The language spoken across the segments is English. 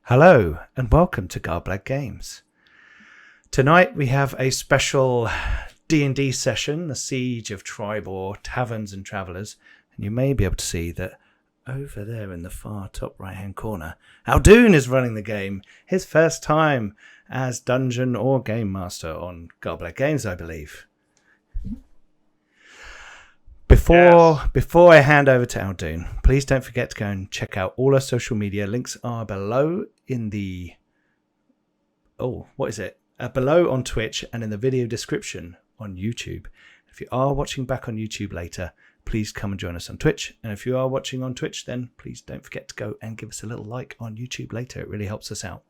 Hello and welcome to Garblag Games. Tonight we have a special D&D session, the Siege of Triboar, Taverns and Travellers, and you may be able to see that over there in the far top right hand corner, Aldoon is running the game, his first time as Dungeon or Game Master on Garblag Games, I believe. Before I hand over to Aldoon, please don't forget to go and check out all our social media. Links are below in the... below on Twitch and in the video description on YouTube. If you are watching back on YouTube later, please come and join us on Twitch. And if you are watching on Twitch, then please don't forget to go and give us a little like on YouTube later. It really helps us out.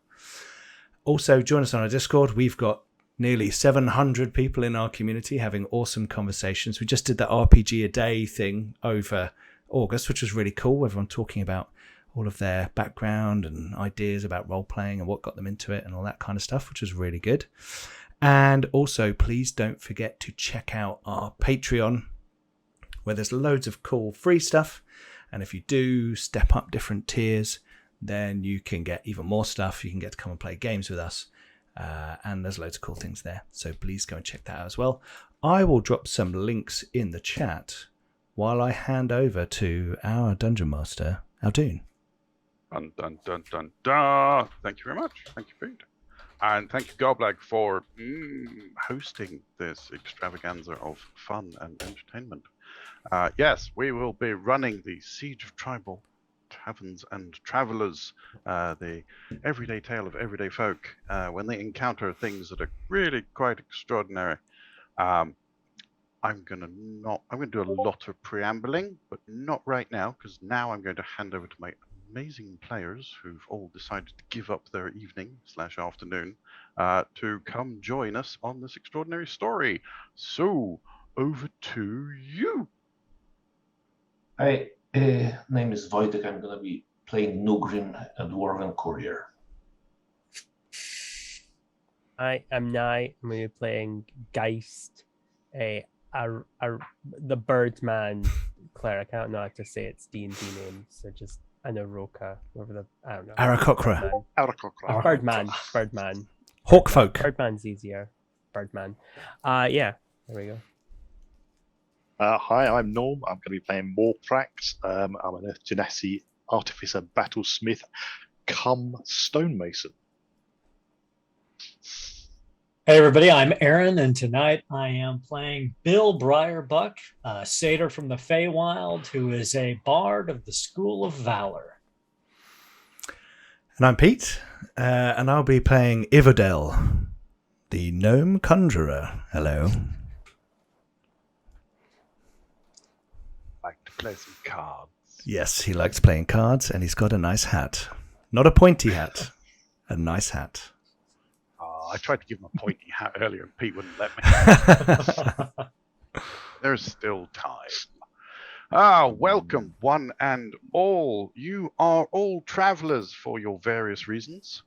Also, join us on our Discord. We've got nearly 700 people in our community having awesome conversations. We just did the RPG a day thing over August, which was really cool. Everyone talking about all of their background and ideas about role-playing and what got them into it and all that kind of stuff, which was really good. And also, please don't forget to check out our Patreon, where there's loads of cool free stuff. And if you do step up different tiers, then you can get even more stuff. You can get to come and play games with us. And there's loads of cool things there. So please go and check that out as well. I will drop some links in the chat while I hand over to our Dungeon Master, Aldoon. Dun, dun, dun, dun, dun. Thank you very much. Thank you, Pete. And thank you, Garblag, for hosting this extravaganza of fun and entertainment. Yes, we will be running the Siege of Triboar, Taverns and Travellers, the everyday tale of everyday folk when they encounter things that are really quite extraordinary. I'm going to do a lot of preambling, but not right now, because now I'm going to hand over to my amazing players who've all decided to give up their evening/afternoon to come join us on this extraordinary story. So, over to you. Hi, name is Wojtek. I'm going to be playing Nugrin, a Dwarven Courier. I am Nye. I'm going to be playing Geist, the Birdman cleric. I don't know how to say its D&D name, so just Anaroka, whatever I don't know. Aarakocra. Birdman. Hawkfolk. Birdman's easier. Birdman. Yeah, there we go. Hi, I'm Norm. I'm going to be playing Morprax. I'm an Earth Genasi Artificer Battlesmith cum Stonemason. Hey everybody, I'm Aaron, and tonight I am playing Bill Briarbuck, a satyr from the Feywild who is a bard of the School of Valor. And I'm Pete, and I'll be playing Iverdell, the Gnome Conjurer. Hello. Like to play some cards. Yes, he likes playing cards, and he's got a nice hat. Not a pointy hat, a nice hat. I tried to give him a pointy hat earlier, and Pete wouldn't let me. There's still time. Welcome, one and all. You are all travellers for your various reasons,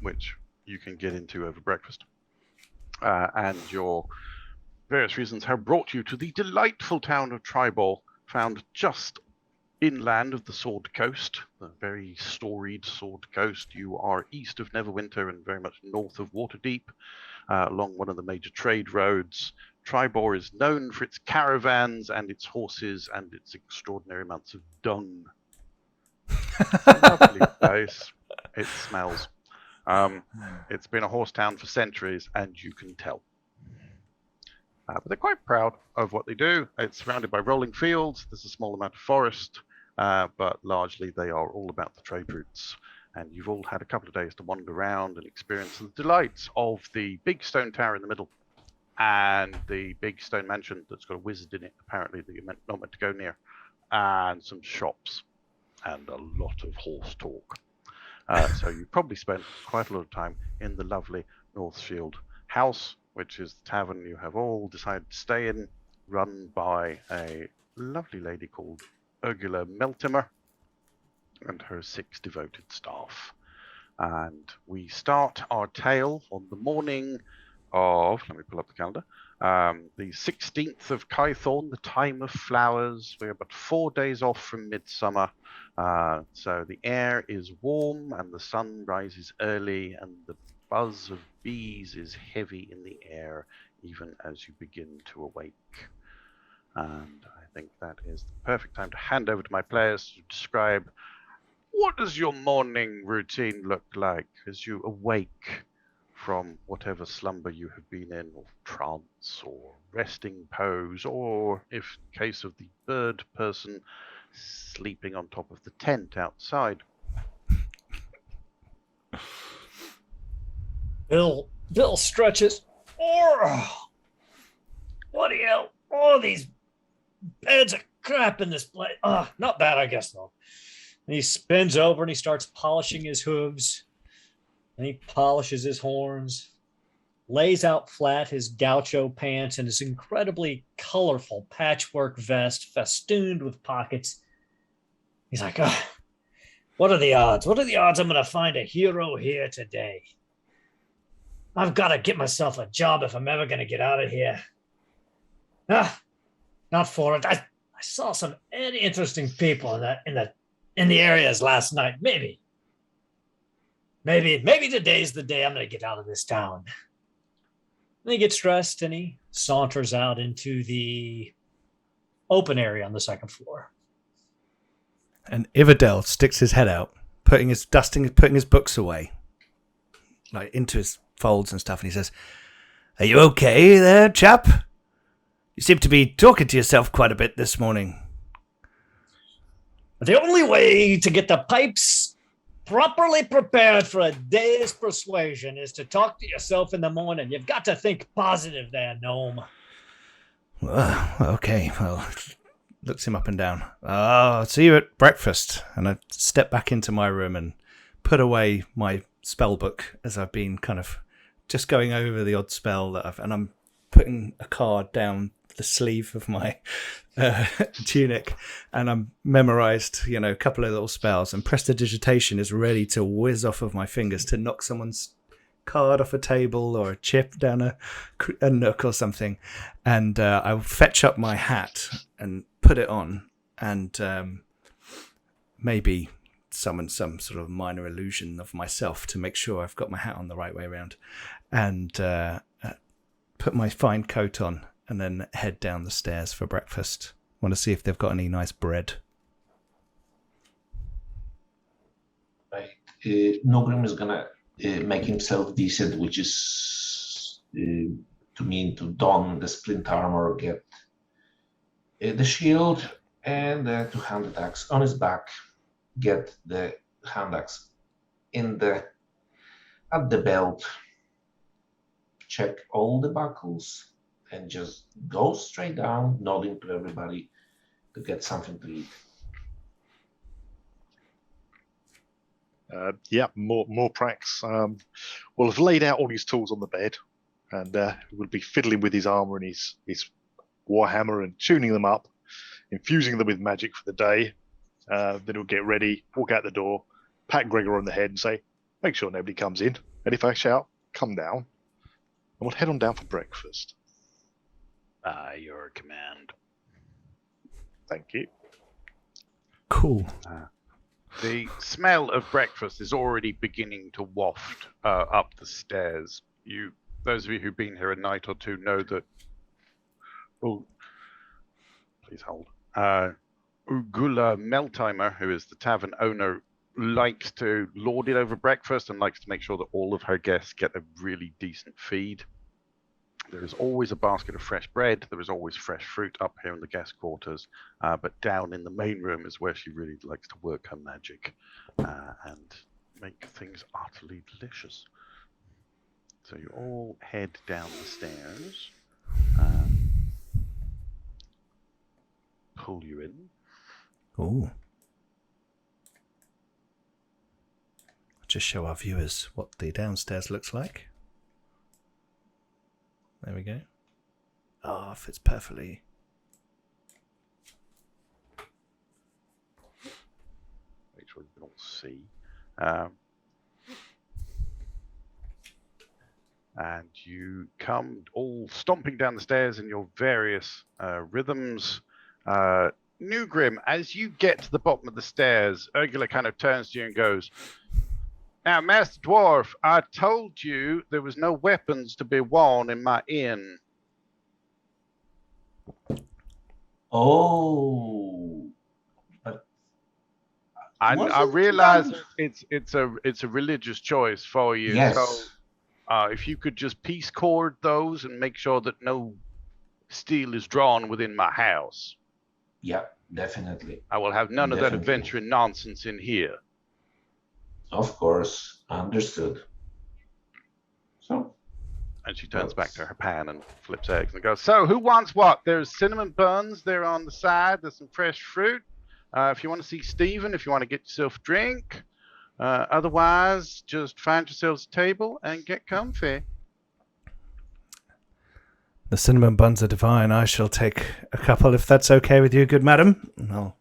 which you can get into over breakfast. And your various reasons have brought you to the delightful town of Triboar, found just inland of the Sword Coast, the very storied Sword Coast. You are east of Neverwinter and very much north of Waterdeep, along one of the major trade roads. Triboar is known for its caravans and its horses and its extraordinary amounts of dung. Lovely place. It smells. It's been a horse town for centuries, and you can tell. But they're quite proud of what they do. It's surrounded by rolling fields. There's a small amount of forest, but largely they are all about the trade routes. And you've all had a couple of days to wander around and experience the delights of the big stone tower in the middle and the big stone mansion that's got a wizard in it, apparently, that you're not meant to go near, and some shops and a lot of horse talk. So you probably spent quite a lot of time in the lovely Northshield house, which is the tavern you have all decided to stay in, run by a lovely lady called Ursula Meltimer and her 6 devoted staff. And we start our tale on the morning of, let me pull up the calendar, The 16th of Kythorn, the time of flowers. We're but 4 days off from midsummer. So the air is warm and the sun rises early and the buzz of bees is heavy in the air even as you begin to awake. And I think that is the perfect time to hand over to my players to describe what does your morning routine look like as you awake from whatever slumber you have been in, or trance, or resting pose, or, if case of the bird person, sleeping on top of the tent outside. Bill stretches. Oh, bloody hell! All these beds of crap in this place. Not bad, I guess though. And he spins over and he starts polishing his hooves. And he polishes his horns, lays out flat his gaucho pants and his incredibly colorful patchwork vest festooned with pockets. He's like, what are the odds? What are the odds I'm going to find a hero here today? I've got to get myself a job if I'm ever going to get out of here. Not for it. I saw some interesting people in the areas last night. Maybe today's the day I'm going to get out of this town. And he gets dressed and he saunters out into the open area on the second floor. And Iverdell sticks his head out, putting his books away, like into his folds and stuff, and he says, "Are you okay there, chap? You seem to be talking to yourself quite a bit this morning." The only way to get the pipes properly prepared for a day's persuasion is to talk to yourself in the morning. You've got to think positive there, gnome. Okay, well, looks him up and down. I'll see you at breakfast. And I step back into my room and put away my spell book as I've been kind of just going over the odd spell that and I'm putting a card down the sleeve of my tunic, and I'm memorized, a couple of little spells, and prestidigitation is ready to whiz off of my fingers to knock someone's card off a table or a chip down a nook or something. And I'll fetch up my hat and put it on, and maybe summon some sort of minor illusion of myself to make sure I've got my hat on the right way around, and put my fine coat on, and then head down the stairs for breakfast. Want to see if they've got any nice bread. Right. Nogrim is gonna make himself decent, which is to mean to don the splint armor, get the shield and the two-handed axe on his back, get the hand axe at the belt, check all the buckles, and just go straight down, nodding to everybody to get something to eat. More Prax will have laid out all his tools on the bed, and will be fiddling with his armor and his warhammer and tuning them up, infusing them with magic for the day. Then he'll get ready, walk out the door, pat Gregor on the head and say, "Make sure nobody comes in, and if I shout, come down." And we'll head on down for breakfast. By your command. Thank you. Cool. The smell of breakfast is already beginning to waft up the stairs. Those of you who've been here a night or two know that. Oh, please hold. Ugula Meltimer, who is the tavern owner, likes to lord it over breakfast and likes to make sure that all of her guests get a really decent feed. There is always a basket of fresh bread. There is always fresh fruit up here in the guest quarters. But down in the main room is where she really likes to work her magic and make things utterly delicious. So you all head down the stairs. Pull you in. Ooh. Just show our viewers what the downstairs looks like. There we go. Oh, fits perfectly. Make sure you can all see. and you come all stomping down the stairs in your various rhythms. Newgrim, as you get to the bottom of the stairs, Urgula kind of turns to you and goes, "Now, Master Dwarf, I told you there was no weapons to be worn in my inn." Oh, but I realize it's a religious choice for you. Yes. So if you could just peace cord those and make sure that no steel is drawn within my house. Yeah, definitely. I will have none of that Definitely. adventuring nonsense in here. Of course, understood. So, And she turns back to her pan and flips eggs and goes, "So, who wants what? There's cinnamon buns there on the side. There's some fresh fruit. If you want to see Stephen, if you want to get yourself a drink. Otherwise, just find yourselves a table and get comfy." The cinnamon buns are divine. I shall take a couple if that's okay with you, good madam. No.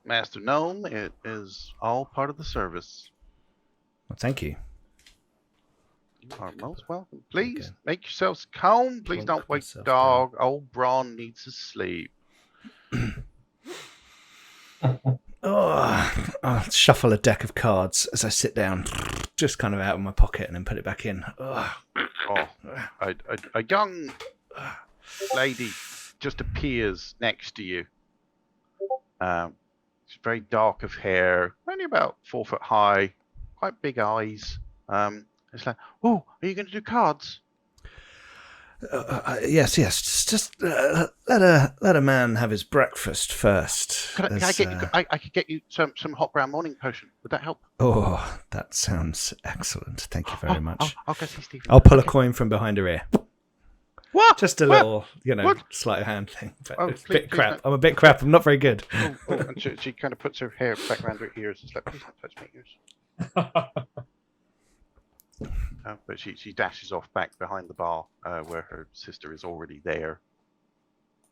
Master Gnome, it is all part of the service. Well, thank you. You are most welcome. Please Okay. make yourselves calm. Please Plunk don't wake the myself dog. Old Braun needs to sleep. I'll shuffle a deck of cards as I sit down, just kind of out of my pocket and then put it back in. Oh, a young lady just appears next to you. She's very dark of hair, only about 4 foot high, quite big eyes. It's like, "Oh, are you going to do cards?" Yes. Just let a man have his breakfast first. I could get you some hot brown morning potion. Would that help? Oh, that sounds excellent. Thank you very much. I'll go see Stephen. I'll pull a coin from behind her ear. What? Just a What? little, What? sleight of hand thing. But Oh, it's a please bit crap. don't. I'm a bit crap. I'm not very good. And she kind of puts her hair back around her ears. It's like, "Please don't touch my ears." But she dashes off back behind the bar where her sister is already there,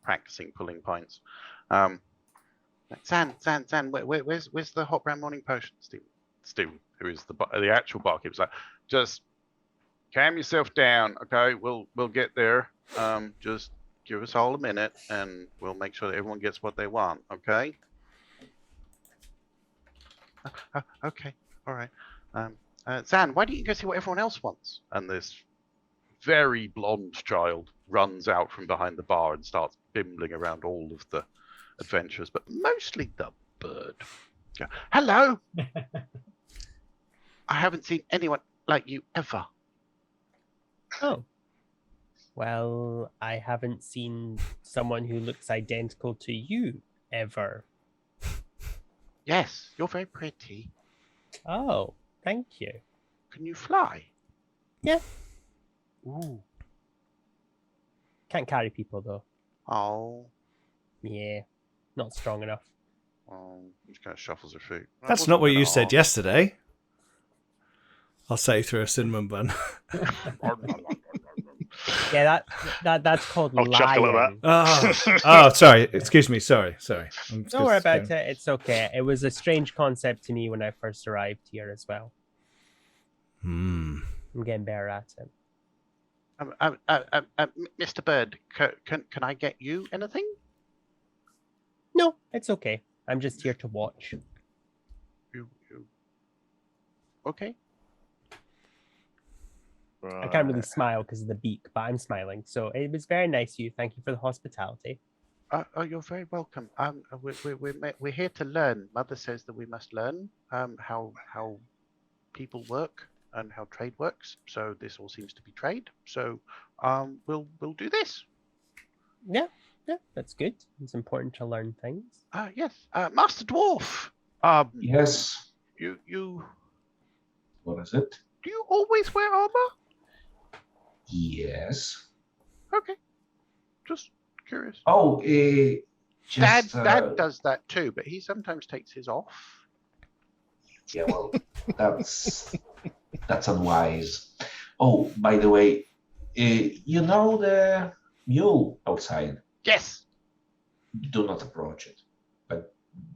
practicing pulling pints. Zan, where's the hot brown morning potion? Stu, who is the actual barkeeper, like, "Just calm yourself down, okay? We'll get there. Just give us all a minute, and we'll make sure that everyone gets what they want, okay?" Okay, all right. Zan, why don't you go see what everyone else wants? And this very blonde child runs out from behind the bar and starts bimbling around all of the adventurers, but mostly the bird. Yeah. "Hello! I haven't seen anyone like you ever." Oh. Well, I haven't seen someone who looks identical to you ever. "Yes, you're very pretty. Oh, thank you. Can you fly?" Yeah. Ooh. Can't carry people though. Oh. Yeah. Not strong enough. She just kind of shuffles her feet. That's not what you said yesterday. I'll say through a cinnamon bun. Yeah, that's called I'll chuckle at lying. Oh, sorry. Excuse me. Sorry. Don't worry about it. It's okay. It was a strange concept to me when I first arrived here as well. I'm getting better at it. Mr. Bird, can I get you anything? No, it's okay. I'm just here to watch. You okay? I can't really smile because of the beak, but I'm smiling. So it was very nice of you. Thank you for the hospitality. You're very welcome. We're here to learn. Mother says that we must learn how people work and how trade works. So this all seems to be trade. So we'll do this. Yeah, that's good. It's important to learn things. Yes, Master Dwarf. yes. You What is it? do you always wear armor? Yes. Okay, just curious. Oh, just, Dad does that too, but he sometimes takes his off. Yeah, well, that's unwise. Oh, by the way, you know the mule outside? Yes. Do not approach it, but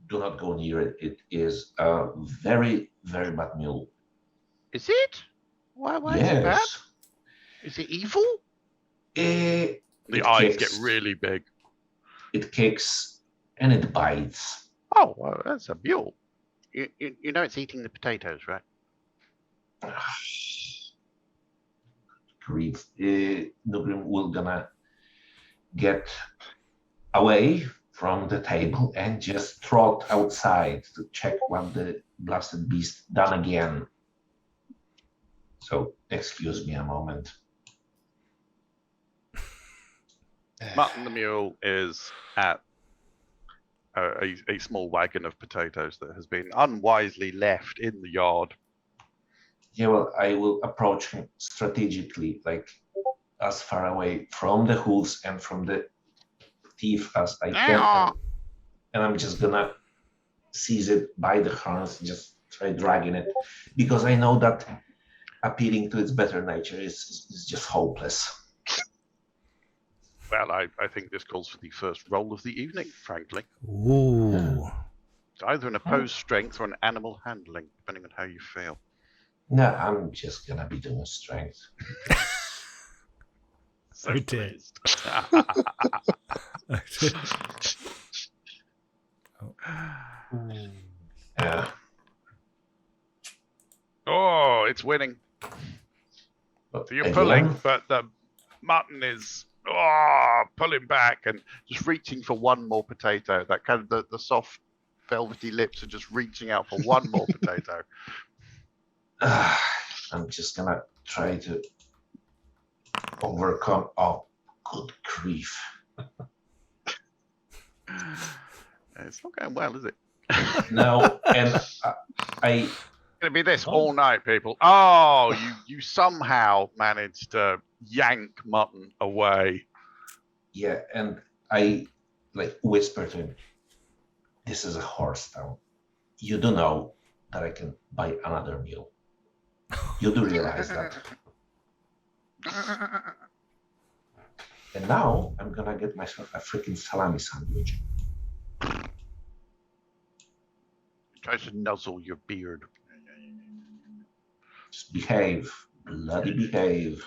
do not go near it. It is a very, very bad mule. Is it? Why is it bad? Yes. Is it evil? The The eyes get really big. It kicks and it bites. Oh, well, that's a mule. You know it's eating the potatoes, right? Grief. Nugrim will gonna get away from the table and just trot outside to check what the blasted beast done again. So excuse me a moment. Mutton the mule is at a small wagon of potatoes that has been unwisely left in the yard. Yeah, well, I will approach him strategically, like as far away from the hooves and from the teeth as I can. And I'm just gonna seize it by the horns, just try dragging it, because I know that appealing to its better nature is just hopeless. Well, I think this calls for the first roll of the evening, frankly. Ooh. It's either an opposed strength or an animal handling, depending on how you feel. No, I'm just gonna be doing strength. So Oh, dear. pleased. Yeah. Oh, it's winning. But So you're again, pulling, but the mutton is pulling back and just reaching for one more potato. That kind of the soft, velvety lips are just reaching out for one more potato. I'm just gonna try to overcome. Oh, good grief! It's not going well, is it? No, and I It's gonna be this all night, people. Oh, you somehow managed to yank mutton away. yeah, and I like whisper to him, "This is a horse town. You do know that I can buy another mule. You do realize that." And now I'm gonna get myself a freaking salami sandwich. Tries to nuzzle your beard. Just behave, bloody behave.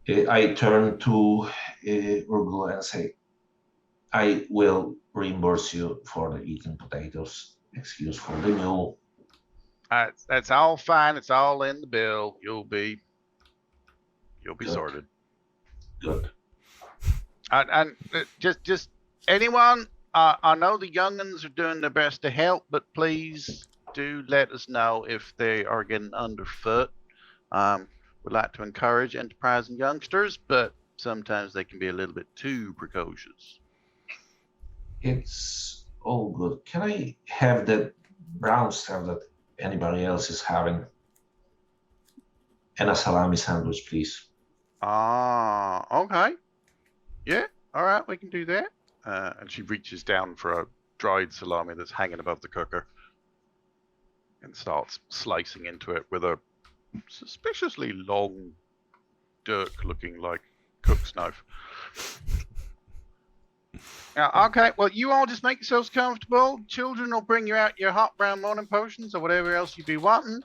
I turn to Urgula and say, I will reimburse you for the eaten potatoes. Excuse for the mule. That's all fine. It's all in the bill. You'll be Good. sorted. Good. And just anyone. I know the young'uns are doing their best to help, but please do let us know if they are getting underfoot. We'd like to encourage enterprising youngsters, but sometimes they can be a little bit too precocious. It's all good. Can I have that brown stuff that anybody else is having? And a salami sandwich, please. Okay. Yeah, all right, we can do that. And she reaches down for a dried salami that's hanging above the cooker and starts slicing into it with a suspiciously long dirk looking like cook's knife. Okay, well, you all just make yourselves comfortable. Children will bring you out your hot brown morning potions or whatever else you be wanting.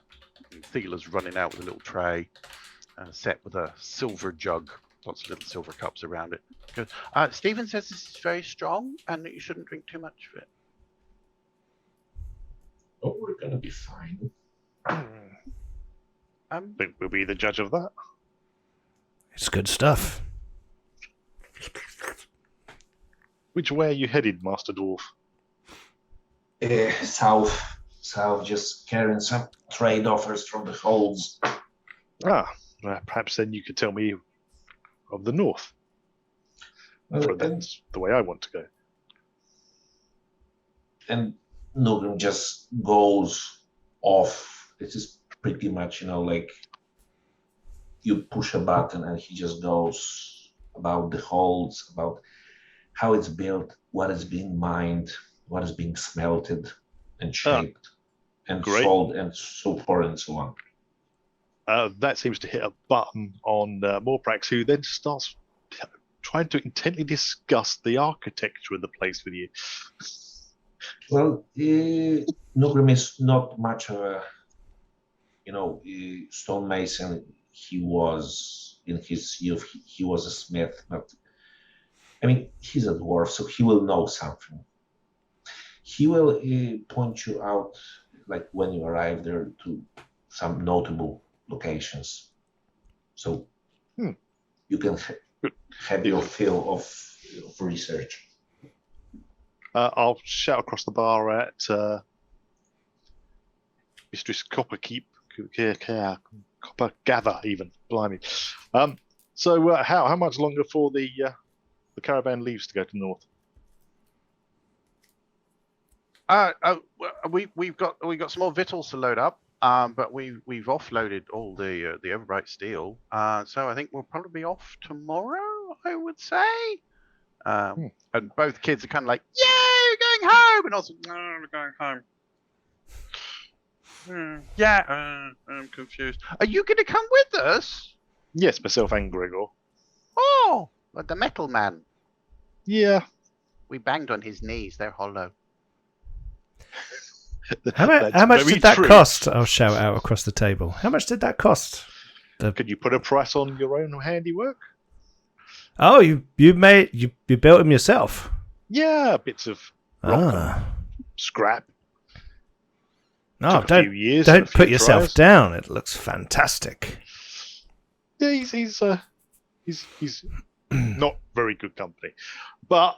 And Thiela's running out with a little tray set with a silver jug. Lots of little silver cups around it. Goes, Stephen says this is very strong and that you shouldn't drink too much of it. Oh, we're gonna be fine. Think we'll be the judge of that. It's good stuff. Which way are you headed, Master Dwarf? South, just carrying some trade offers from the holds. Perhaps then you could tell me of the north. For that's the way I want to go. And Nugrim just goes off. This is pretty much, like you push a button and he just goes about the holds, about how it's built, what is being mined, what is being smelted and shaped and sold and so forth and so on. That seems to hit a button on Morprax, who then starts trying to intently discuss the architecture of the place with you. Well, Nugrim is not much of a stonemason. He was in his youth. He was a smith, but I mean, he's a dwarf, so he will know something. He will point you out, like when you arrive there, to some notable locations, so you can have your fill of research. I'll shout across the bar at Mistress Copperkeep, Copper Gather, even. Blimey. So how much longer for the caravan leaves to go to the north? We've got some more victuals to load up, but we've offloaded all the overbright steel. So I think we'll probably be off tomorrow, I would say. And both kids are kind of like, "Yeah, we're going home," and also, "No, we're going home." I'm confused. Are you going to come with us? Yes, myself and Gregor. Oh, the metal man. Yeah. We banged on his knees. They're hollow. How much did that cost? I'll shout out across the table. How much did that cost? Could you put a price on your own handiwork? Oh, you built him yourself? Yeah, bits of rock and scrap. No, Took a few years don't and a put few yourself tries. down. It looks fantastic. Yeah, he's not very good company, but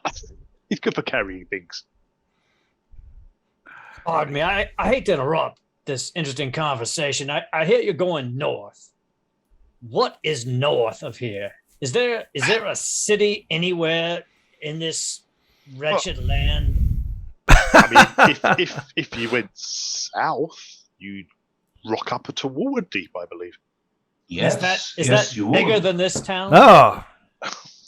he's good for carrying things. Pardon me, I hate to interrupt this interesting conversation. I hear you're going north. What is north of here? Is there a city anywhere in this wretched land? I mean, if you went south, you'd rock up to Waterdeep, I believe. Yes, Is that bigger than this town? Oh,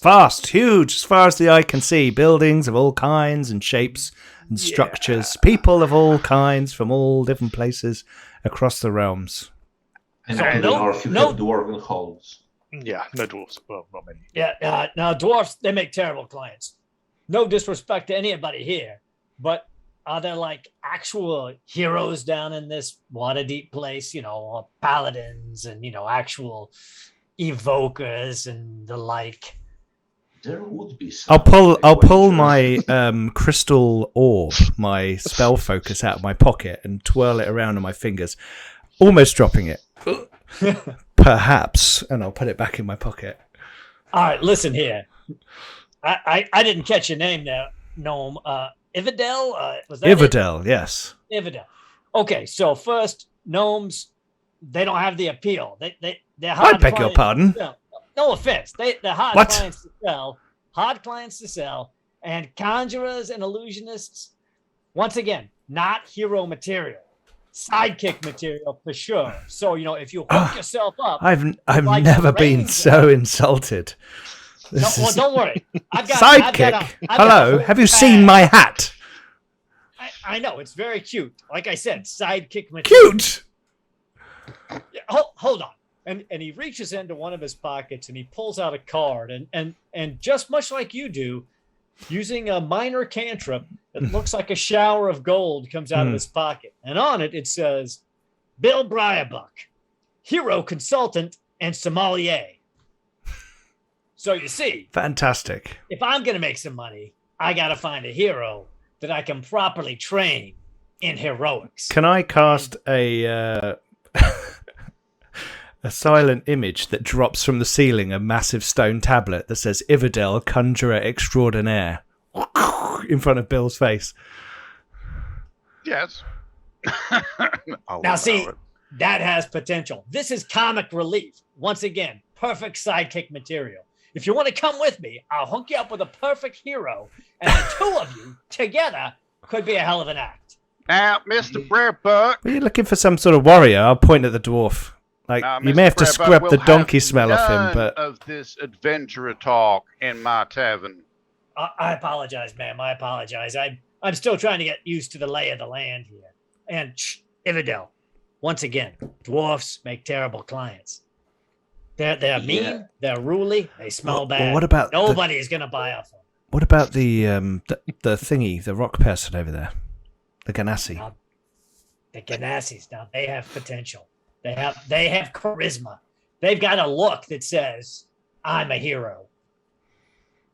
vast, huge, as far as the eye can see. Buildings of all kinds and shapes and structures. People of all kinds from all different places across the realms. And So at the north, you no- have dwarven halls. Yeah, no dwarves. Well, not many. Yeah, now dwarfs, they make terrible clients. No disrespect to anybody here, but are there like actual heroes down in this Waterdeep place? Paladins and actual evokers and the like. There would be some. I'll pull my crystal orb, my spell focus out of my pocket and twirl it around on my fingers, almost dropping it. Perhaps, and I'll put it back in my pocket. All right, listen here. I didn't catch your name there, Gnome. Ividel? Was that Ividel, yes. Ividel. Okay, so first, gnomes, they don't have the appeal. They're hard I beg your clients pardon. to sell. No offense. They're hard What? clients to sell. Hard clients to sell. And conjurers and illusionists, once again, not hero material. Sidekick material for sure. So, if you hook yourself up. I've like never a been ranger. so insulted. Don't worry. Sidekick. Hello, have you seen my hat? I know, it's very cute. Like I said, sidekick material. Cute. Yeah, hold on. And he reaches into one of his pockets and he pulls out a card and just much like you do, using a minor cantrip that looks like a shower of gold comes out of his pocket. And on it says, Bill Briarbuck, hero consultant and sommelier. So you see, Fantastic. if I'm going to make some money, I got to find a hero that I can properly train in heroics. Can I cast a a silent image that drops from the ceiling, a massive stone tablet that says Ividel, Conjurer Extraordinaire, in front of Bill's face? Yes. Now, see, that has potential. This is comic relief. Once again, perfect sidekick material. If you want to come with me, I'll hook you up with a perfect hero, and the two of you together could be a hell of an act. Now, Mr. Briarbuck. Are you looking for some sort of warrior? I'll point at the dwarf. Like, you may have to scrub the donkey smell off him, but of this adventurer talk in my tavern. I apologize, ma'am. I apologize. I'm still trying to get used to the lay of the land here. And Ividel, once again, dwarfs make terrible clients. They're mean, they're ruly, they smell bad. What about nobody's gonna buy off them? What about the thingy, the rock person over there, the Ganassi? The Ganassis, now they have potential. They have charisma. They've got a look that says, "I'm a hero."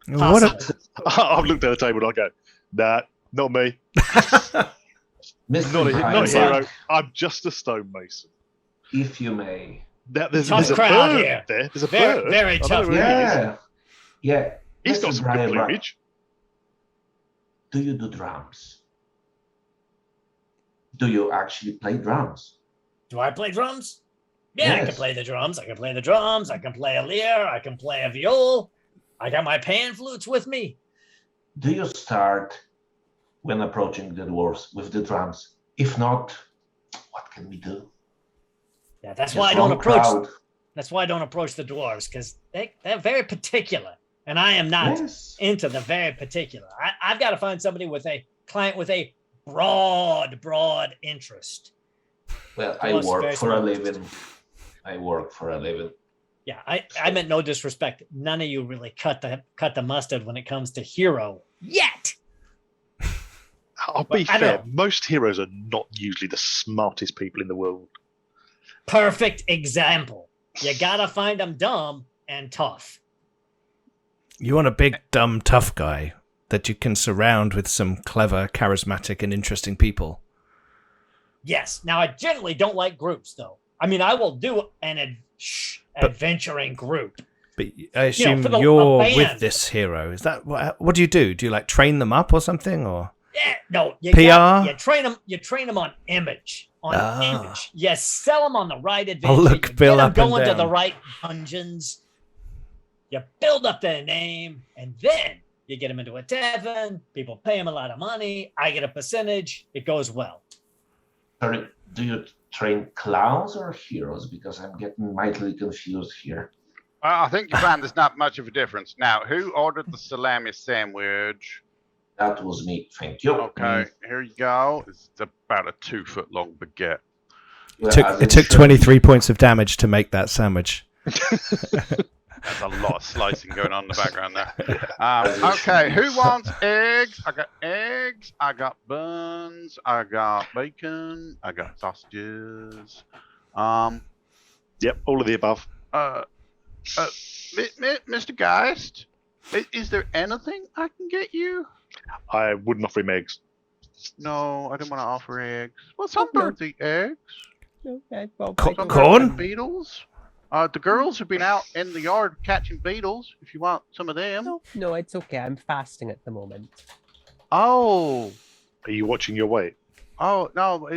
What a, Possibly. I've looked at the table and I go, nah, not me. Mr. Not a Brian, hero. I'm just a stonemason. if you may. There's Tough a crowd bird here. there. There's a Very, bird. very I don't tough know who he is. Yeah. Yeah. He's got Mr. some good Brian, plumage. do you do drums? Do you actually play drums? Do I play drums? Yeah, I can Yes. play the drums. I can play the drums. I can play a lyre. I can play a viol. I got my pan flutes with me. Do you start when approaching the dwarves with the drums? If not, what can we do? Yeah, that's Just why I don't wrong approach. crowd. That's why I don't approach the dwarves, because they're very particular, and I am not Yes. into the very particular. I've got to find somebody with a client with a broad interest. Well, I Dwarves work very for a small. living. I work for a living. Yeah, I meant no disrespect. None of you really cut the mustard when it comes to hero yet. I'll be I fair. know. Most heroes are not usually the smartest people in the world. Perfect example. You gotta find them dumb and tough. you want a big, dumb, tough guy that you can surround with some clever, charismatic, and interesting people. Yes. Now I generally don't like groups, though. I mean, I will do an adventuring group. But I assume for a you're band. with this hero. Is that what do you do? Do you like train them up or something, or? Yeah, no, you PR? you train them on image. Image. You sell them on the right adventure. I'll look you Bill get 'em up and going to down. the right dungeons. You build up their name, and then you get them into a tavern. People pay them a lot of money. I get a percentage. It goes well. Sorry, do you train clowns or heroes? Because I'm getting mightily confused here. I think you find there's not much of a difference. Now, who ordered the salami sandwich? That was me. Thank you. Okay, here you go. It's about a 2-foot long baguette. Well, It took 23 points of damage to make that sandwich. There's a lot of slicing going on in the background there. Okay, who wants eggs? I got eggs. I got buns. I got bacon. I got sausages. Yep, all of the above. Mr. Geist, is there anything I can get you? I wouldn't offer him eggs. No, I didn't want to offer eggs. Well, some birds eat eggs. No, well, Co- I don't- corn? And beetles. The girls have been out in the yard catching beetles. If you want some of them. No, it's okay. I'm fasting at the moment. Oh, Are you watching your weight? oh no.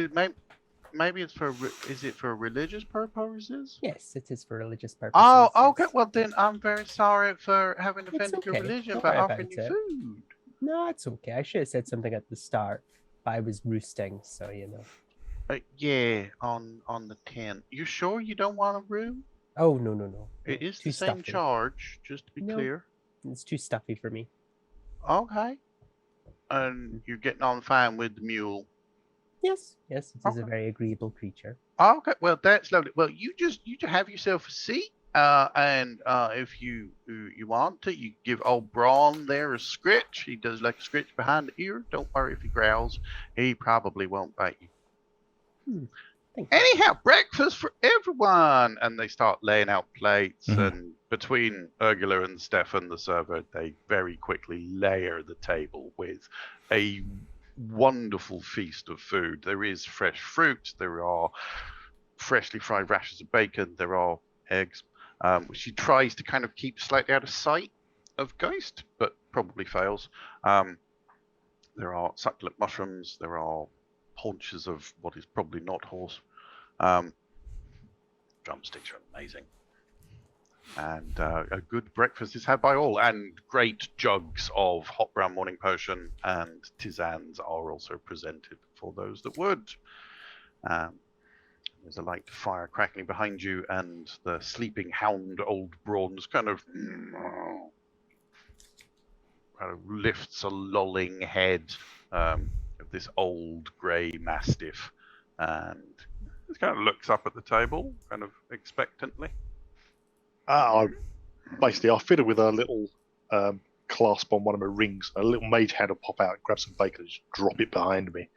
Maybe it's for. Is it for religious purposes? Yes, it is for religious purposes. Oh, yes. okay. Well, then I'm very sorry for having offended your okay. religion Don't by worry offering about you it. food. No, it's okay. I should have said something at the start, but I was roosting, so you know. Yeah, on the 10. You sure you don't want a room? Oh no. It is Too the same stuffy. charge, just to be No. clear. It's too stuffy for me. Okay. And you're getting on fine with the mule. Yes, it is a Okay. very agreeable creature. Okay, well that's lovely. Well, you just have yourself a seat, and if you want to, you give old Braun there a scritch. He does like a scritch behind the ear. Don't worry if he growls. He probably won't bite you. Thank you. Anyhow, breakfast for everyone, and they start laying out plates. Mhm. And between Ursula and Stefan, the server, they very quickly layer the table with a wonderful feast of food. There is fresh fruit. There are freshly fried rashers of bacon. There are eggs. She tries to kind of keep slightly out of sight of Geist, but probably fails. There are succulent mushrooms. There are haunches of what is probably not horse. Drumsticks are amazing. And a good breakfast is had by all, and great jugs of hot brown morning potion and tisanes are also presented for those that would. There's a light fire crackling behind you, and the sleeping hound, old Braun's kind of lifts a lolling head of this old grey mastiff, and just kind of looks up at the table, kind of expectantly. I fiddle with a little clasp on one of my rings. A little mage hand will pop out, grab some bacon, and just drop it behind me.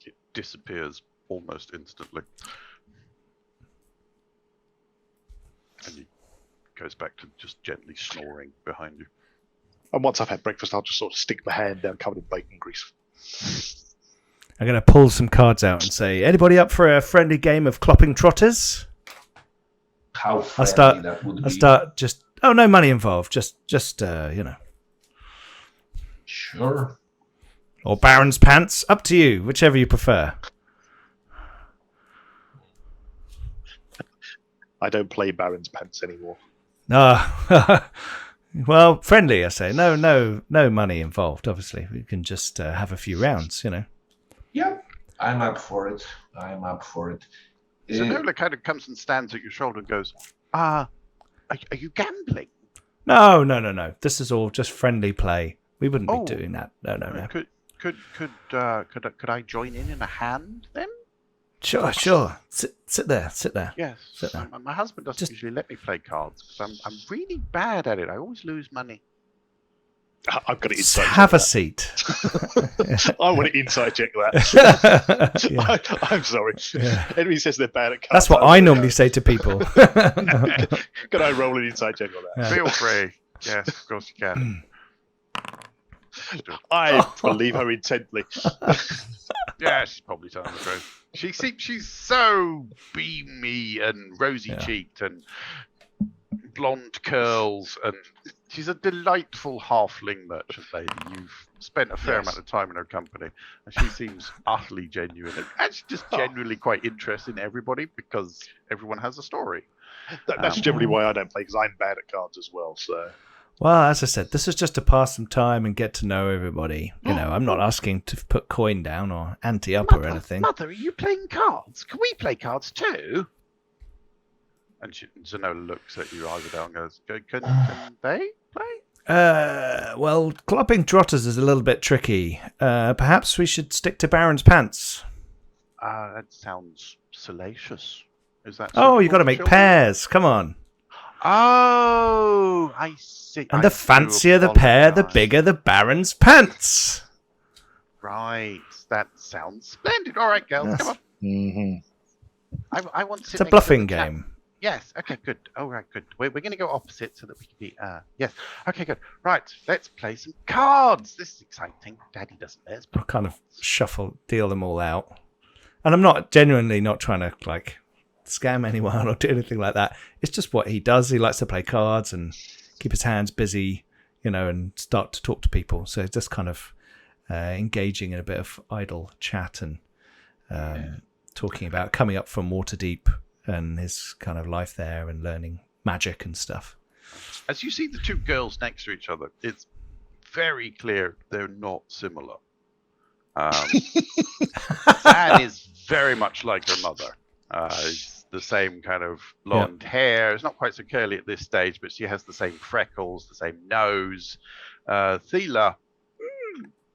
It disappears almost instantly. And he goes back to just gently snoring behind you. And once I've had breakfast, I'll just sort of stick my hand down covered in bacon grease. I'm going to pull some cards out and say, anybody up for a friendly game of clopping trotters? How friendly that would be. I'll start just... Oh, no money involved. Just you know. Sure. Or Baron's Pants. Up to you. Whichever you prefer. I don't play Baron's Pants anymore. Well, friendly, I say. No money involved, obviously. We can just have a few rounds, you know. Yep. I'm up for it. So Nola kind of comes and stands at your shoulder and goes, are you gambling? No. This is all just friendly play. We wouldn't be doing that. No. Could I join in a hand then? Sure. Sit there. Yes. Sit there. My husband doesn't usually let me play cards because I'm really bad at it. I always lose money. I've got to insight check Have a that. seat. I want to insight check that. Yeah. I'm sorry. Yeah. Anybody says they're bad at cards. That's what I normally say to people. Can I roll an insight check on that? Yeah. Feel free. Yes, of course you can. I believe her intently. Yeah, she's probably telling the truth. She's so beamy and rosy-cheeked and blonde curls, and she's a delightful halfling merchant lady. You've spent a fair amount of time in her company, and she seems utterly genuine and she's just genuinely quite interested in everybody because everyone has a story. That's generally why I don't play, because I'm bad at cards as well. So, Well, as I said, this is just to pass some time and get to know everybody. You know, I'm not asking to put coin down or ante up or anything. Mother, are you playing cards? Can we play cards too? And Zenola looks at you, Iredale, and goes, can they play? Well, clopping trotters is a little bit tricky. Perhaps we should stick to Baron's Pants. That sounds salacious. Is that? Oh, you got to suitable make for children? pairs. Come on. Oh, I see. And I the do fancier the pair, the apologise. bigger the Baron's Pants. Right, that sounds splendid. All right, girls, Yes. come on. mm-hmm. I want to. It's a bluffing game. Yes. Okay. Good. All right. Good. We're going to go opposite so that we can be. Yes. Okay. Good. Right. Let's play some cards. This is exciting. Daddy doesn't let us play I'll kind of cards. deal them all out. And I'm not genuinely not trying to like scam anyone or do anything like that. It's just what he does. He likes to play cards and keep his hands busy, you know, and start to talk to people. So it's just kind of engaging in a bit of idle chat and talking about coming up from Waterdeep and his kind of life there and learning magic and stuff. As you see the two girls next to each other, it's very clear they're not similar. Anne is very much like her mother. It's the same kind of blonde hair. It's not quite so curly at this stage, but she has the same freckles, the same nose. Thela,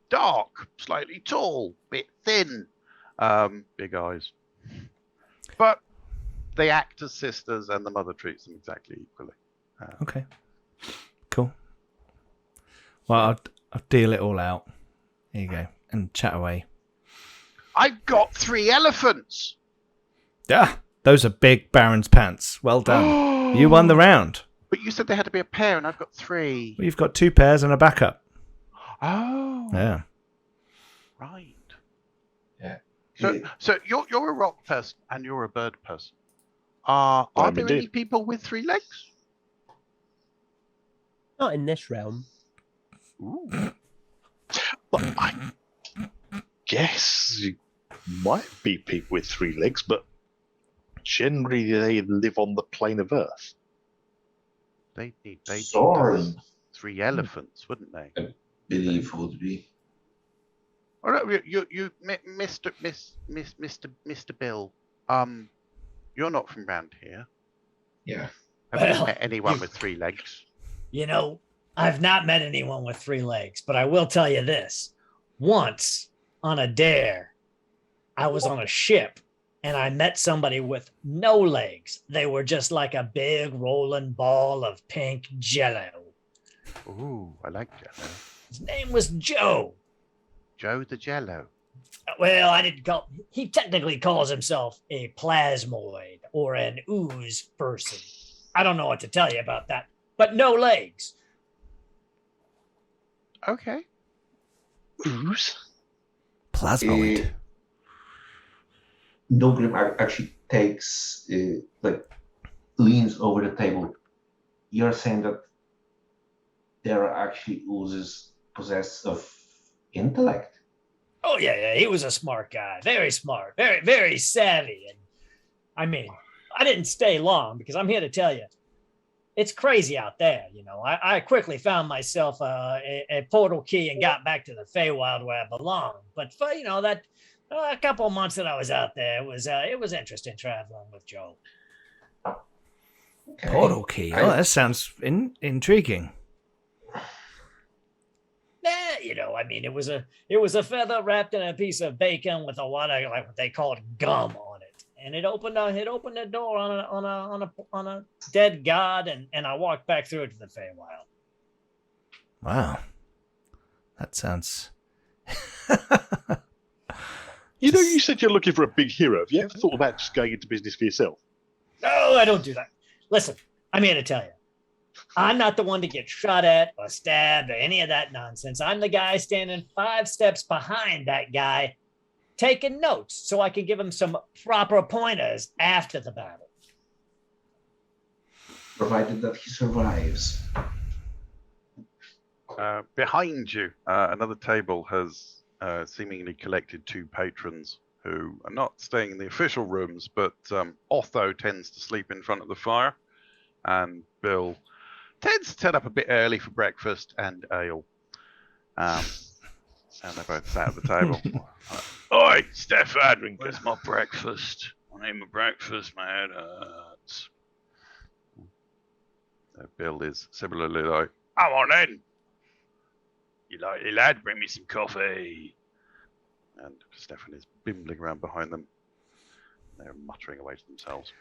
dark, slightly tall, bit thin, big eyes. But they act as sisters, and the mother treats them exactly equally. Okay. Cool. Well, I'll deal it all out. Here you go. And chat away. I've got 3 elephants. Yeah, those are big Baron's Pants. Well done. You won the round. But you said they had to be a pair, and I've got 3. Well, you've got 2 pairs and a backup. Oh, Yeah. right. Yeah. So you're a rock person and you're a bird person. Are I'm there indeed. any people with 3 legs? Not in this realm. Ooh. Well, I guess you might be people with 3 legs, but generally they live on the plane of Earth. They need Soren, 3 elephants, wouldn't they? believe would be. Oh, no, Mr. Bill. You're not from round here. Yeah. Have you Well, met anyone with 3 legs? You know, I've not met anyone with 3 legs, but I will tell you this. Once on a dare, I was on a ship and I met somebody with no legs. They were just like a big rolling ball of pink jello. Ooh, I like Jello. His name was Joe. Joe the Jello. Well, I didn't call. He technically calls himself a plasmoid or an ooze person. I don't know what to tell you about that, but no legs. Okay. Ooze. Plasmoid. Nogrim actually takes, leans over the table. You're saying that there are actually oozes possessed of intellect? Oh yeah, he was a smart guy, very smart, very, very savvy. And I mean, I didn't stay long because I'm here to tell you, it's crazy out there. I quickly found myself a portal key and got back to the Feywild where I belong. But for that a couple of months that I was out there, it was interesting traveling with Joe. Okay. Portal key. Oh, that sounds intriguing. I mean, it was a feather wrapped in a piece of bacon with a lot of like what they called gum on it, and it opened the door on a dead god, and I walked back through it to the Feywild. Wow, that sounds. You said you're looking for a big hero. Have you ever thought about just going into business for yourself? No, I don't do that. Listen, I'm here to tell you. I'm not the one to get shot at or stabbed or any of that nonsense. I'm the guy standing 5 steps behind that guy, taking notes so I can give him some proper pointers after the battle. Provided that he survives. Behind you, another table has seemingly collected 2 patrons who are not staying in the official rooms, but Otho tends to sleep in front of the fire, and Bill tends to turn up a bit early for breakfast and ale. And they both sat at the table. Oi, Stefan, where's my breakfast? I need my breakfast, my head hurts. Bill is similarly like, come on then. You likely lad, bring me some coffee. And Stefan is bimbling around behind them. They're muttering away to themselves.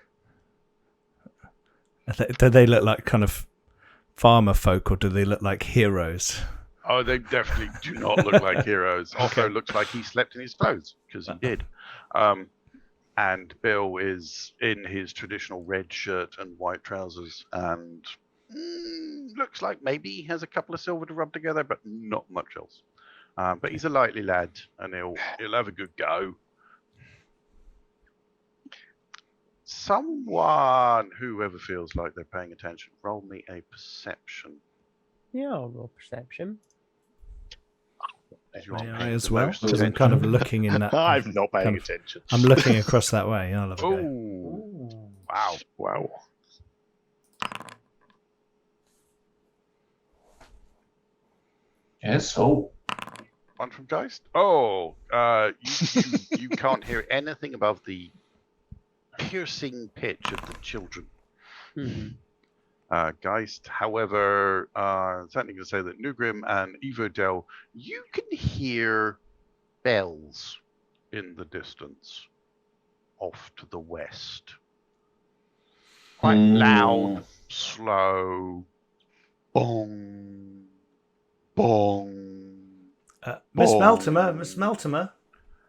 Do they look like kind of farmer folk, or do they look like heroes? Oh, they definitely do not look like heroes. Otho looks like he slept in his clothes, because he did. And Bill is in his traditional red shirt and white trousers, and looks like maybe he has a couple of silver to rub together, but not much else. But he's a likely lad, and he'll have a good go. Someone, whoever feels like they're paying attention, roll me a perception. Yeah, I'll roll perception. I as well, because I'm kind of looking in that. I'm not paying attention. I'm looking across that way. I'll have a go. Ooh. Wow. Yes, so. One from Geist? Oh, you can't hear anything above the piercing pitch of the children. Geist, however, certainly going to say that Nugrim and Evodel, you can hear bells in the distance off to the west. Quite loud, slow, bong, bong. Miss Meltimer.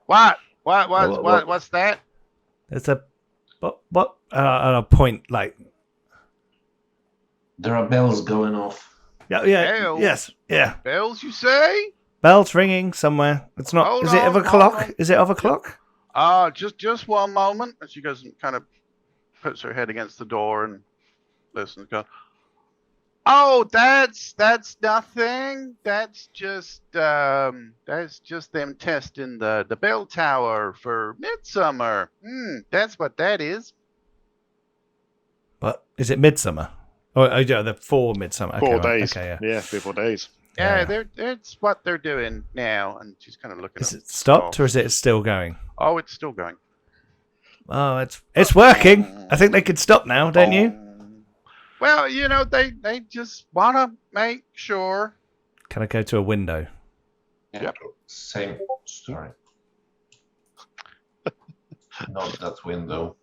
What? What's that? There's a what? A point like. There are bells going off. Yeah. Bells? Yes. Yeah. Bells, you say? Bells ringing somewhere. It's not. Hold is it on, of a hold clock? on. Is it of a clock? Just one moment. And she goes and kind of puts her head against the door and listens. Goes, oh, that's nothing. That's just them testing the bell tower for midsummer. That's what that is. But is it midsummer? Oh yeah, the 4 midsummer. Okay, 4 right. days. Okay, Yeah, 3 or 4 days. Yeah, it's what they're doing now, and she's kind of looking. Is it stopped or is it still going? Oh, it's still going. Oh, it's working. I think they could stop now, don't you? Well, they just want to make sure. Can I go to a window? Yep. Same story. Not that window.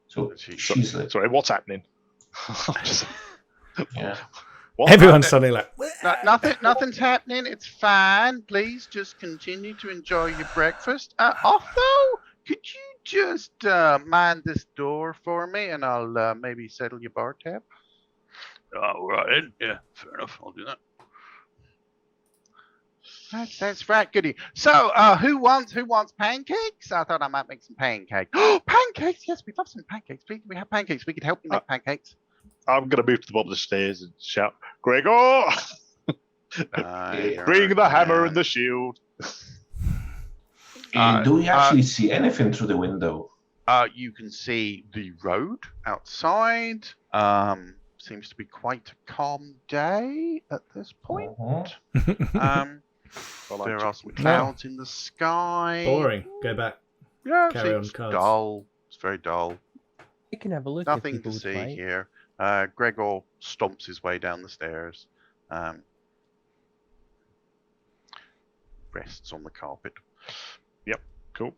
So she's like, Sorry, what's happening? yeah. What? Everyone's suddenly like, Nothing's happening. It's fine. Please just continue to enjoy your breakfast. Otho, could you just mind this door for me, and I'll maybe settle your bar tab. All right. Yeah, fair enough. I'll do that. That's right, goody. So, who wants pancakes? I thought I might make some pancakes. Oh, pancakes! Yes, we'd love some pancakes. Please, we have pancakes. We could help you make pancakes. I'm going to move to the bottom of the stairs and shout, Gregor! Bring the hammer and the shield. Do we actually see anything through the window? You can see the road outside. Seems to be quite a calm day at this point. There are some clouds in the sky. boring. Go back. Yeah, Carry on, it's cards. dull. It's very dull. You can have a look. Nothing if to people would see like. here. Gregor stomps his way down the stairs. Rests on the carpet. Yep, cool.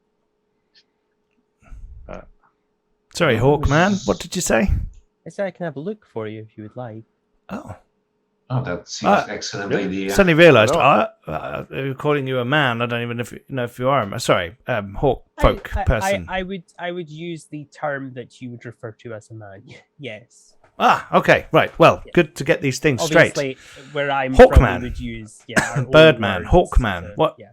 Sorry, Hawkman. What did you say? I said I can have a look for you if you would like. Oh. Oh, that seems an excellent idea. Suddenly realised, calling you a man. I don't even know if you are. Sorry, hawk folk person. I would use the term that you would refer to as a man. Yes. Okay, right. Well, good to get these things Obviously, straight. where I'm Hawkman. from, we would use our own Birdman, words, Hawkman. What? Yeah.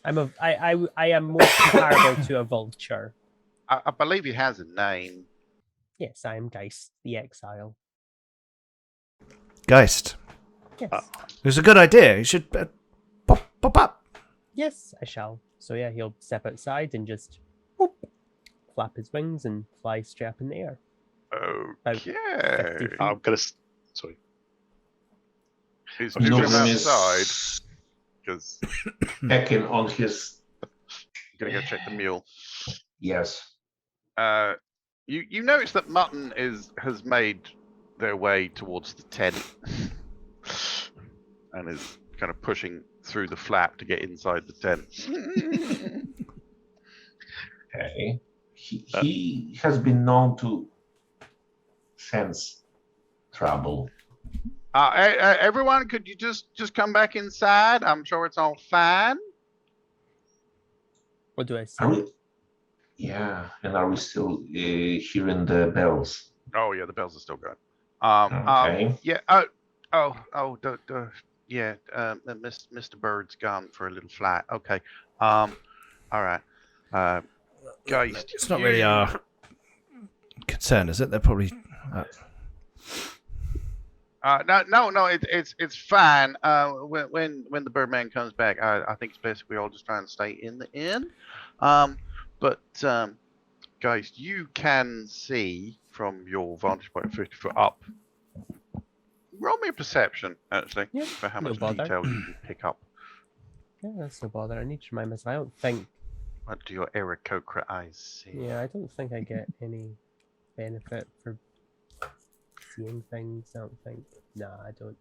I am more comparable to a vulture. I believe he has a name. Yes, I am Geist, the Exile. Geist. Yes. It was a good idea. You should pop up. Yes, I shall. So yeah, he'll step outside and just whoop, flap his wings and fly straight up in the air. Okay. I'm going to... Sorry. He's Nogrim moving is outside because checking on his. gonna go check the mule. Yes. You notice that Mutton has made their way towards the tent and is kind of pushing through the flap to get inside the tent. Okay. He has been known to sense trouble. Everyone, could you just come back inside? I'm sure it's all fine. What do I say? Are we? Yeah, and are we still hearing the bells? Oh yeah, the bells are still going. Okay. Yeah. Yeah. Mr. Bird's gone for a little flight. Okay. All right. Guys, It's not really our concern, is it? They're probably. No. It's fine. When the Birdman comes back, I think it's best we all just try and stay in the inn. But guys, you can see from your vantage point, 50 foot up. Roll me a perception, actually, Yeah, for how no much bother. detail you can pick up. Yeah, that's no bother. I need to remind myself. I don't think. What do your Aarakocra eyes see? Yeah, I don't think I get any benefit for seeing things. I don't think. Nah, I don't.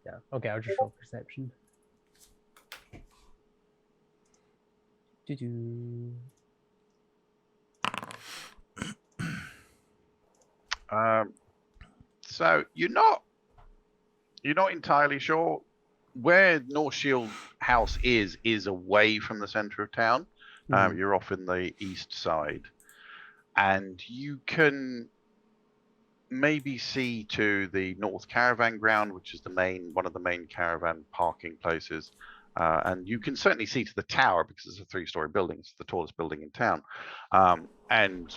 Yeah. Okay, I'll just roll perception. Do-do. So you're not entirely sure where North Shield House is away from the center of town. You're off in the east side, and you can maybe see to the North Caravan Ground, which is one of the main caravan parking places. And you can certainly see to the tower because it's a 3-story building. It's the tallest building in town. And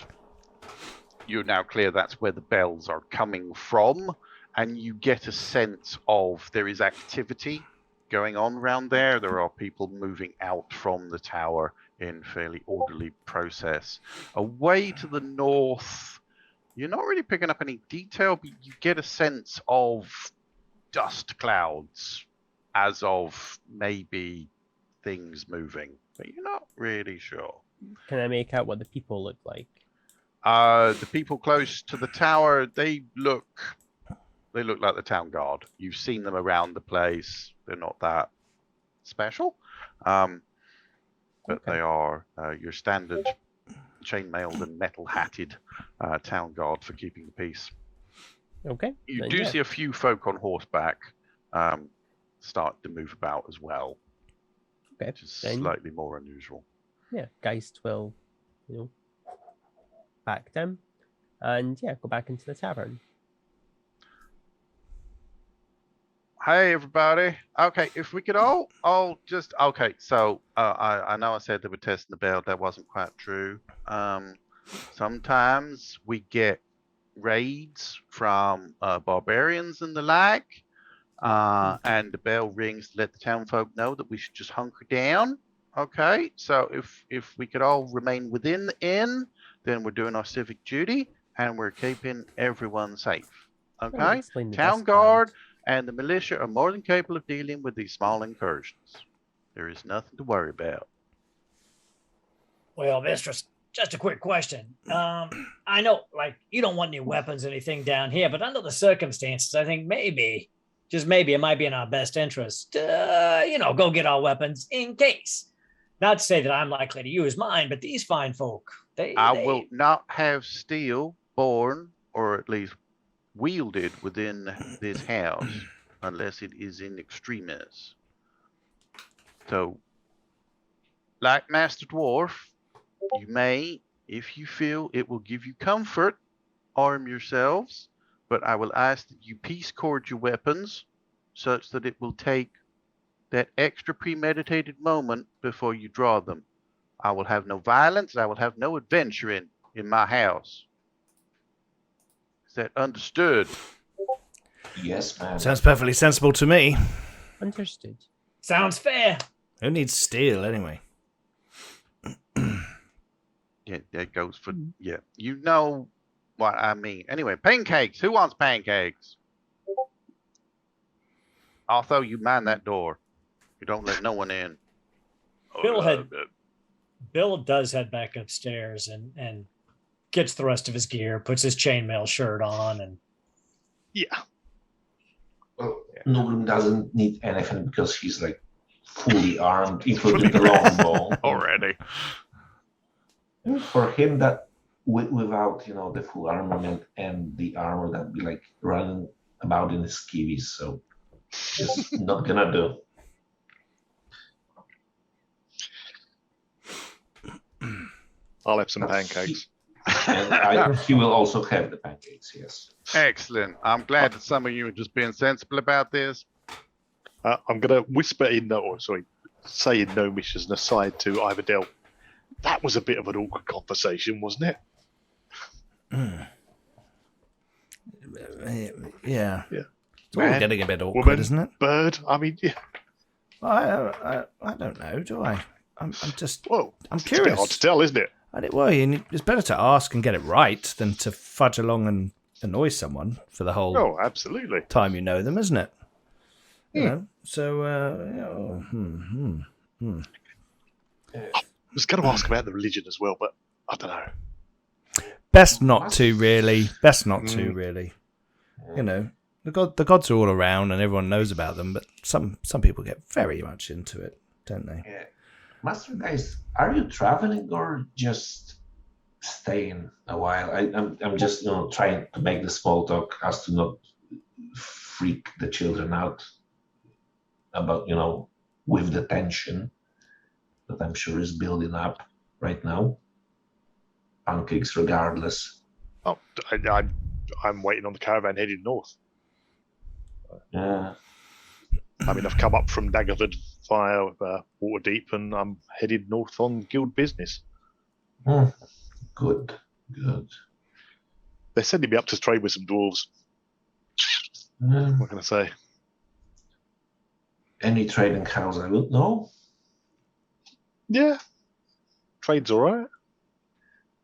you're now clear that's where the bells are coming from. And you get a sense of there is activity going on around there. There are people moving out from the tower in fairly orderly process. Away to the north, you're not really picking up any detail, but you get a sense of dust clouds as of maybe things moving, but you're not really sure. Can I make out what the people look like? The people close to the tower, they look like the town guard. You've seen them around the place. They're not that special, but Okay. they are your standard chainmailed and metal-hatted town guard for keeping the peace. Okay. You then do yeah. see a few folk on horseback start to move about as well, Okay. which is Then, slightly more unusual. yeah, Geist will, back them, and yeah, go back into the tavern. Hey everybody. Okay, if we could all just okay. So I know I said they were testing the bell. That wasn't quite true. Sometimes we get raids from barbarians and the like, and the bell rings to let the town folk know that we should just hunker down. Okay, so if we could all remain within the inn, then we're doing our civic duty and we're keeping everyone safe. Okay, Explain the town discount. guard and the militia are more than capable of dealing with these small incursions. There is nothing to worry about. Well, mistress, just a quick question. I know, like, you don't want any weapons or anything down here, but under the circumstances, I think maybe, just maybe, it might be in our best interest to, go get our weapons in case. Not to say that I'm likely to use mine, but these fine folk, I will not have steel born, or at least wielded within this house, unless it is in extremis. So, like Master Dwarf, you may, if you feel it will give you comfort, arm yourselves, but I will ask that you peace cord your weapons such that it will take that extra premeditated moment before you draw them. I will have no violence, I will have no adventuring in my house. Is that understood? Yes, ma'am. Sounds perfectly sensible to me. Understood. sounds fair. Who needs steel anyway? Yeah, that goes for, yeah. You know what I mean. Anyway, pancakes. Who wants pancakes? Although you mind that door. You don't let no one in. Bill does head back upstairs and gets the rest of his gear, puts his chainmail shirt on, and Yeah. Well, Nugrim doesn't need anything because he's like fully armed, including the longbow. Already. For him, that without the full armament and the armor, that'd be like running about in his skivvies. So it's not gonna do. I'll have some But pancakes. He will also have the pancakes. Yes. Excellent. I'm glad that some of you are just being sensible about this. I'm going to whisper in, say in Gnomish as an aside to Iverdale. That was a bit of an awkward conversation, wasn't it? Yeah. Yeah. It's all Man, getting a bit awkward, woman, isn't it? Bird, I mean, yeah. I don't know, do I? I'm just. Well, I'm it's a curious. bit hard to tell, isn't it? It's better to ask and get it right than to fudge along and annoy someone for the whole Oh, absolutely. time you know them, isn't it? You Hmm. know. So. I was going to ask about the religion as well, but I don't know. Best not to really. Best not to really. You know, the gods are all around and everyone knows about them, but some people get very much into it, don't they? Yeah. Master guys, are you traveling or just staying a while? I'm just trying to make the small talk as to not freak the children out about with the tension that I'm sure is building up right now. Pancakes regardless. Oh, I'm waiting on the caravan heading north. Yeah. I mean, I've come up from Daggerford via Waterdeep, and I'm headed north on guild business. Good. They're sending me up to trade with some dwarves. What can I say? Any trading house I would know? Yeah, trade's all right.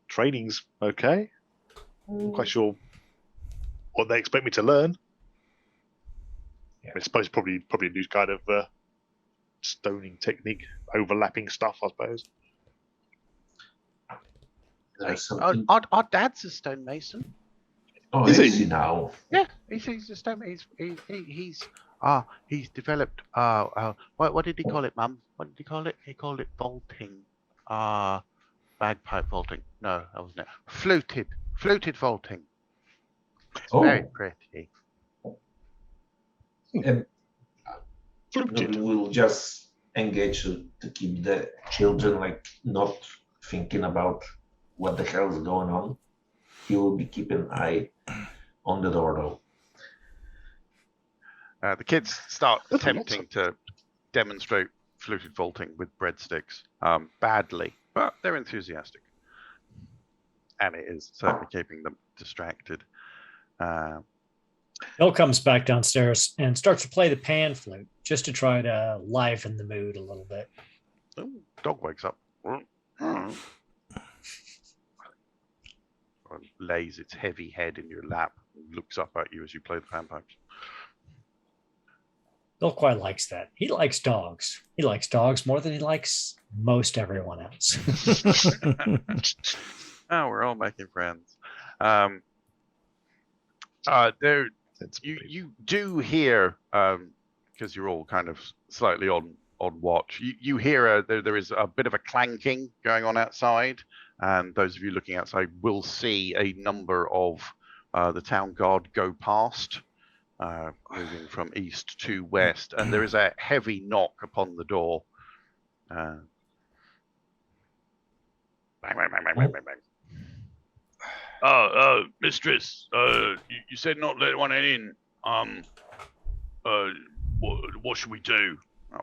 Training's okay. I'm quite sure what they expect me to learn. Yeah. I suppose probably a new kind of stoning technique, overlapping stuff, I suppose. Our dad's a stonemason. Oh, Is is he? he now? Yeah, he's a stonemason. He's developed. What did he call it, Mum? What did he call it? He called it vaulting. Bagpipe vaulting. No, that wasn't it. Fluted vaulting. It's Oh. very pretty. And Fluted. we'll just engage to keep the children like not thinking about what the hell is going on. He will be keeping an eye on the door though. The kids start That's attempting to demonstrate fluted vaulting with breadsticks badly, but they're enthusiastic. And it is certainly keeping them distracted. Bill comes back downstairs and starts to play the pan flute just to try to liven the mood a little bit. Oh, dog wakes up. Lays its heavy head in your lap and looks up at you as you play the panpipes. Bill quite likes that. He likes dogs. He likes dogs more than he likes most everyone else. Oh, we're all making friends. You do hear, because you're all kind of slightly on watch, you hear there is a bit of a clanking going on outside, and those of you looking outside will see a number of the town guard go past, moving from east to west, and there is a heavy knock upon the door. Bang, bang, bang, bang, bang, bang, bang. Mistress, you said not let anyone in. What should we do?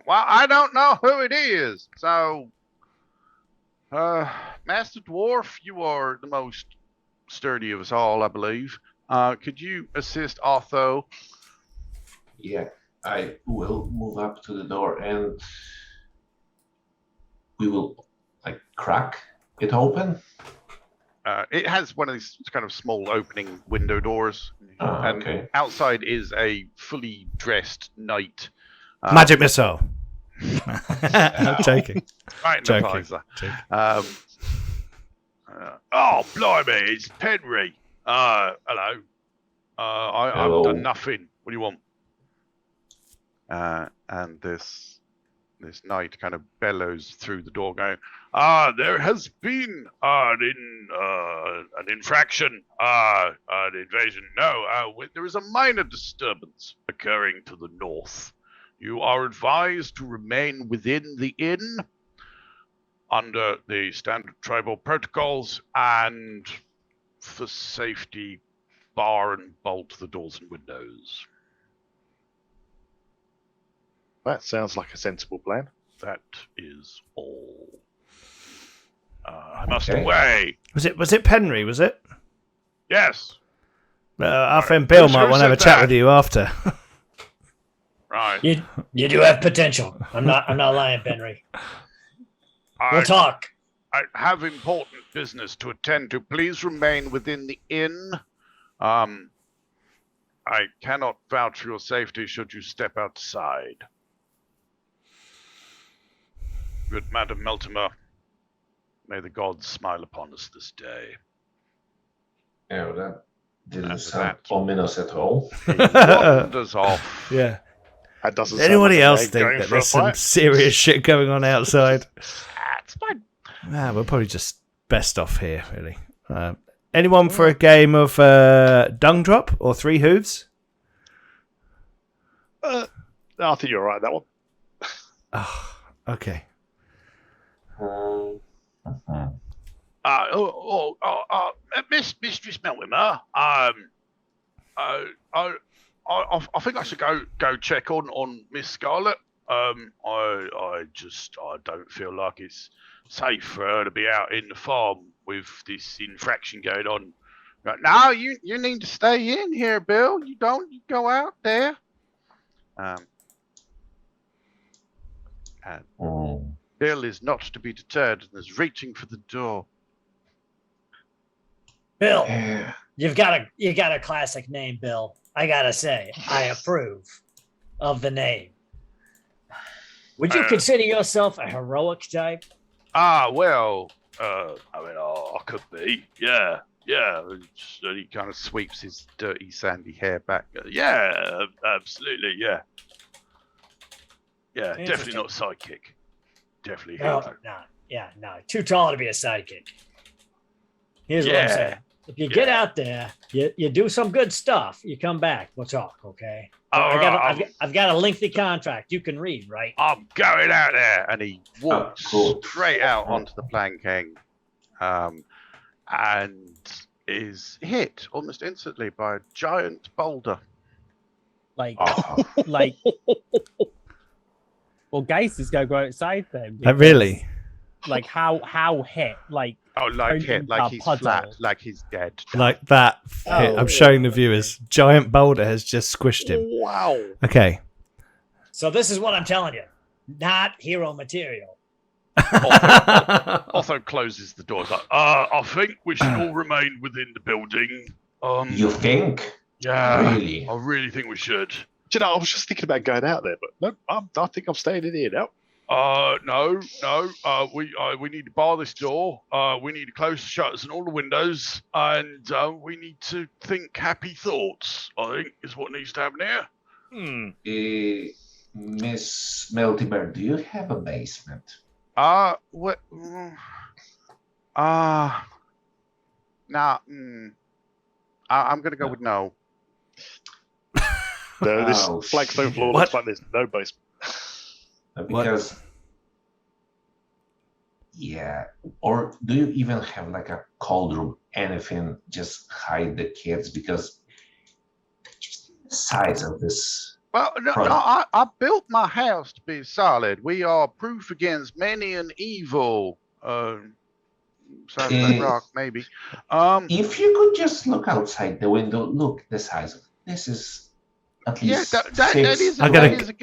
Well, I don't know who it is. So, Master Dwarf, you are the most sturdy of us all, I believe. Could you assist Otho? Yeah, I will move up to the door and we will like crack it open. It has one of these kind of small opening window doors. And Okay. outside is a fully dressed knight. Magic missile. I'm joking. Right in the Joking. visor. Joking. Oh, blimey, it's Penry. Hello. I've Hello. done nothing. What do you want? And this knight kind of bellows through the door, going, there has been an infraction, an invasion. No, there is a minor disturbance occurring to the north. You are advised to remain within the inn under the standard tribal protocols, and for safety, bar and bolt the doors and windows. That sounds like a sensible plan. That is all. I must Okay. away. Was it Penry? Was it? Yes. Our friend Bill Who might want to have a said chat that? with you after. Right. You do have potential. I'm not lying, Benry. We'll talk. I have important business to attend to. Please remain within the inn. I cannot vouch for your safety should you step outside. Good Madam Meltimer, may the gods smile upon us this day. Yeah, that didn't And sound that- ominous at all. He wanders off. Yeah. That doesn't Does anybody sound like a else man think going that for a there's some fight. serious shit going on outside? It's fine. We're probably just best off here, really. Anyone for a game of dung drop or three hooves? No, I think you're right, that one. Oh, okay. Mistress Meltimer, I think I should go check on Miss Scarlet. I don't feel like it's safe for her to be out in the farm with this infraction going on. Right, no, you need to stay in here, Bill. You go out there. And Bill is not to be deterred and is reaching for the door. Bill, Yeah. you got a classic name, Bill. I gotta say, I approve of the name. Would you consider yourself a heroic type? Well, I could be, yeah. So he kind of sweeps his dirty, sandy hair back. Yeah, absolutely, yeah. Yeah, definitely Interesting. not psychic. Definitely No, hero. not. Yeah, no, too tall to be a sidekick. Here's what I'm Yeah. saying. If you get out there, you do some good stuff, you come back, we'll talk, okay? I've got a lengthy contract you can read, right? I'm going out there, and he walks cool. straight out onto the planking, and is hit almost instantly by a giant boulder. Like, Oh, like. Well, Geist is gonna go outside then. Really? Like how hit? Like Like hit, Turned like into a he's puddle. flat, like he's dead. Like that. Oh. I'm showing the viewers. Giant boulder has just squished him. Wow. Okay. So this is what I'm telling you. Not hero material. Also closes the doors. Like, I think we should all remain within the building. you think? Yeah, Really? I really think we should. Do you know, I was just thinking about going out there, but no, I think I'm staying in here now. No. We need to bar this door. We need to close the shutters and all the windows, and we need to think happy thoughts. I think is what needs to happen here. Miss Meltimer, do you have a basement? What? Nah. I'm gonna go with no. No, this Oh, flagstone shit. floor What? looks like there's no basement. Because, yeah, or do you even have like a cold room, anything, just hide the kids? Because just the size of this. Well, no, I built my house to be solid. We are proof against many an evil. Sounds like rock, maybe. If you could just look outside the window, look the size of it. This is at least that is. I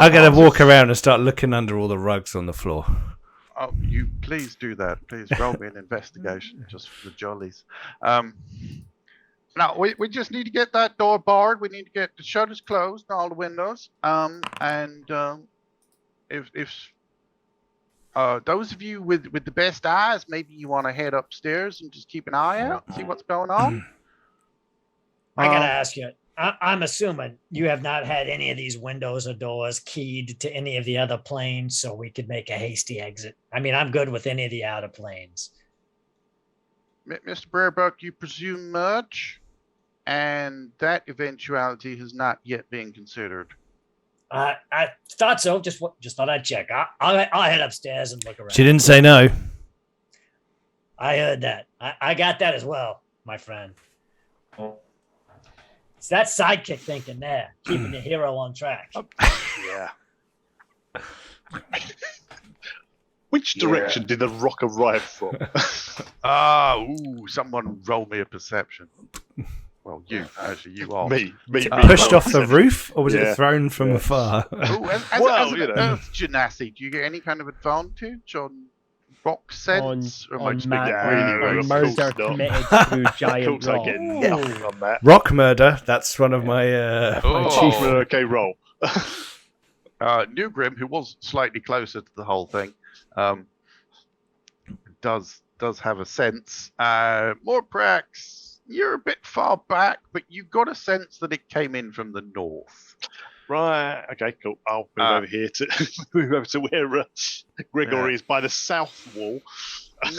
gotta walk around and start looking under all the rugs on the floor. Oh, you please do that. Please roll me an investigation just for the jollies. Now we just need to get that door barred. We need to get the shutters closed and all the windows. If those of you with the best eyes, maybe you want to head upstairs and just keep an eye out, see what's going on. I gotta ask you. I'm assuming you have not had any of these windows or doors keyed to any of the other planes, so we could make a hasty exit. I mean, I'm good with any of the outer planes. Mr. Brarebuck, you presume much, and that eventuality has not yet been considered. I thought so. Just thought I'd check. I'll head upstairs and look around. She didn't say no. I heard that. I got that as well, my friend. It's that sidekick thinking there, keeping the hero on track. Yeah. Which direction did the rock arrive from? Someone roll me a perception. Well, you are. Me. Pushed off the roof, or was it thrown from afar? As an Earth genasi, do you get any kind of advantage on rock sense? on really murder committed through giant I rock. get nothing on that. Rock murder. That's one of my my chief. Okay, roll. New Grim, who was slightly closer to the whole thing, does have a sense. Morprax, you're a bit far back, but you got a sense that it came in from the north. Right. Okay. Cool. I'll move over here to move over to where Gregory is by the south wall.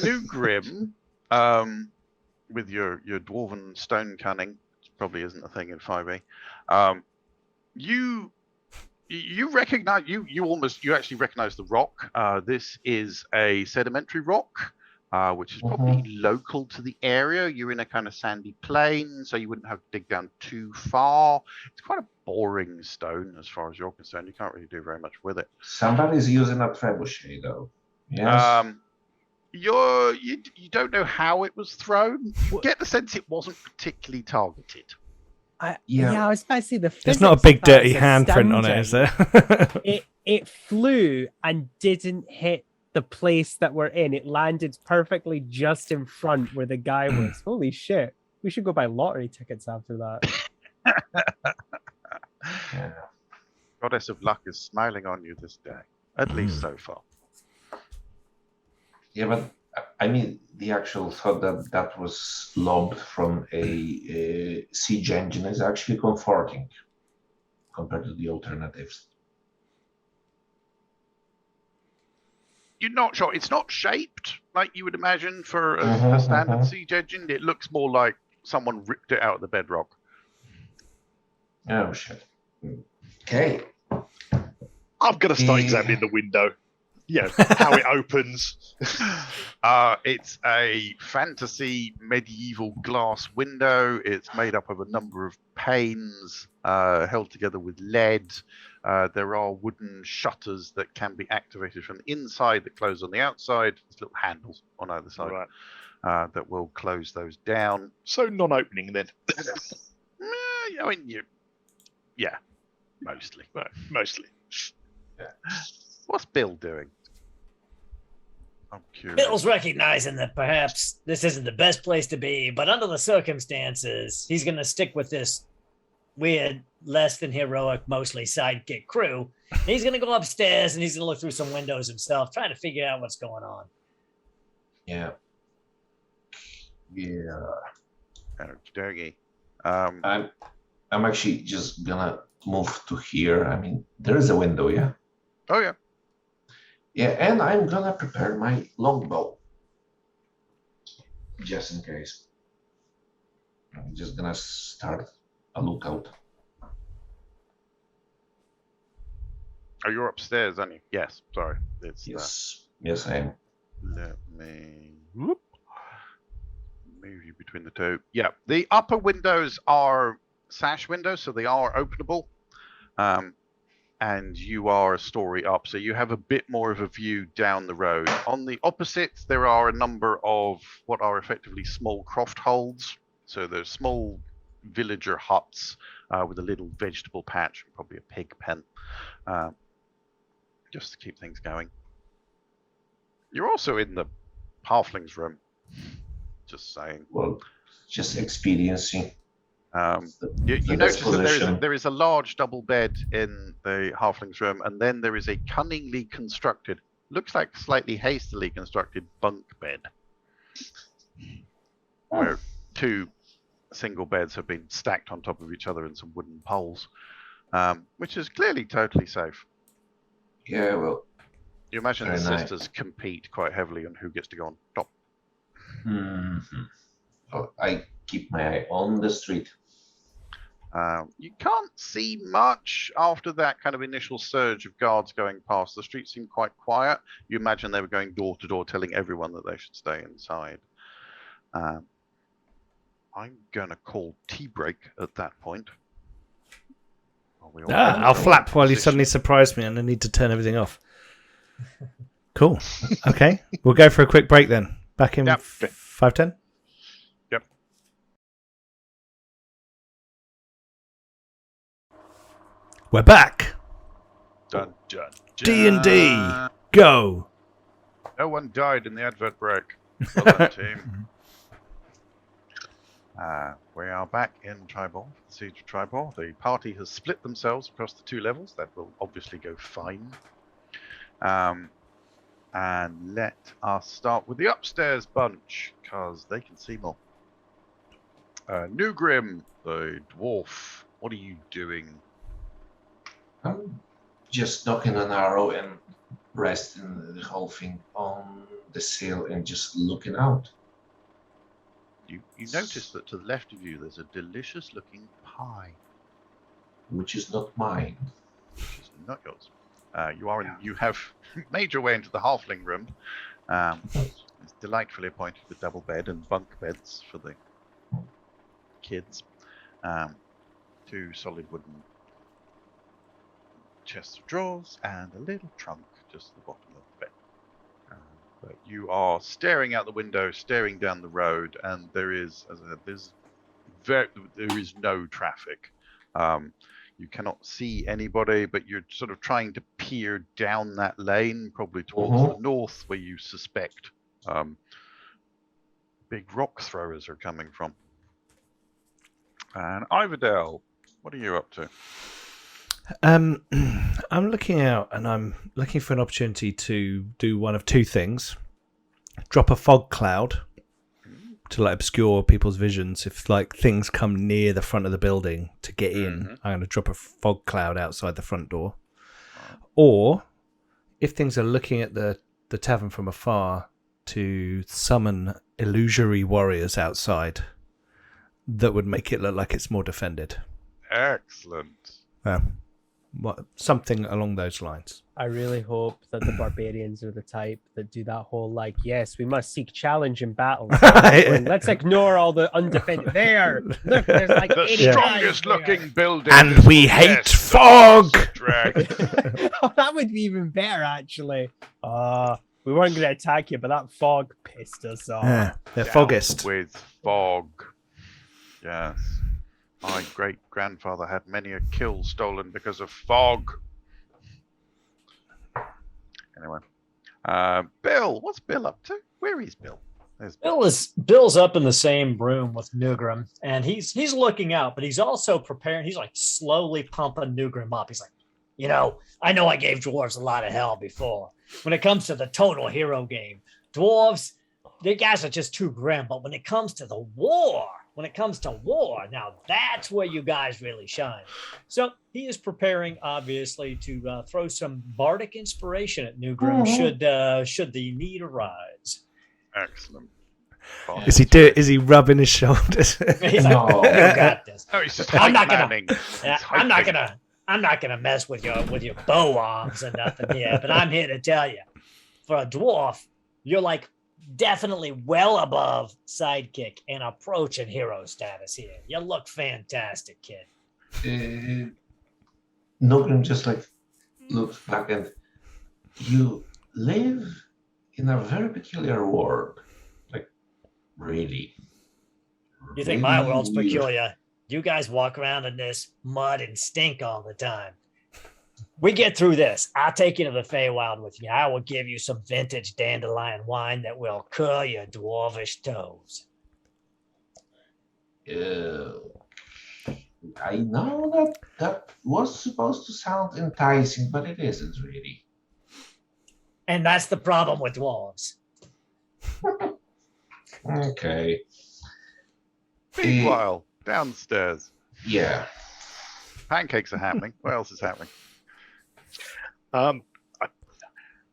New Grim, with your dwarven stone cunning, which probably isn't a thing in 5e. You recognize you actually recognize the rock. This is a sedimentary rock. Which is probably local to the area. You're in a kind of sandy plain, so you wouldn't have to dig down too far. It's quite a boring stone as far as you're concerned. You can't really do very much with it. Somebody's using a trebuchet, though. Yes. You don't know how it was thrown. You get the sense it wasn't particularly targeted. I was about to say There's not a big dirty handprint on it, is there? It flew and didn't hit the place that we're in. It landed perfectly just in front where the guy was. Holy shit. We should go buy lottery tickets after that. Goddess of Luck is smiling on you this day. At least so far. Yeah, but I mean, the actual thought that was lobbed from a siege engine is actually comforting compared to the alternatives. You're not sure. It's not shaped like you would imagine for a Mhm, standard mhm. siege engine. It looks more like someone ripped it out of the bedrock. Oh shit. Okay. I'm going to start Yeah. examining the window. Yeah, how it opens. It's a fantasy medieval glass window. It's made up of a number of panes held together with lead. There are wooden shutters that can be activated from the inside that close on the outside. There's little handles on either side Right. that will close those down. So non-opening then. I mean, yeah, mostly. Right, mostly. What's Bill doing? I'm curious. Bill's recognizing that perhaps this isn't the best place to be, but under the circumstances, he's going to stick with this weird, less than heroic, mostly sidekick crew. And he's going to go upstairs and he's going to look through some windows himself, trying to figure out what's going on. Yeah. Yeah. Okey-dokey. I'm actually just gonna move to here. I mean, there is a window, yeah. Oh, yeah. Yeah, and I'm gonna prepare my longbow. Just in case. I'm just gonna start a lookout. Oh, you're upstairs, aren't you? Yes, sorry. It's Yes, I am. let me move you between the two. Yeah, the upper windows are sash windows, so they are openable. And you are a story up, so you have a bit more of a view down the road. On the opposites, there are a number of what are effectively small croft holds. So there's small villager huts with a little vegetable patch, probably a pig pen, just to keep things going. You're also in the halflings room, just saying. Well, just experiencing. You notice that there is a large double bed in the halflings room, and then there is a cunningly constructed, looks like slightly hastily constructed bunk bed, where two single beds have been stacked on top of each other in some wooden poles, which is clearly totally safe. Yeah, well. You imagine the Very nice. sisters compete quite heavily on who gets to go on top. Oh, I keep my eye on the street. You can't see much after that kind of initial surge of guards going past. The street seemed quite quiet. You imagine they were going door to door telling everyone that they should stay inside. I'm going to call tea break at that point. I'll flap while you suddenly surprise me and I need to turn everything off. Cool. Okay. We'll go for a quick break then. Back in 5:10. Yep. We're back. Dun, dun, D&D. Go. No one died in the advert break. Well done, team. We are back in Triboar, the Siege of Triboar. The party has split themselves across the two levels. That will obviously go fine. And let us start with the upstairs bunch, because they can see more. Newgrim, the dwarf, what are you doing? I'm just knocking an arrow and resting the whole thing on the sill and just looking out. You notice that to the left of you there's a delicious looking pie. Which is not mine. Which is not yours. You have made your way into the halfling room. It's delightfully appointed with double bed and bunk beds for the kids. Two solid wooden chests of drawers and a little trunk just at the bottom of the bed. But you are staring out the window, staring down the road, and there is, as I said, there is no traffic. You cannot see anybody, but you're sort of trying to peer down that lane, probably towards the north, where you suspect big rock throwers are coming from. And Iverdale, what are you up to? I'm looking out and I'm looking for an opportunity to do one of two things. Drop a fog cloud to like obscure people's visions. If like things come near the front of the building to get in, I'm going to drop a fog cloud outside the front door. Or if things are looking at the the tavern from afar to summon illusory warriors outside that would make it look like it's more defended. Excellent. Something along those lines. I really hope that the barbarians are the type that do that whole like, yes, we must seek challenge in battle. Let's ignore all the undefended. There, look, there's like The 80 guys strongest there. looking building. And is we the hate best fog! Dragon. Oh, that would be even better, actually. We weren't going to attack you, but that fog pissed us off. Yeah, they're Down foggist. with fog. Yes. My great grandfather had many a kill stolen because of fog. Anyway. Bill, what's Bill up to? Where is Bill? There's Bill. Bill's up in the same room with Nugrim, and he's looking out, but he's also preparing. He's like slowly pumping Nugrim up. He's like, I know I gave dwarves a lot of hell before. When it comes to the total hero game, dwarves, they guys are just too grim. But when it comes to war, now that's where you guys really shine. So he is preparing, obviously, to throw some bardic inspiration at Nugrim should the need arise. Excellent. Is he rubbing his shoulders? He's like, No. you got this. No, he's just I'm hype not gonna- manning. Yeah, He's I'm not gonna mess with your bow arms and nothing here, but I'm here to tell you, for a dwarf, you're like definitely well above sidekick and approaching hero status here. You look fantastic, kid. Nogrim just like looks back and you live in a very peculiar world. Like, really. You think my really world's weird. peculiar? You guys walk around in this mud and stink all the time. We get through this. I'll take you to the Feywild with me. I will give you some vintage dandelion wine that will curl your dwarvish toes. I know that was supposed to sound enticing, but it isn't really. And that's the problem with dwarves. Okay. Meanwhile, downstairs, Yeah. pancakes are happening. What else is happening?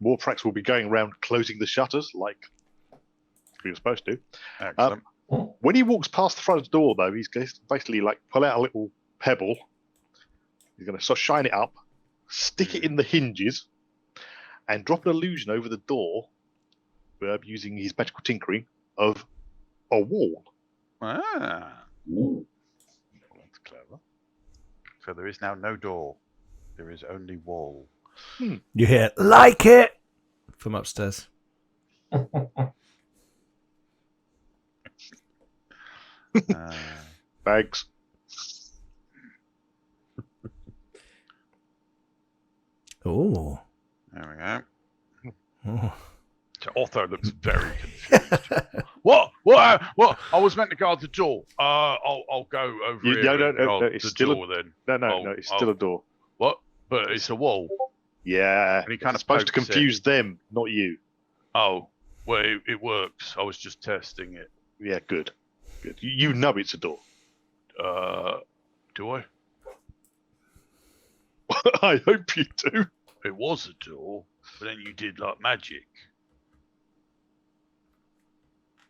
Warprax will be going around closing the shutters like he was supposed to. Excellent. When he walks past the front door, though, he's going to basically like pull out a little pebble. He's going to sort of shine it up, stick it in the hinges, and drop an illusion over the door using his magical tinkering of a wall. Ooh. That's clever. So there is now no door. There is only wall. You hear, like it, from upstairs. Bags. Oh. There we go. Oh. So Otho looks very confused. What? I was meant to guard the door. I'll go over here. No, and guard it's the still door then. No, it's still a door. What? But it's a wall. Yeah, And he kind it's of supposed to pokes it. confuse them, not you. Oh, well, it works. I was just testing it. Yeah, good. You know it's a door. Do I? I hope you do. It was a door, but then you did like magic.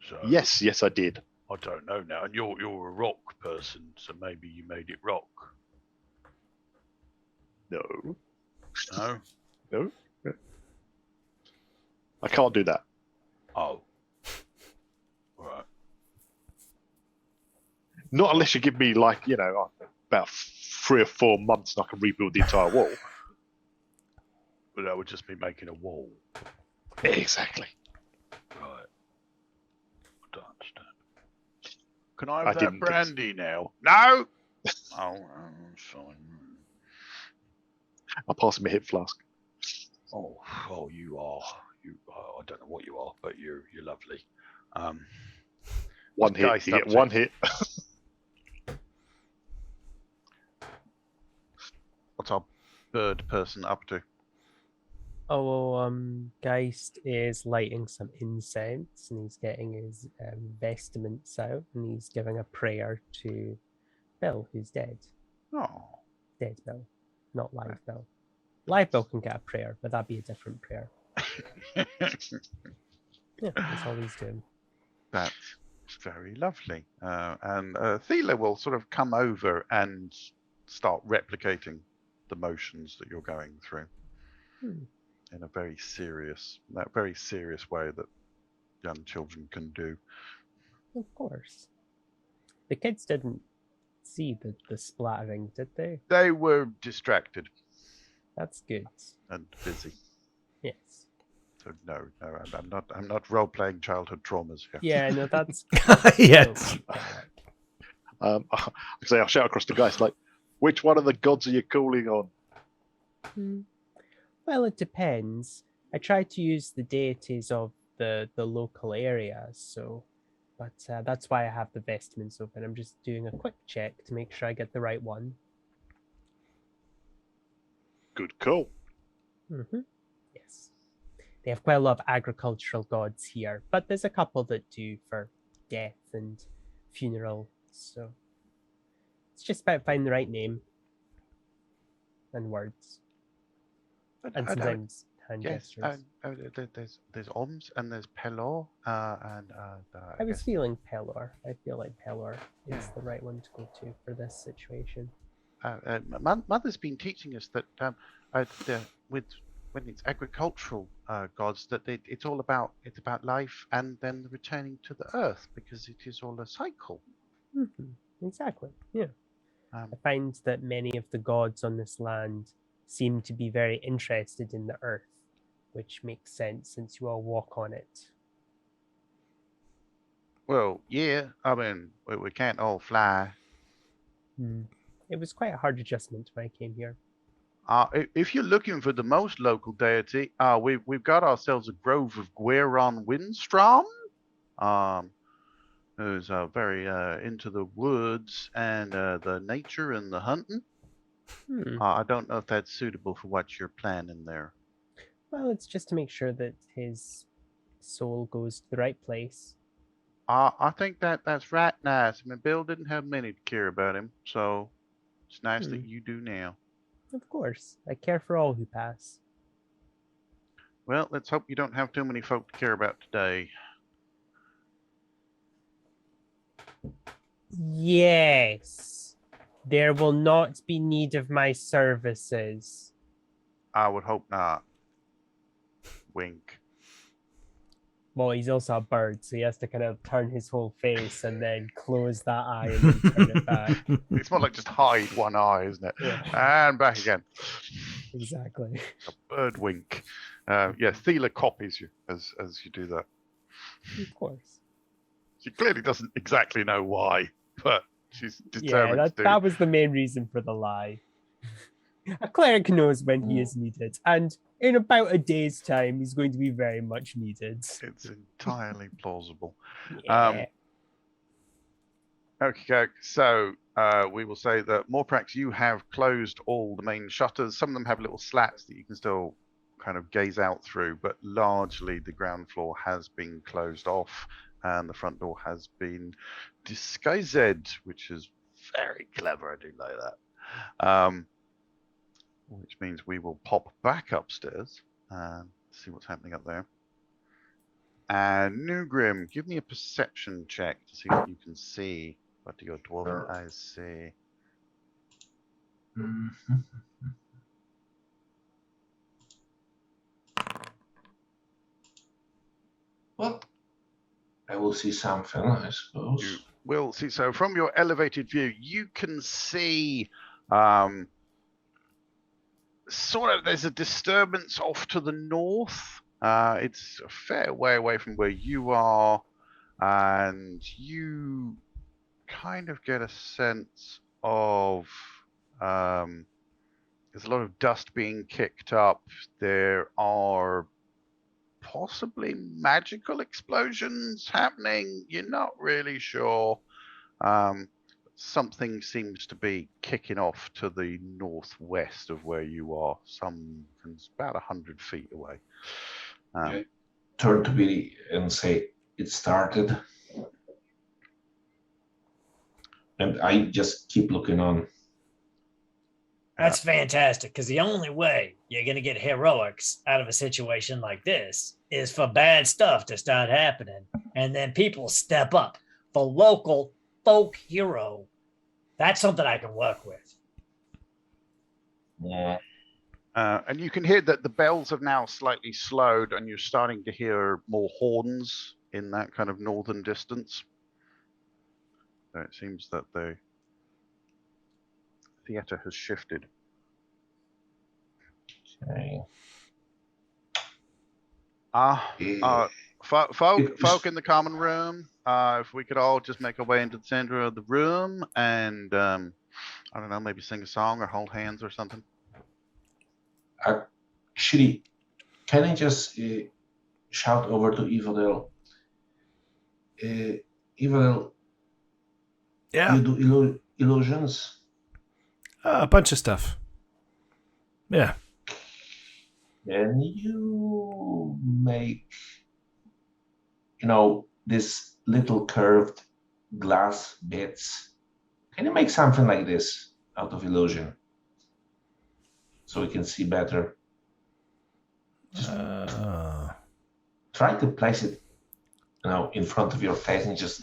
So Yes, I did. I don't know now. And you're a rock person, so maybe you made it rock. No, No? no. I can't do that. Oh. Right. Not unless you give me like, about 3 or 4 months and I can rebuild the entire wall. But that would just be making a wall. Exactly. Right. I don't understand. Can I I have that didn't guess. brandy now? No! Oh, fine. I'll pass him a hip flask. Oh, you are. I don't know what you are, but you're lovely. One Guy hit. You get stops one it. hit. What's our bird person up to? Geist is lighting some incense and he's getting his vestments out and he's giving a prayer to Bill, who's dead. Oh, Dead Bill, not live Bill. Live Bill can get a prayer, but that'd be a different prayer. Yeah, that's all he's doing. That's very lovely. And Thela will sort of come over and start replicating the motions that you're going through in a very serious way that young children can do. Of course. The kids didn't see the splattering, did they? They were distracted That's good. and busy. Yes. So no, I'm not role playing childhood traumas here. Yeah, no, that's Yes. I say I'll shout across the guys like, which one of the gods are you calling on? Well, it depends. I try to use the deities of the local areas, so but that's why I have the vestments open. I'm just doing a quick check to make sure I get the right one. Good call. Yes. They have quite a lot of agricultural gods here, but there's a couple that do for death and funeral, so it's just about finding the right name and words. And sometimes hand gestures. There's Oms and there's Pelor and I was feeling Pelor. I feel like Pelor is the right one to go to for this situation. Mother's been teaching us that when it's agricultural gods, that it's about life and then returning to the earth, because it is all a cycle. Exactly. Yeah. I find that many of the gods on this land seem to be very interested in the earth, which makes sense since you all walk on it. Well, yeah. I mean, we can't all fly. It was quite a hard adjustment when I came here. If you're looking for the most local deity, we've got ourselves a grove of Gueron Windstrom, who's very into the woods and the nature and the hunting. I don't know if that's suitable for what you're planning there. Well, it's just to make sure that his soul goes to the right place. I think that's right nice. I mean, Bill didn't have many to care about him, so it's nice that you do now. Of course. I care for all who pass. Well, let's hope you don't have too many folk to care about today. Yes. There will not be need of my services. I would hope not. Wink. Well, he's also a bird, so he has to kind of turn his whole face and then close that eye and then turn it back. It's more like just hide one eye, isn't it? Yeah. And back again. Exactly. A bird wink. Thela copies you as you do that. Of course. She clearly doesn't exactly know why, but she's determined Yeah, to. that was the main reason for the lie. A cleric knows when he is needed, and in about a day's time, he's going to be very much needed. It's entirely plausible. Yeah. Okay, so we will say that Morprax, you have closed all the main shutters. Some of them have little slats that you can still kind of gaze out through, but largely the ground floor has been closed off and the front door has been disguised, which is very clever. I do like that. Which means we will pop back upstairs and see what's happening up there. And Nugrim, give me a perception check to see what you can see. What do your dwarven eyes see? Well, I will see something, I suppose. You will see. So from your elevated view, you can see sort of there's a disturbance off to the north. It's a fair way away from where you are, and you kind of get a sense of there's a lot of dust being kicked up. There are possibly magical explosions happening. You're not really sure. Something seems to be kicking off to the northwest of where you are. It's about 100 feet away. I turn to Billy and say, it started. And I just keep looking on. That's fantastic, because the only way you're going to get heroics out of a situation like this is for bad stuff to start happening, and then people step up. The local folk hero. That's something I can work with. Yeah. And you can hear that the bells have now slightly slowed, and you're starting to hear more horns in that kind of northern distance. So it seems that the theatre has shifted. Okay. Folk in the common room. If we could all just make our way into the center of the room and I don't know, maybe sing a song or hold hands or something. Actually, can I just shout over to Evil? Evil, Yeah. you do illusions? A bunch of stuff. Yeah. Can you make, this little curved glass bits? Can you make something like this out of illusion? So we can see better. Just try to place it, in front of your face and just...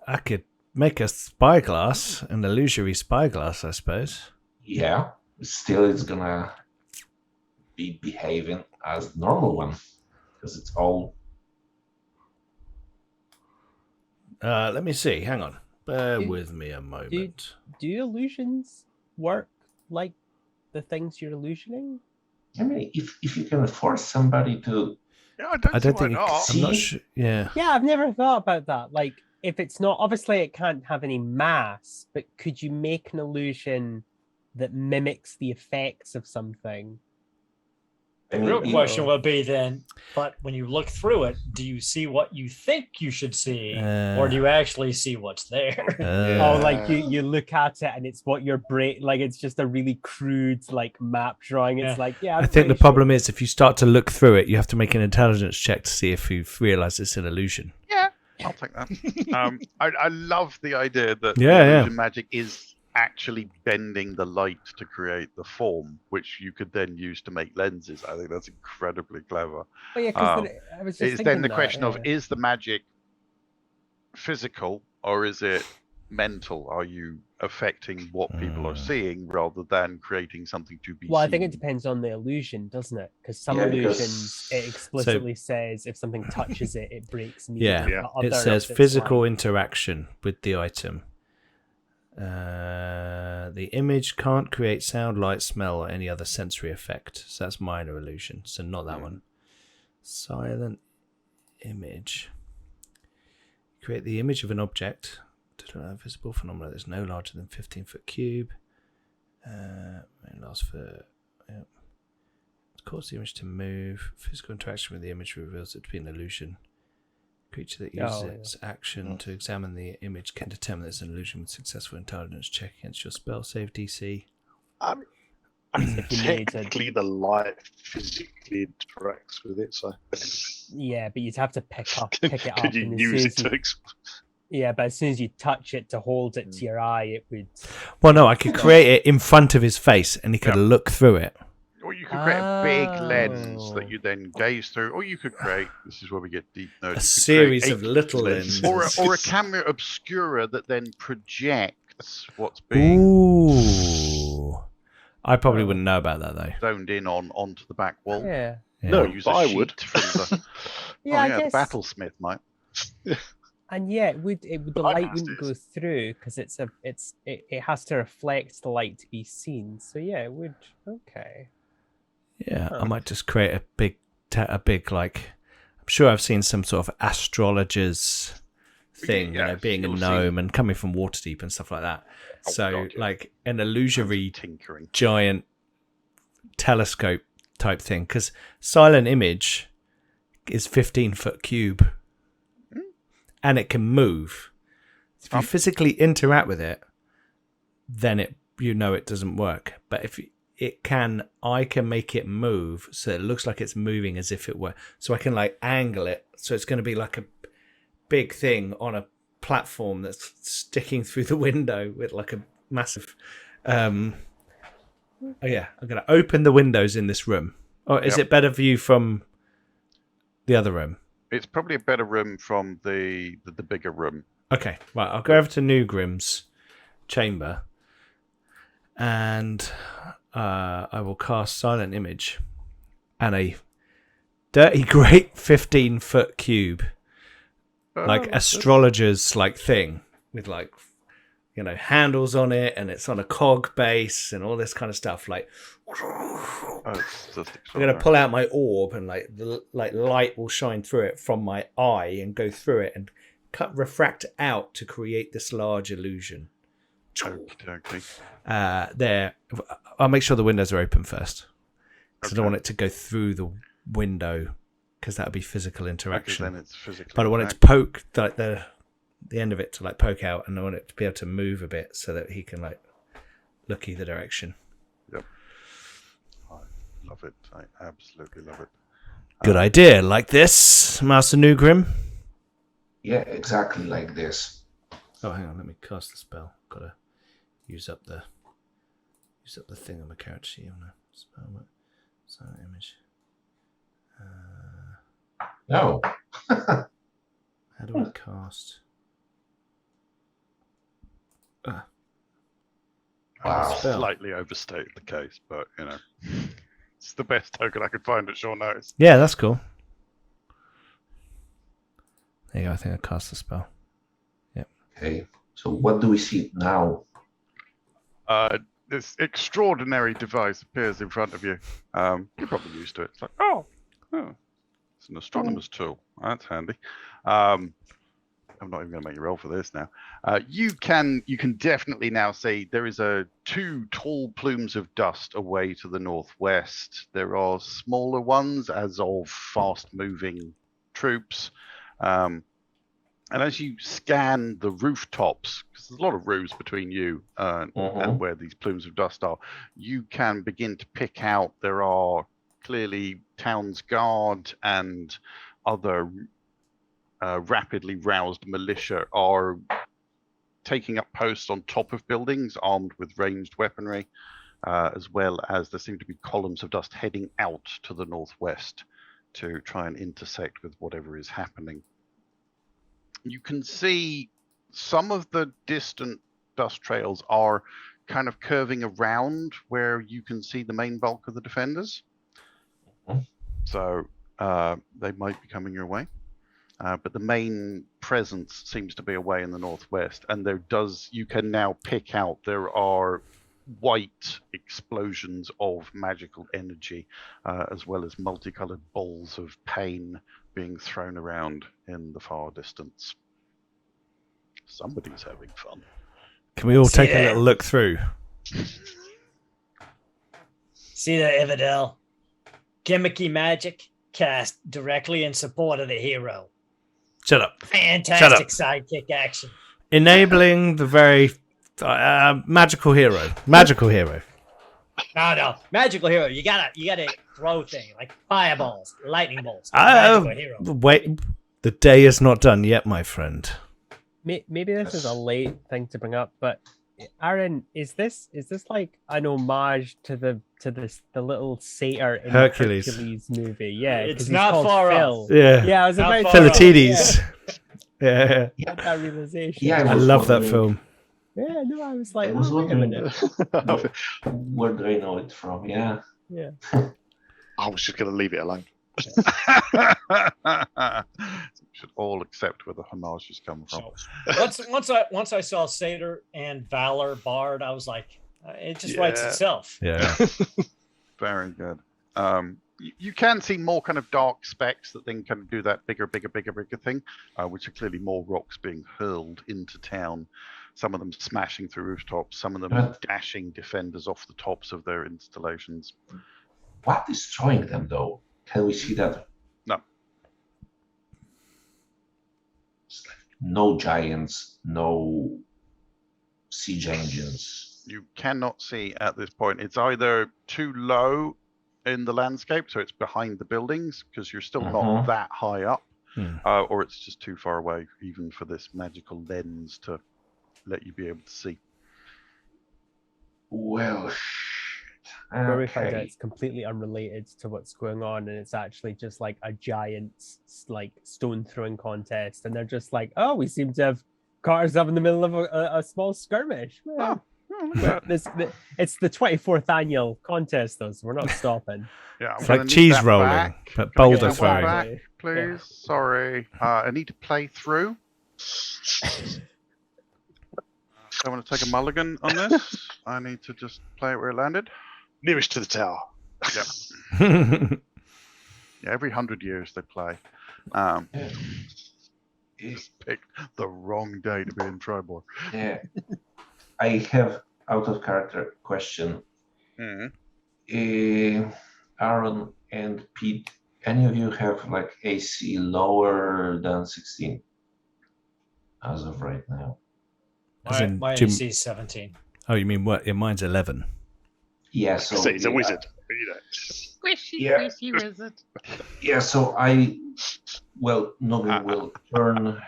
I could make a spyglass, an illusory spyglass, I suppose. Yeah, still it's gonna be behaving as the normal one because it's all... Let me see. Hang on. Bear with me a moment. Do illusions work like the things you're illusioning? I mean, if you can force somebody to... Yeah, I don't think. not. I'm not sure. Yeah. Yeah, I've never thought about that. Like, if it's not, obviously it can't have any mass, but could you make an illusion that mimics the effects of something? The real question will be then, but when you look through it, do you see what you think you should see, or do you actually see what's there? Like you look at it and it's what your brain, like it's just a really crude like map drawing. It's I think the problem is if you start to look through it, you have to make an intelligence check to see if you've realized it's an illusion. Yeah, I'll take that. I love the idea that illusion magic is actually bending the light to create the form, which you could then use to make lenses. I think that's incredibly clever. But yeah, because I was just it's then the question of, is the magic physical or is it mental? Are you affecting what people are seeing rather than creating something to be seen? I think it depends on the illusion, doesn't it? Because some illusions, it explicitly says if something touches it, it breaks immediately. Yeah, it says physical interaction with the item. The image can't create sound, light, smell, or any other sensory effect. So that's minor illusion. So not that one. Silent image. Create the image of an object. Visible phenomena that's no larger than 15-foot cube. It lasts for... Yeah. Cause the image to move. Physical interaction with the image reveals it to be an illusion. Creature that uses its action to examine the image can determine that it's an illusion with successful intelligence check against your spell save DC. Technically, the light physically interacts with it, so... Yeah, but you'd have to pick it up. Could you use it to... Yeah, but as soon as you touch it to hold it to your eye, it would... Well, no, I could create it in front of his face and he could look through it. Or you could create a big lens that you then gaze through, or you could create, this is where we get deep nerds, a series of little lenses. Or a camera obscura that then projects what's being... Ooh. I probably wouldn't know about that, though. Zoned in onto the back wall. Yeah. No, use I would. From the, I guess... the battlesmith might. And yeah, the light wouldn't go through because it has to reflect the light to be seen. So yeah, it would. Okay. Yeah, I might just create a big like. I'm sure I've seen some sort of astrologer's thing, being a gnome and coming from Waterdeep and stuff like that. Like an illusory giant telescope type thing, because silent image is 15-foot cube, and it can move. If you physically interact with it, then it doesn't work. But if I can make it move so it looks like it's moving as if it were. So I can like angle it so it's going to be like a big thing on a platform that's sticking through the window with like a massive. I'm going to open the windows in this room. Or is it better view from The other room. It's probably a better room from the bigger room. Okay, right. I'll go over to Newgrim's chamber, and I will cast Silent Image and a dirty great 15-foot cube, like astrologer's like thing with like, you know, handles on it, and it's on a cog base and all this kind of stuff. Like, I'm gonna pull out my orb, and like the light will shine through it from my eye and go through it and refract out to create this large illusion. Okay. There, I'll make sure the windows are open first, because I don't want it to go through the window, because that would be physical interaction. Then it's physical. But I want it to poke like the end of it to like poke out, and I want it to be able to move a bit so that he can like look either direction. Yep. I love it. I absolutely love it. Good idea. Like this, Master Newgrim. Yeah, exactly like this. Oh, hang on. Let me cast the spell. Gotta use up the thing on my character sheet on a spell. Silent image. No. How do I cast? Wow. Spell. Slightly overstated the case, but you know, it's the best token I could find at short notice. Yeah, that's cool. There you go. I think I cast the spell. Okay. So what do we see now? This extraordinary device appears in front of you. You're probably used to it. It's like, oh, it's an astronomer's tool. That's handy. I'm not even going to make you roll for this now. You can definitely now see there is two tall plumes of dust away to the northwest. There are smaller ones, as of fast-moving troops. And as you scan the rooftops, because there's a lot of roofs between you and where these plumes of dust are, you can begin to pick out there are clearly town's guard and other rapidly roused militia are taking up posts on top of buildings armed with ranged weaponry, as well as there seem to be columns of dust heading out to the northwest to try and intersect with whatever is happening. You can see some of the distant dust trails are kind of curving around where you can see the main bulk of the defenders. So they might be coming your way. But the main presence seems to be away in the northwest. And you can now pick out there are white explosions of magical energy, as well as multicolored balls of pain being thrown around in the far distance. Somebody's having fun. Can we all take a little look through? See that, Evadel? Gimmicky magic cast directly in support of the hero. Shut up. Fantastic sidekick action. Enabling the very magical hero. Magical hero. No. Magical hero. You gotta throw things like fireballs, lightning bolts. Magical hero. Wait, the day is not done yet, my friend. Maybe this is a late thing to bring up, but Aaron, is this like an homage to the little satyr in Hercules. the Hercules movie? Yeah, It's he's not called far Phil. off. Yeah. I was Not about far to off. Philatides. Yeah. had that realization. Yeah, I love that film. Yeah, no, I was like, I was wait a wondering minute. where do I know it from? Yeah. Yeah. I was just going to leave it alone. We should all accept where the homages come from. So, once I saw Satyr and Valor Bard, I was like, it just writes itself. Yeah. Very good. You can see more kind of dark specks that then kind of do that bigger thing, which are clearly more rocks being hurled into town. Some of them smashing through rooftops, some of them dashing defenders off the tops of their installations. What is destroying them, though? Can we see that? No. It's like no giants, no siege engines. You cannot see at this point. It's either too low in the landscape, so it's behind the buildings, because you're still not that high up, or it's just too far away, even for this magical lens to let you be able to see. Well, shit. where we find out Okay. it's completely unrelated to what's going on, and it's actually just like a giant like stone throwing contest, and they're just like, oh, we seem to have caught ourselves in the middle of a small skirmish. Well, it's the 24th annual contest, though, so we're not stopping. Yeah, I'm It's gonna like need cheese that rolling, back. but Can I get boulder that one throwing. back, Exactly. please? Sorry. I need to play through. I want to take a mulligan on this. I need to just play it where it landed. Nearest to the tower. Yeah, every 100 years they play. Yeah. Just picked the wrong day to be in Triboar. Yeah. I have out of character question. Mm-hmm. Aaron and Pete, any of you have like AC lower than 16 as of right now? As in My Jim- AC is 17. Oh, you mean what? Yeah, mine's 11. Yeah, So so he's a wizard. You know. Squishy wizard. Yeah, so Noggin will turn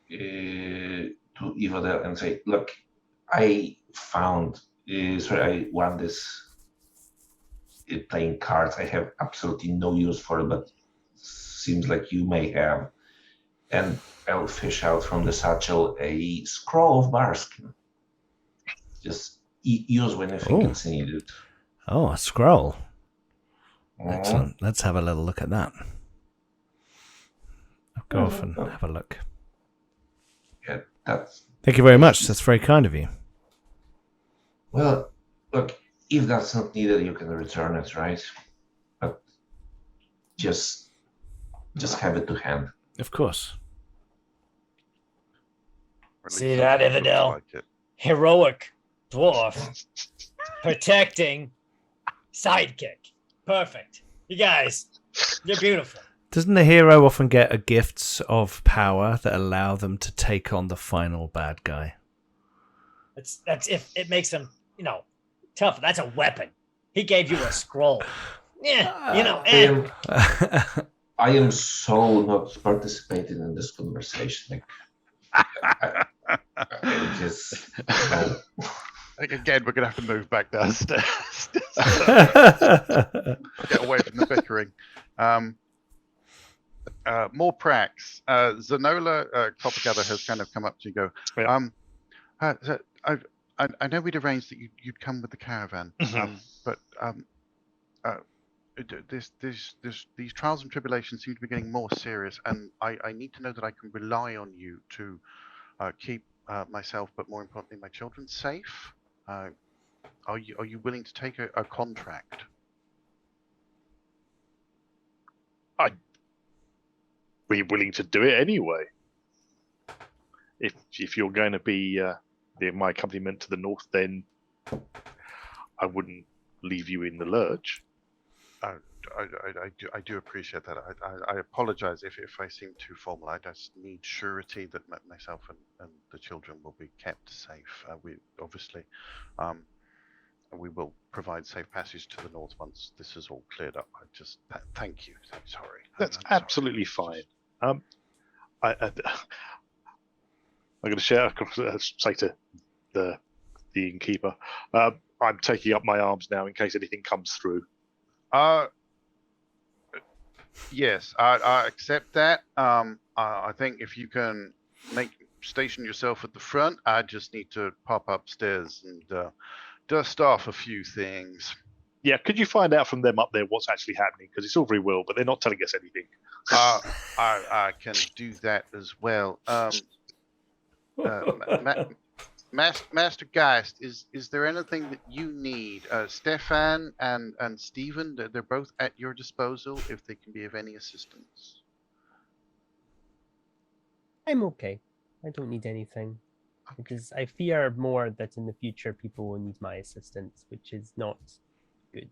to Evadel and say, look, I found, I won this playing cards. I have absolutely no use for it, but seems like you may have. And I'll fish out from the satchel a scroll of barskin. Just use when you think it's needed. Oh, a scroll. Mhm. Excellent. Let's have a little look at that. I'll go off and have a look. Yeah, that's Thank you very much. That's very kind of you. well. Look, if that's not needed, you can return it, right? But just have it to hand. Of course. Or at See least that, something looks Evadel? like it. Heroic dwarf protecting sidekick. Perfect. You guys, you're beautiful. Doesn't the hero often get a gifts of power that allow them to take on the final bad guy? That's if it makes them, tough. That's a weapon. He gave you a scroll. Yeah, I am so not participating in this conversation. Like, I just no. I think again we're gonna have to move back downstairs. Get away from the bickering. More pracs. Zanola Coppergather has kind of come up to you. Go. So I know we'd arranged that you'd come with the caravan, but these trials and tribulations seem to be getting more serious, and I need to know that I can rely on you to keep myself, but more importantly, my children safe. Are you willing to take a contract? We're willing to do it anyway. If you're going to be my accompaniment to the north, then I wouldn't leave you in the lurch. I do appreciate that. I apologize if I seem too formal. I just need surety that myself and the children will be kept safe. We obviously, we will provide safe passage to the north once this is all cleared up. I just thank you. Sorry. That's I'm sorry. absolutely fine. I'm going to say to the innkeeper, I'm taking up my arms now in case anything comes through. Yes, I accept that. I think if you can station yourself at the front, I just need to pop upstairs and dust off a few things. Yeah, could you find out from them up there what's actually happening? Because it's all very well, but they're not telling us anything. I can do that as well. Master Geist, is there anything that you need? Stefan and Stephen, they're both at your disposal if they can be of any assistance. I'm okay. I don't need anything. Because I fear more that in the future people will need my assistance, which is not good.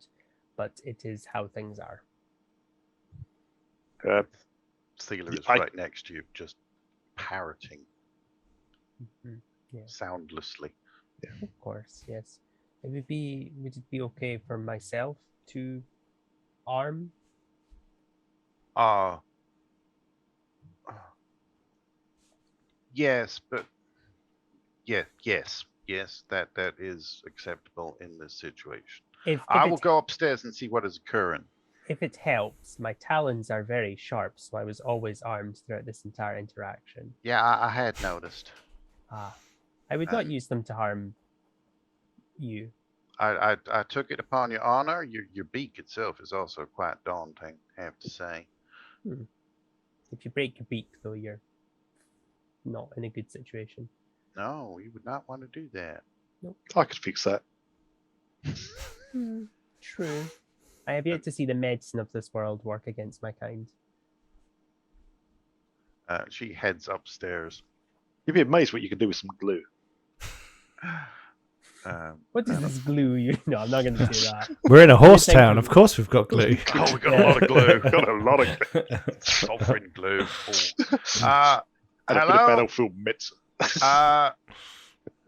But it is how things are. Sealer is right next to you, just parroting Yeah. soundlessly. Yeah. Of course, yes. Would it be okay for myself to arm? Yes, but yes, that is acceptable in this situation. If I will it, go upstairs and see what is occurring. if it helps, my talons are very sharp, so I was always armed throughout this entire interaction. Yeah, I had noticed. I would not use them to harm you. I took it upon your honor. Your beak itself is also quite daunting, I have to say. If you break your beak, though, you're not in a good situation. No, you would not want to do that. I could fix that. True. I have yet to see the medicine of this world work against my kind. She heads upstairs. You'd be amazed what you can do with some glue. What does this glue you? No, I'm not going to do that. We're in a horse town. Of course we've got glue. Oh, we got a lot of glue. Got a lot of glue. Sovereign glue. And a bit of hello? battlefield medicine.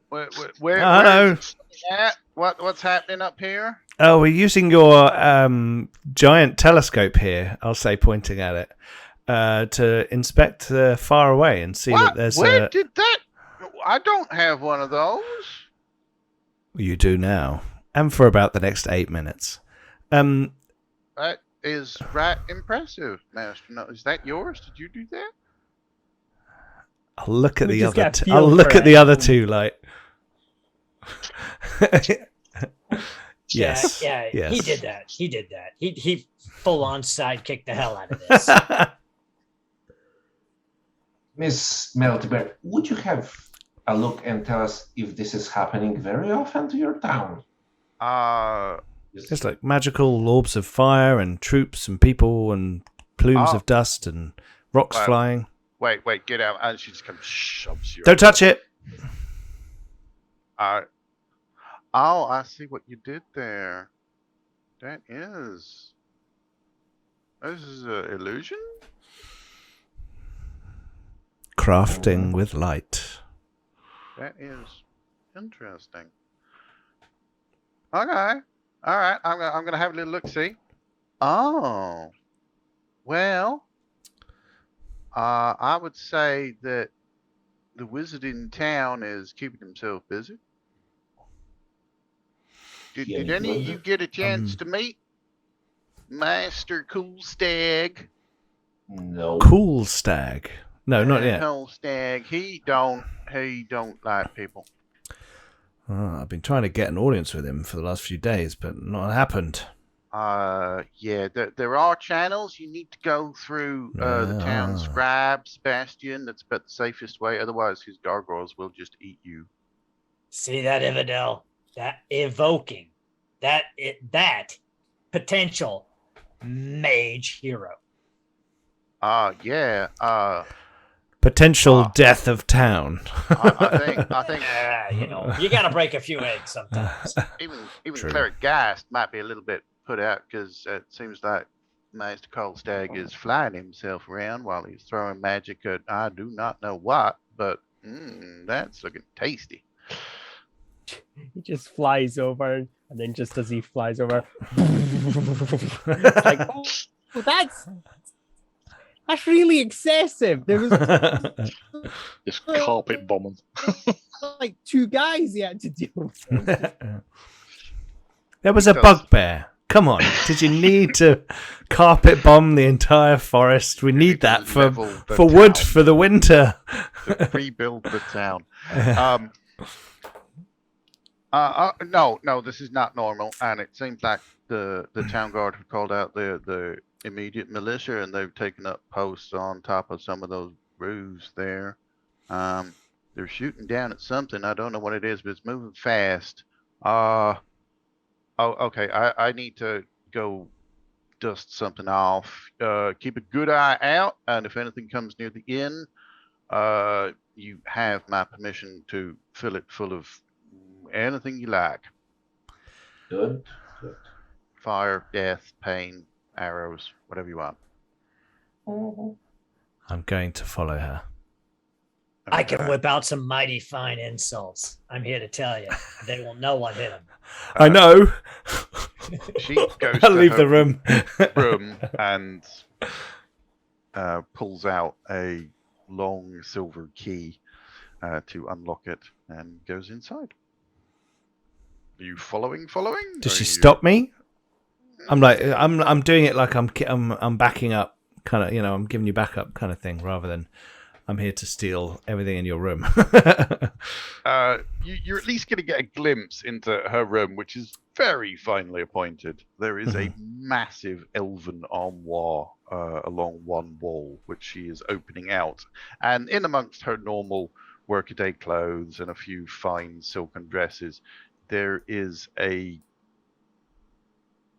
Where at? What's happening up here? Oh, we're using your giant telescope here, I'll say, pointing at it, to inspect far away and see that there's Where did that? I don't have one of those. You do now. And for about the next 8 minutes. That is right impressive, Master. No, is that yours? Did you do that? I'll look at We the just other got two. feel I'll look for at the it. other two like Yes. Yeah, yes. he did that. He did that. He full on sidekicked the hell out of this. Miss Meltybear, would you have a look and tell us if this is happening very often to your town? It's like magical orbs of fire and troops and people and plumes of dust and rocks flying. Wait, get out. And she just comes shoves you. Don't touch it. Oh, I see what you did there. This is an illusion? Crafting with light. That is interesting. Okay. All right. I'm gonna have a little look. See. Oh. Well. I would say that the wizard in town is keeping himself busy. Did any of you get a chance to meet Master Coolstag? No. Cool stag. No, not yet. Coolstag. He don't like people. Oh, I've been trying to get an audience with him for the last few days, but not happened. Yeah, there are channels you need to go through the town scribe, Sebastian. That's about the safest way. Otherwise, his gargoyles will just eat you. See that, Ivadel? That evoking that potential mage hero. Yeah. Potential death of town. I think You know, you got to break a few eggs sometimes. even True. Cleric Geist might be a little bit put out because it seems like Master Coldstag is flying himself around while he's throwing magic at I do not know what, but that's looking tasty. He just flies over, and then just as he flies over, it's like, oh, that's really excessive. There was Just carpet bombing. like 2 guys he had to deal with. There was a bugbear. Come on. Did you need to carpet bomb the entire forest? We need that for wood for the winter. To rebuild the town. No, this is not normal, and it seems like the town guard have called out the immediate militia, and they've taken up posts on top of some of those roofs there. They're shooting down at something. I don't know what it is, but it's moving fast. Okay. I need to go dust something off. Keep a good eye out, and if anything comes near the inn, you have my permission to fill it full of anything you like. Good. Fire, death, pain, arrows, whatever you want. I'm going to follow her. I can whip out some mighty fine insults. I'm here to tell you. They will know what hit them. I know. She goes I'll to leave her the room. room and pulls out a long silver key to unlock it and goes inside. Are you following? Does Or she are you- stop me? I'm doing it like I'm backing up, kind of, I'm giving you backup kind of thing, rather than I'm here to steal everything in your room. You're at least going to get a glimpse into her room, which is very finely appointed. There is a massive elven armoire along one wall, which she is opening out. And in amongst her normal workaday clothes and a few fine silken dresses, there is a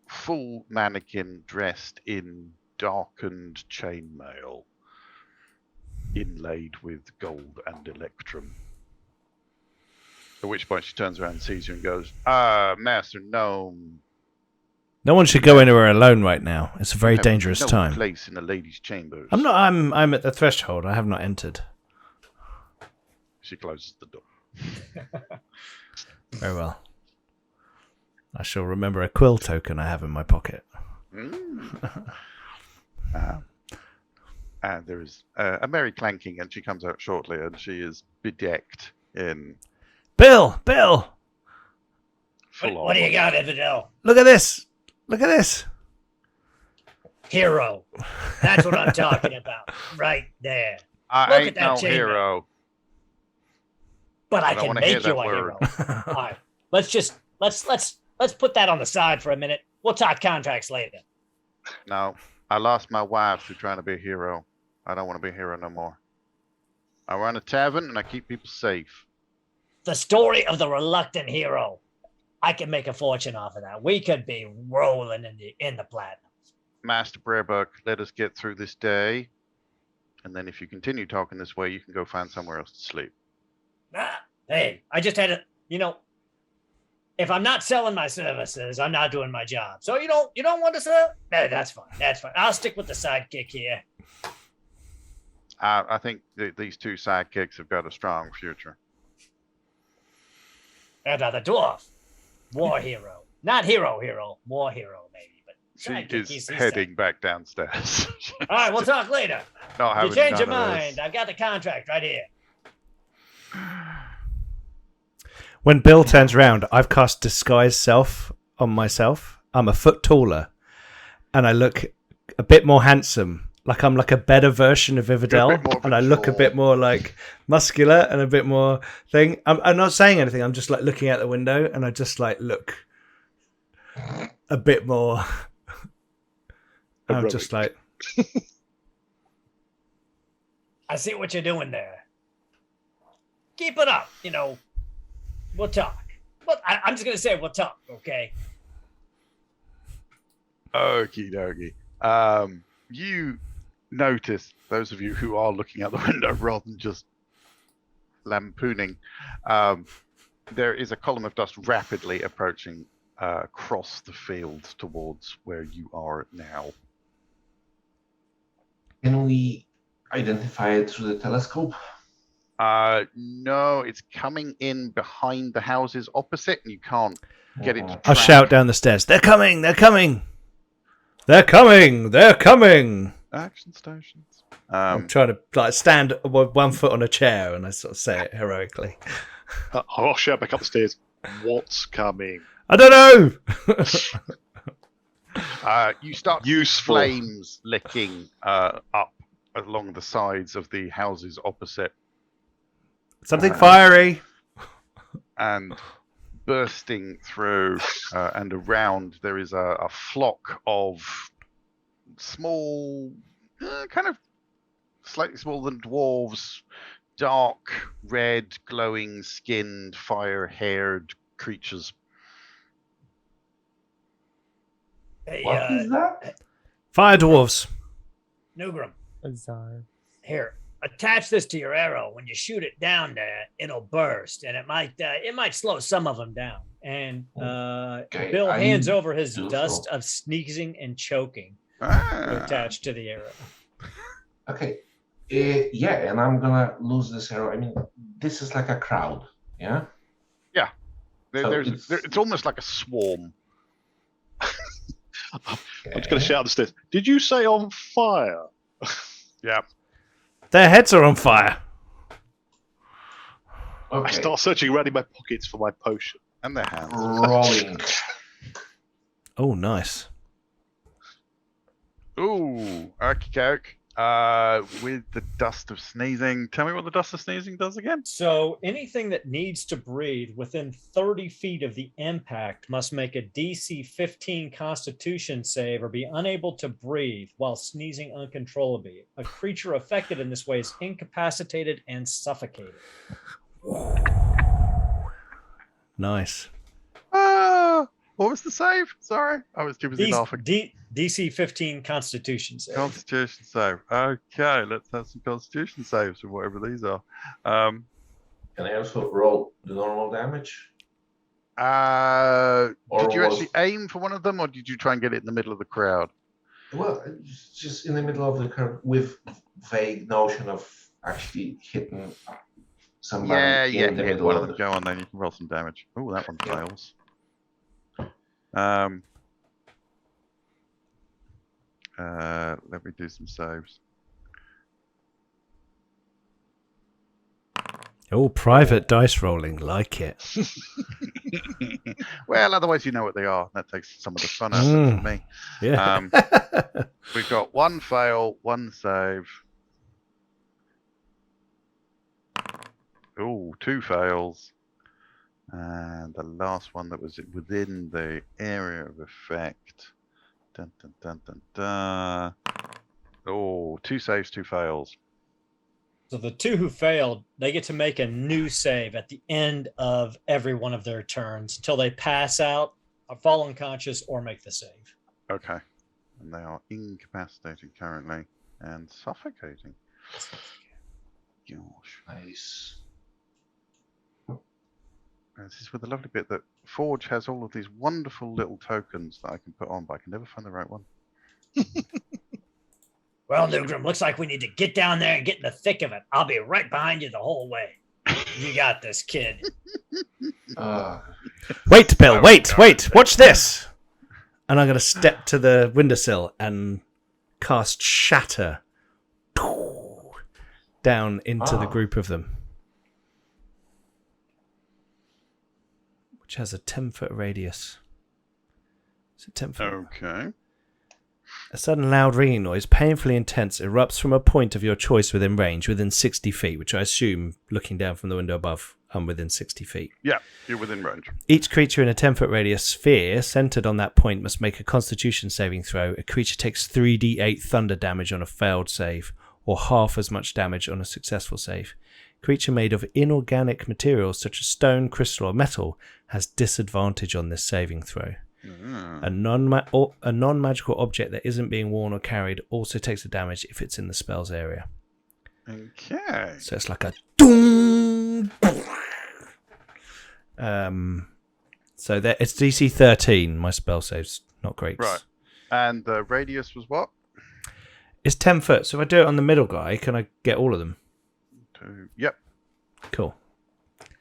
full mannequin dressed in darkened chainmail, inlaid with gold and electrum. At which point she turns around and sees you and goes, Master Gnome. No one should go anywhere alone right now. It's a very have dangerous no time. place in a lady's chambers. I'm not. I'm at the threshold. I have not entered. She closes the door. Very well. I shall remember a quill token I have in my pocket. And there is a merry clanking, and she comes out shortly, and she is bedecked in Bill! full What do you armor. got, Evadel? Look at this! Look at this! Hero. That's what I'm talking about. Right there. I Look ain't at that no chainmail. hero. But I don't can wanna hear make you that a word. hero. All right. Let's put that on the side for a minute. We'll talk contracts later. No, I lost my wife through trying to be a hero. I don't want to be a hero no more. I run a tavern and I keep people safe. The story of the reluctant hero. I can make a fortune off of that. We could be rolling in the platinum. Master Brarebuck, let us get through this day. And then if you continue talking this way, you can go find somewhere else to sleep. Hey, I just had a, if I'm not selling my services, I'm not doing my job. So you don't want to sell? No, that's fine. That's fine. I'll stick with the sidekick here. I think these two sidekicks have got a strong future. And the dwarf, war hero, not hero, war hero maybe, but She sidekick, is he's heading back downstairs. All right, we'll talk later. Not You having change your none of mind. this. I've got the contract right here. When Bill turns round, I've cast Disguise Self on myself. I'm a foot taller, and I look a bit more handsome. Like I'm like a better version of You're a Ivadel, bit more of and a I look a troll. bit more like muscular and a bit more thing. I'm not saying anything. I'm just like looking out the window, and I just like look a bit more. I'm just like, I see what you're doing there. Keep it up. We'll talk. But I'm just gonna say we'll talk, okay? Okie dokie. You notice, those of you who are looking out the window rather than just lampooning, there is a column of dust rapidly approaching across the field towards where you are now. Can we identify it through the telescope? No, it's coming in behind the houses opposite, and you can't get it to I'll track. shout down the stairs. They're coming! They're coming! They're coming! They're coming! Action stations. I'm trying to like stand with 1 foot on a chair, and I sort of say it heroically. I'll shout back up the stairs. What's coming? I don't know. You start to see Useful. flames licking up along the sides of the houses opposite, Something fiery. and bursting through and around there is a flock of small, kind of slightly smaller than dwarves, dark red, glowing skinned, fire-haired creatures. Hey, What is that? Fire dwarves. Nugram, Bizarre. here. Attach this to your arrow. When you shoot it down there, it'll burst, and it might slow some of them down. And Okay, Bill I hands over his do dust so. of sneezing and choking Ah, attached to the arrow. Okay. Yeah, and I'm gonna lose this arrow. I mean, this is like a crowd. Yeah. So it's almost like a swarm. I'm just going to shout up the stairs. Did you say on fire? Yeah. Their heads are on fire. Okay. I start searching around in my pockets for my potion. And their hands. Rolling. Oh, nice. Ooh, okey-doke. With the dust of sneezing. Tell me what the dust of sneezing does again. So anything that needs to breathe within 30 feet of the impact must make a DC 15 Constitution save or be unable to breathe while sneezing uncontrollably. A creature affected in this way is incapacitated and suffocated. Nice. What was the save? Sorry, I was too busy laughing. DC 15 Constitution save. Constitution save. Okay, let's have some Constitution saves for whatever these are. Can I also roll the normal damage? Did you actually aim for one of them, or did you try and get it in the middle of the crowd? Well, just in the middle of the curve with vague notion of actually hitting somebody in the hit middle one of of them. Go on then, you can roll some damage. Oh, that one Yeah. fails. Let me do some saves. Oh, private dice rolling. Like it. Well, otherwise you know what they are. That takes some of the fun out of it for me. Yeah. We've got one fail, one save. Oh, two fails. And the last one that was within the area of effect. Dun, dun, dun, dun, dun. Oh, two saves, two fails. So the two who failed, they get to make a new save at the end of every one of their turns until they pass out, fall unconscious, or make the save. Okay. And they are incapacitated currently and suffocating. Gosh. Nice. And this is with the lovely bit that Forge has all of these wonderful little tokens that I can put on, but I can never find the right one. Well, Newgrim, looks like we need to get down there and get in the thick of it. I'll be right behind you the whole way. You got this, kid. Wait, Bill, wait. Watch this. And I'm going to step to the windowsill and cast Shatter down into the group of them, which has a 10-foot radius. It's a 10-foot. Okay. A sudden loud ringing noise, painfully intense, erupts from a point of your choice within range, within 60 feet, which I assume, looking down from the window above, I'm within 60 feet. Yeah, you're within range. Each creature in a 10-foot radius sphere centered on that point must make a Constitution saving throw. A creature takes 3d8 thunder damage on a failed save, or half as much damage on a successful save. Creature made of inorganic materials such as stone, crystal, or metal has disadvantage on this saving throw. A non-magical object that isn't being worn or carried also takes the damage if it's in the spell's area. Okay. So it's like a doom. So that it's DC 13. My spell save's not great. Right. And the radius was what? It's 10 foot. So if I do it on the middle guy, can I get all of them? Yep. Cool.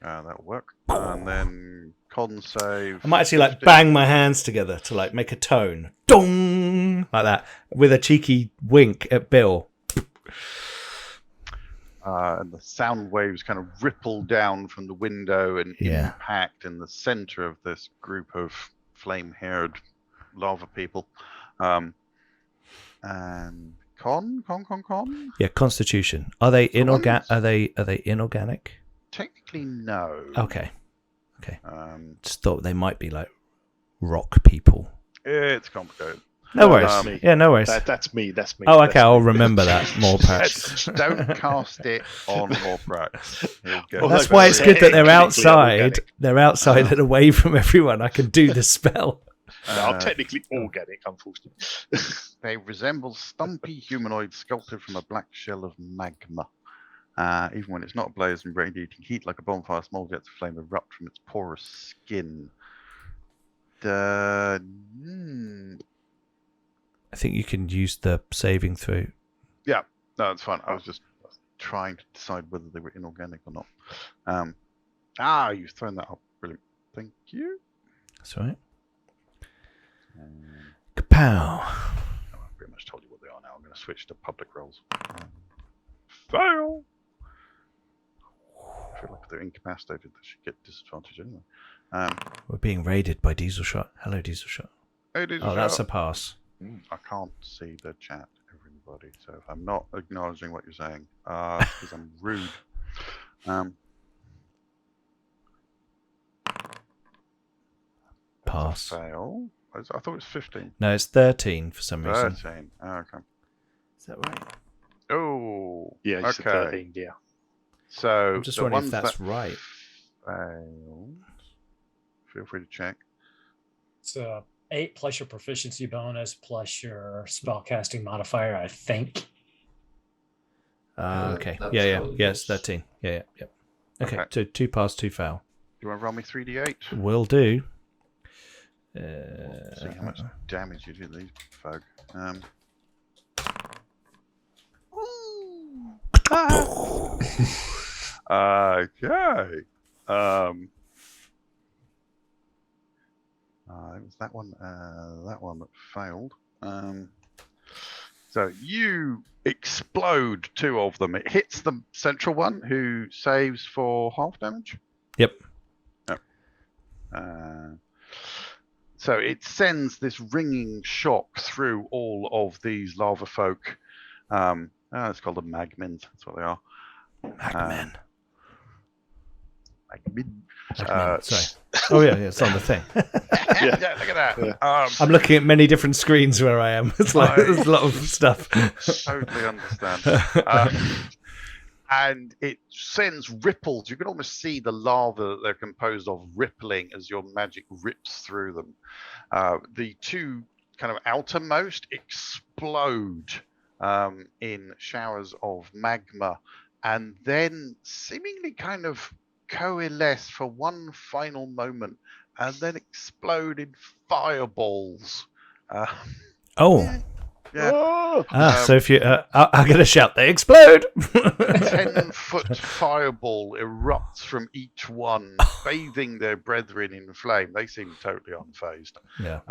That'll work. And then con save. I might actually bang my hands together to make a tone. Dong! Like that. With a cheeky wink at Bill. And the sound waves kind of ripple down from the window and impact in the center of this group of flame-haired lava people. And con? Yeah, Constitution. Are they inorganic? Are they inorganic? Technically, no. Okay. Just thought they might be like rock people. It's complicated. No worries. Yeah, no worries. That's me. Oh, okay. I'll remember that more perhaps. Don't cast it on Morprax. Well, that's why it's good that they're outside. They're outside and away from everyone. I can do the spell. I'm technically organic, unfortunately. They resemble stumpy humanoids sculpted from a black shell of magma. Even when it's not ablaze and radiating heat like a bonfire, small jets of flame erupt from its porous skin. I think you can use the saving throw. Yeah, no, that's fine. I was just trying to decide whether they were inorganic or not. You've thrown that up. Brilliant. Thank you. That's all right. Kapow. I've pretty much told you what they are now. I'm going to switch to public roles. Fail. I feel like they're incapacitated, they should get disadvantage anyway. We're being raided by Diesel Shot. Hello, Diesel Shot. Hey, did Oh, you that's shout? a pass. I can't see the chat, everybody. So if I'm not acknowledging what you're saying, because I'm rude. Pass. Fail. I thought it was 15. No, it's 13 for some reason. 13. Oh, okay. Is that right? Oh, Yeah, it's okay. 13. Yeah. So I'm just the wondering ones if that's that right. failed, feel free to check. It's 8 plus your proficiency bonus plus your spellcasting modifier, I think. Okay. That's Yeah. how it Yeah, it's goes. 13. Yeah. Okay, Okay. so 2 pass, 2 fail. Do you want to roll me 3d8? Will do. See how much damage you do to these folk. Okay. It was that one that failed. So you explode 2 of them. It hits the central one, who saves for half damage. Yep. So it sends this ringing shock through all of these lava folk. It's called the magmins. That's what they are. Magmen. Magmin. Sorry. Oh, yeah, it's on the thing. Yeah, look at that. Yeah. I'm looking at many different screens where I am. It's like there's a lot of stuff. Totally understand. And it sends ripples. You can almost see the lava that they're composed of rippling as your magic rips through them. The 2 kind of outermost explode in showers of magma, and then seemingly kind of coalesce for one final moment, and then explode in fireballs. Oh. Yeah. So if you... I'm going to shout, they explode! 10-foot fireball erupts from each one, bathing their brethren in flame. They seem totally unfazed. Yeah.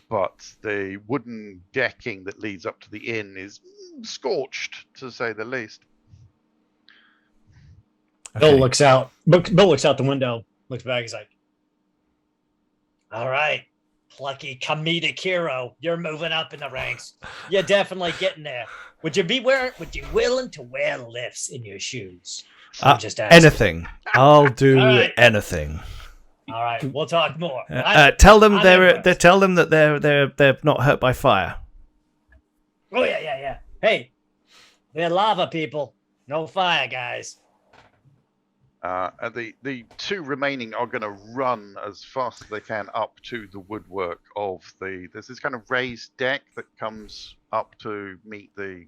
But the wooden decking that leads up to the inn is scorched, to say the least. Bill Okay. looks out. Bill looks out the window, looks back. He's like, "All right, plucky comedic hero, you're moving up in the ranks. You're definitely getting there. Would you be willing to wear lifts in your shoes? I'm just asking. Anything. I'll do All right. anything. All right, we'll talk more. Tell them I'm they impressed. tell them that they're not hurt by fire. Oh yeah. Hey, they're lava people. No fire, guys. And the 2 remaining are going to run as fast as they can up to the woodwork of there's this kind of raised deck that comes up to meet the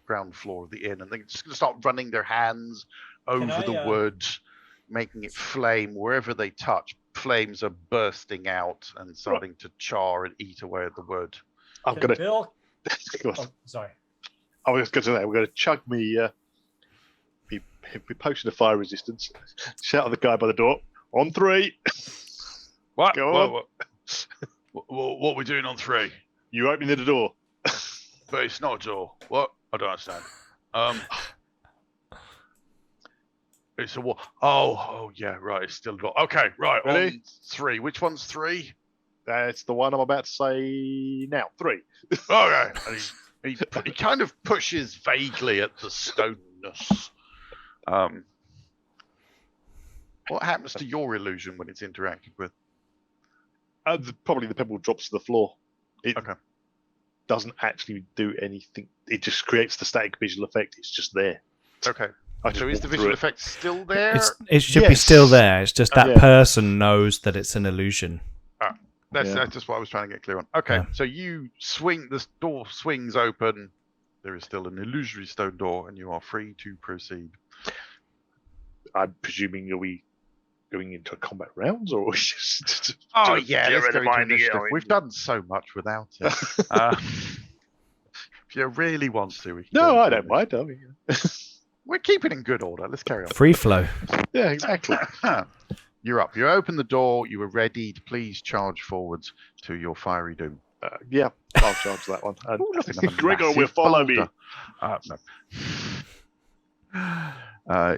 ground floor of the inn, and they're just going to start running their hands over the wood, making it flame wherever they touch. Flames are bursting out and starting to char and eat away at the wood. I'm gonna. Bill. Go on. Oh, sorry. I was going to say, we're going to chug me potion of fire resistance. Shout at the guy by the door. On 3. What? Go on. What are we doing on 3? You opening the door. But it's not a door. What? I don't understand. It's a wall. Oh, yeah, right. It's still a door. Okay, right. Ready? On 3. Which one's 3? That's the one I'm about to say now. 3. Okay. And he kind of pushes vaguely at the stoneness. What happens to your illusion when it's interacted with? Probably the pebble drops to the floor. It Okay. doesn't actually do anything. It just creates the static visual effect. It's just there. Okay. I just So is walk the through visual it. effect still there? It should be Yes. still there. It's just that Yeah. person knows that it's an illusion. That's Yeah. just what I was trying to get clear on. Okay, Yeah. so you swing, this door swings open. There is still an illusory stone door, and you are free to proceed. I'm presuming are we going into a combat rounds or just Oh, just yeah, let's go into reminding it initiative. of it? We've done so much without it. If you really want to, we can No, go I into don't mind. I mean, We're keeping in good order. Let's carry on. Free flow. yeah, exactly. You're up. You open the door. You are ready to please charge forwards to your fiery doom. Yeah, I'll charge that one. And Ooh, look, another Gregor will massive follow me. boulder. No.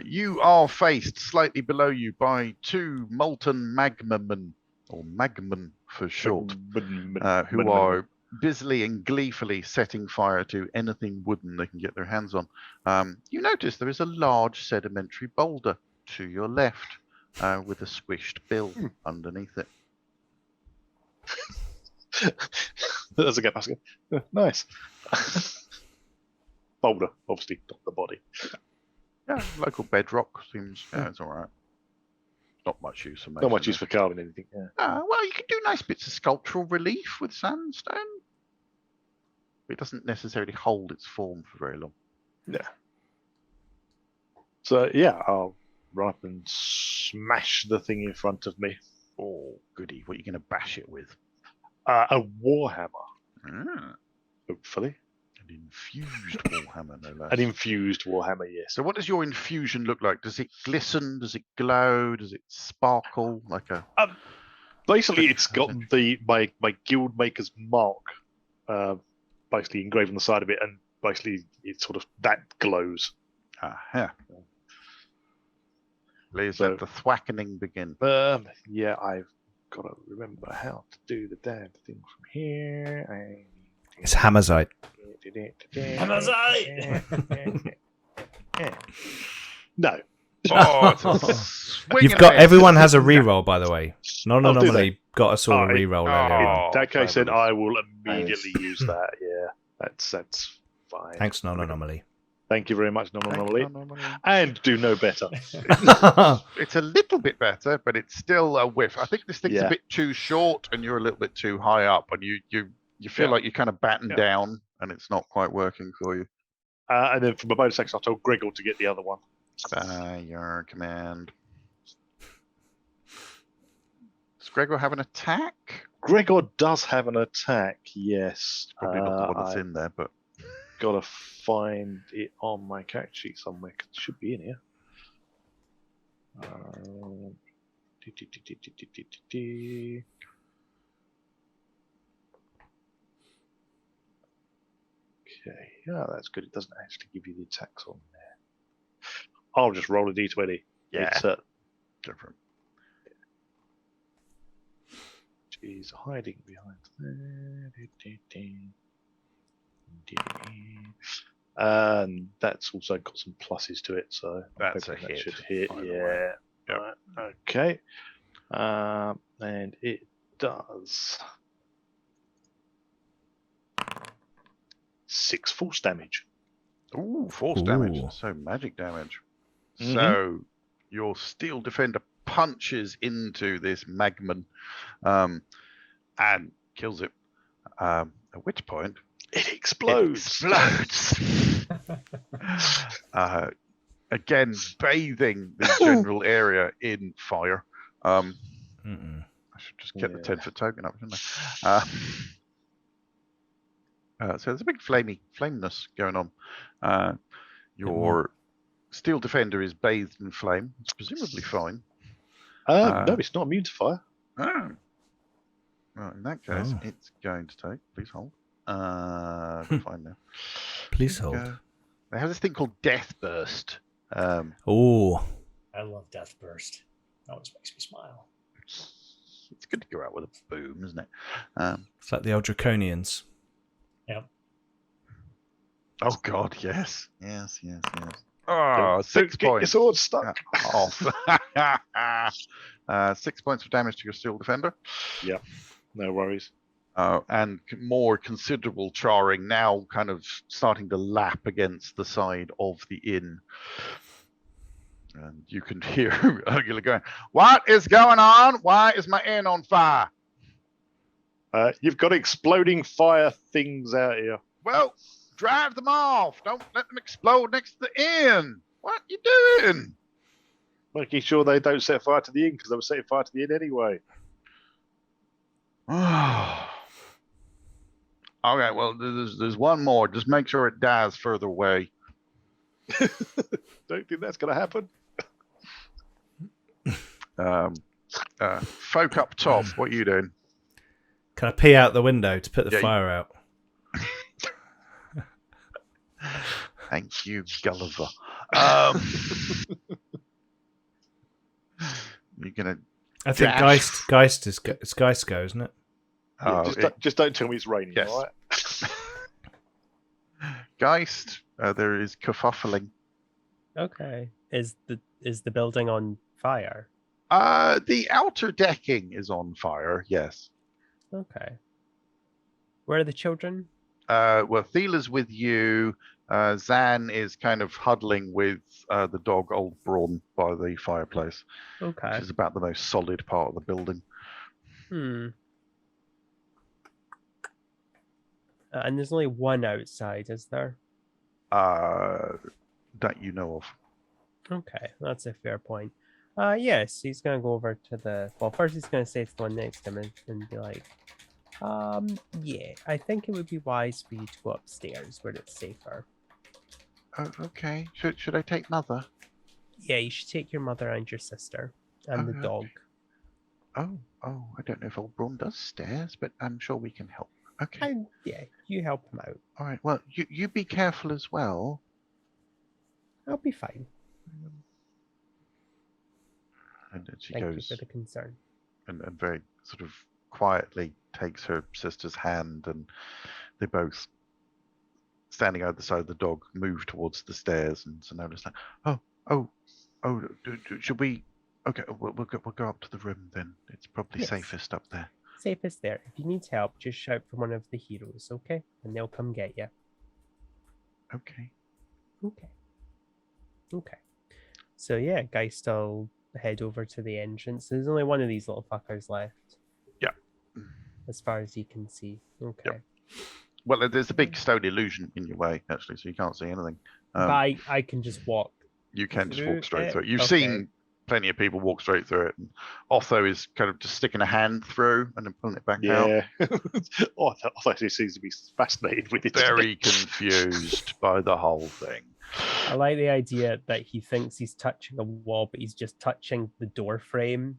You are faced slightly below you by two molten magmamen, or magmen for short, who are busily and gleefully setting fire to anything wooden they can get their hands on. You notice there is a large sedimentary boulder to your left with a squished bill underneath it. As I get past it. Nice. Boulder, obviously, not the body. Yeah, local bedrock seems, it's all right. Not much use for Not much use for carving anything. Yeah. Well, you can do nice bits of sculptural relief with sandstone. It doesn't necessarily hold its form for very long. Yeah. So yeah, I'll run up and smash the thing in front of me. Oh, goody! What are you going to bash it with? A warhammer, hopefully. An infused warhammer, no less. An infused warhammer, yes. So, what does your infusion look like? Does it glisten? Does it glow? Does it sparkle like a? Basically, it's got my guildmaker's mark, basically engraved on the side of it, and basically it sort of that glows. Yeah. Please let the thwackening begin. Yeah, I've got to remember how to do the damn thing from here. It's Hammerzite. Hammerzite! No. You've got everyone has a reroll, by the way. Non-anomaly got a sort of Alright. reroll earlier. In that case, then I will immediately use that. Yeah, that's fine. Thanks, non-anomaly. Thank you very much, non-anomaly. And do no better. It's a little bit better, but it's still a whiff. I think this thing's a bit too short, and you're a little bit too high up, and you feel like you're kind of battened down, and it's not quite working for you. And then for my bonus action, I told Gregor to get the other one. By your command. Does Gregor have an attack? Gregor does have an attack, yes. Probably not the one that's in there, but gotta find it on my character sheet somewhere. It should be in here. Okay, yeah, that's good. It doesn't actually give you the attacks on there. I'll just roll a d20. Yeah. It's different. She's hiding behind there. And that's also got some pluses to it, so that's a that hit. Should hit, Yeah. Yep. Right, okay. And it does 6 force damage. Ooh, force damage. So magic damage. So your steel defender punches into this magman and kills it. At which point it explodes. Again, bathing the general area in fire. I should just get the 10-foot token up, shouldn't I? So there's a big flameness going on. Your steel defender is bathed in flame. It's presumably fine. No, it's not immune to fire. Oh. Well, in that case, it's going to take. Please hold. Fine now. Please hold. They have this thing called Death Burst. I love Death Burst. That always makes me smile. It's good to go out with a boom, isn't it? It's like the old Draconians. Yep. Oh God, yes. Oh, 6 Get your points. sword stuck. Off. 6 points of damage to your steel defender. Yeah, no worries. And more considerable charring, now kind of starting to lap against the side of the inn. And you can hear Urgula going, "What is going on? Why is my inn on fire?" You've got exploding fire things out here. Well, drive them off. Don't let them explode next to the inn. What you doing? Making sure they don't set fire to the inn, because they were setting fire to the inn anyway. Okay, well, there's one more. Just make sure it dies further away. Don't think that's going to happen. Folk up top, what are you doing? Can I pee out the window to put the fire out? Thank you, Gulliver. You're gonna. I think Dash. Geist is it's Geist go, isn't it? Yeah, Oh, just don't tell me it's raining, Yes. all right? Geist. There is kerfuffling. Okay. Is the building on fire? The outer decking is on fire. Yes. Okay. Where are the children? Well, Thiela's with you. Zan is kind of huddling with the dog, Old Brawn, by the fireplace, Okay. which is about the most solid part of the building. And there's only one outside, is there? That you know of. Okay, that's a fair point. Yes, he's gonna go over to the. Well, first he's gonna say to the one next to him and be like, yeah, I think it would be wise for you to go upstairs where it's safer. Oh, okay. Should I take Mother? Yeah, you should take your mother and your sister and the Okay. dog. Oh, I don't know if Old Brawn does stairs, but I'm sure we can help. Okay. And yeah, you help him out. All right. Well, you be careful as well. I'll be fine. And then she Thank you goes for the concern. and very sort of quietly takes her sister's hand, and they both, standing either side of the dog, move towards the stairs. And so now it's like, should we? Okay, we'll go up to the room then. It's probably Yes. safest up there. Safest there. If you need help, just shout for one of the heroes, okay? And they'll come get you. Okay. Okay. So yeah, Geist will head over to the entrance. There's only one of these little fuckers left. Yeah. As far as you can see. Okay. Well, there's a big stone illusion in your way, actually, so you can't see anything. But I can just walk. You can just through walk straight it? through it. You've Okay. seen plenty of people walk straight through it. And Otho is kind of just sticking a hand through and then pulling it back out. Yeah. I thought he seems to be fascinated with it. Very confused by the whole thing. I like the idea that he thinks he's touching a wall, but he's just touching the door frame.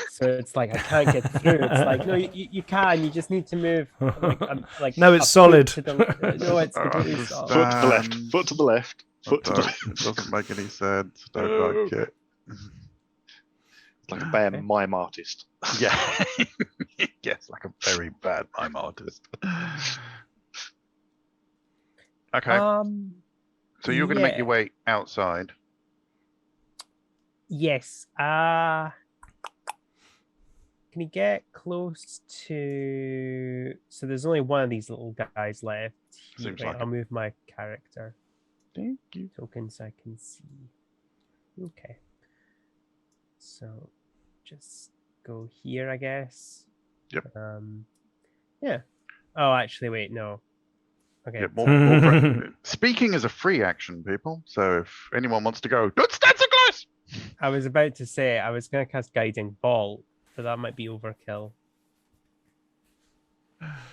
So it's like, I can't get through. It's like, no, you can. You just need to move. I'm like, No, it's a foot solid. to the- no, it's I completely solid. Foot to the left. Foot to the left. Foot to the Although left. it doesn't make any sense. Don't like it. It's like a bad Okay. mime artist. Yeah. Yes, like a very bad mime artist. Okay. So you're going to make your way outside. Yes. Can you get close to? So there's only one of these little guys left. Seems Wait, like I'll it. move my character Thank you. token so I can see. Okay. So just go here, I guess. Yep. Yeah. Oh, actually, wait, no. Okay. Yeah, more speaking is a free action, people. So if anyone wants to go, don't stand so close. I was about to say I was going to cast Guiding Bolt, but that might be overkill.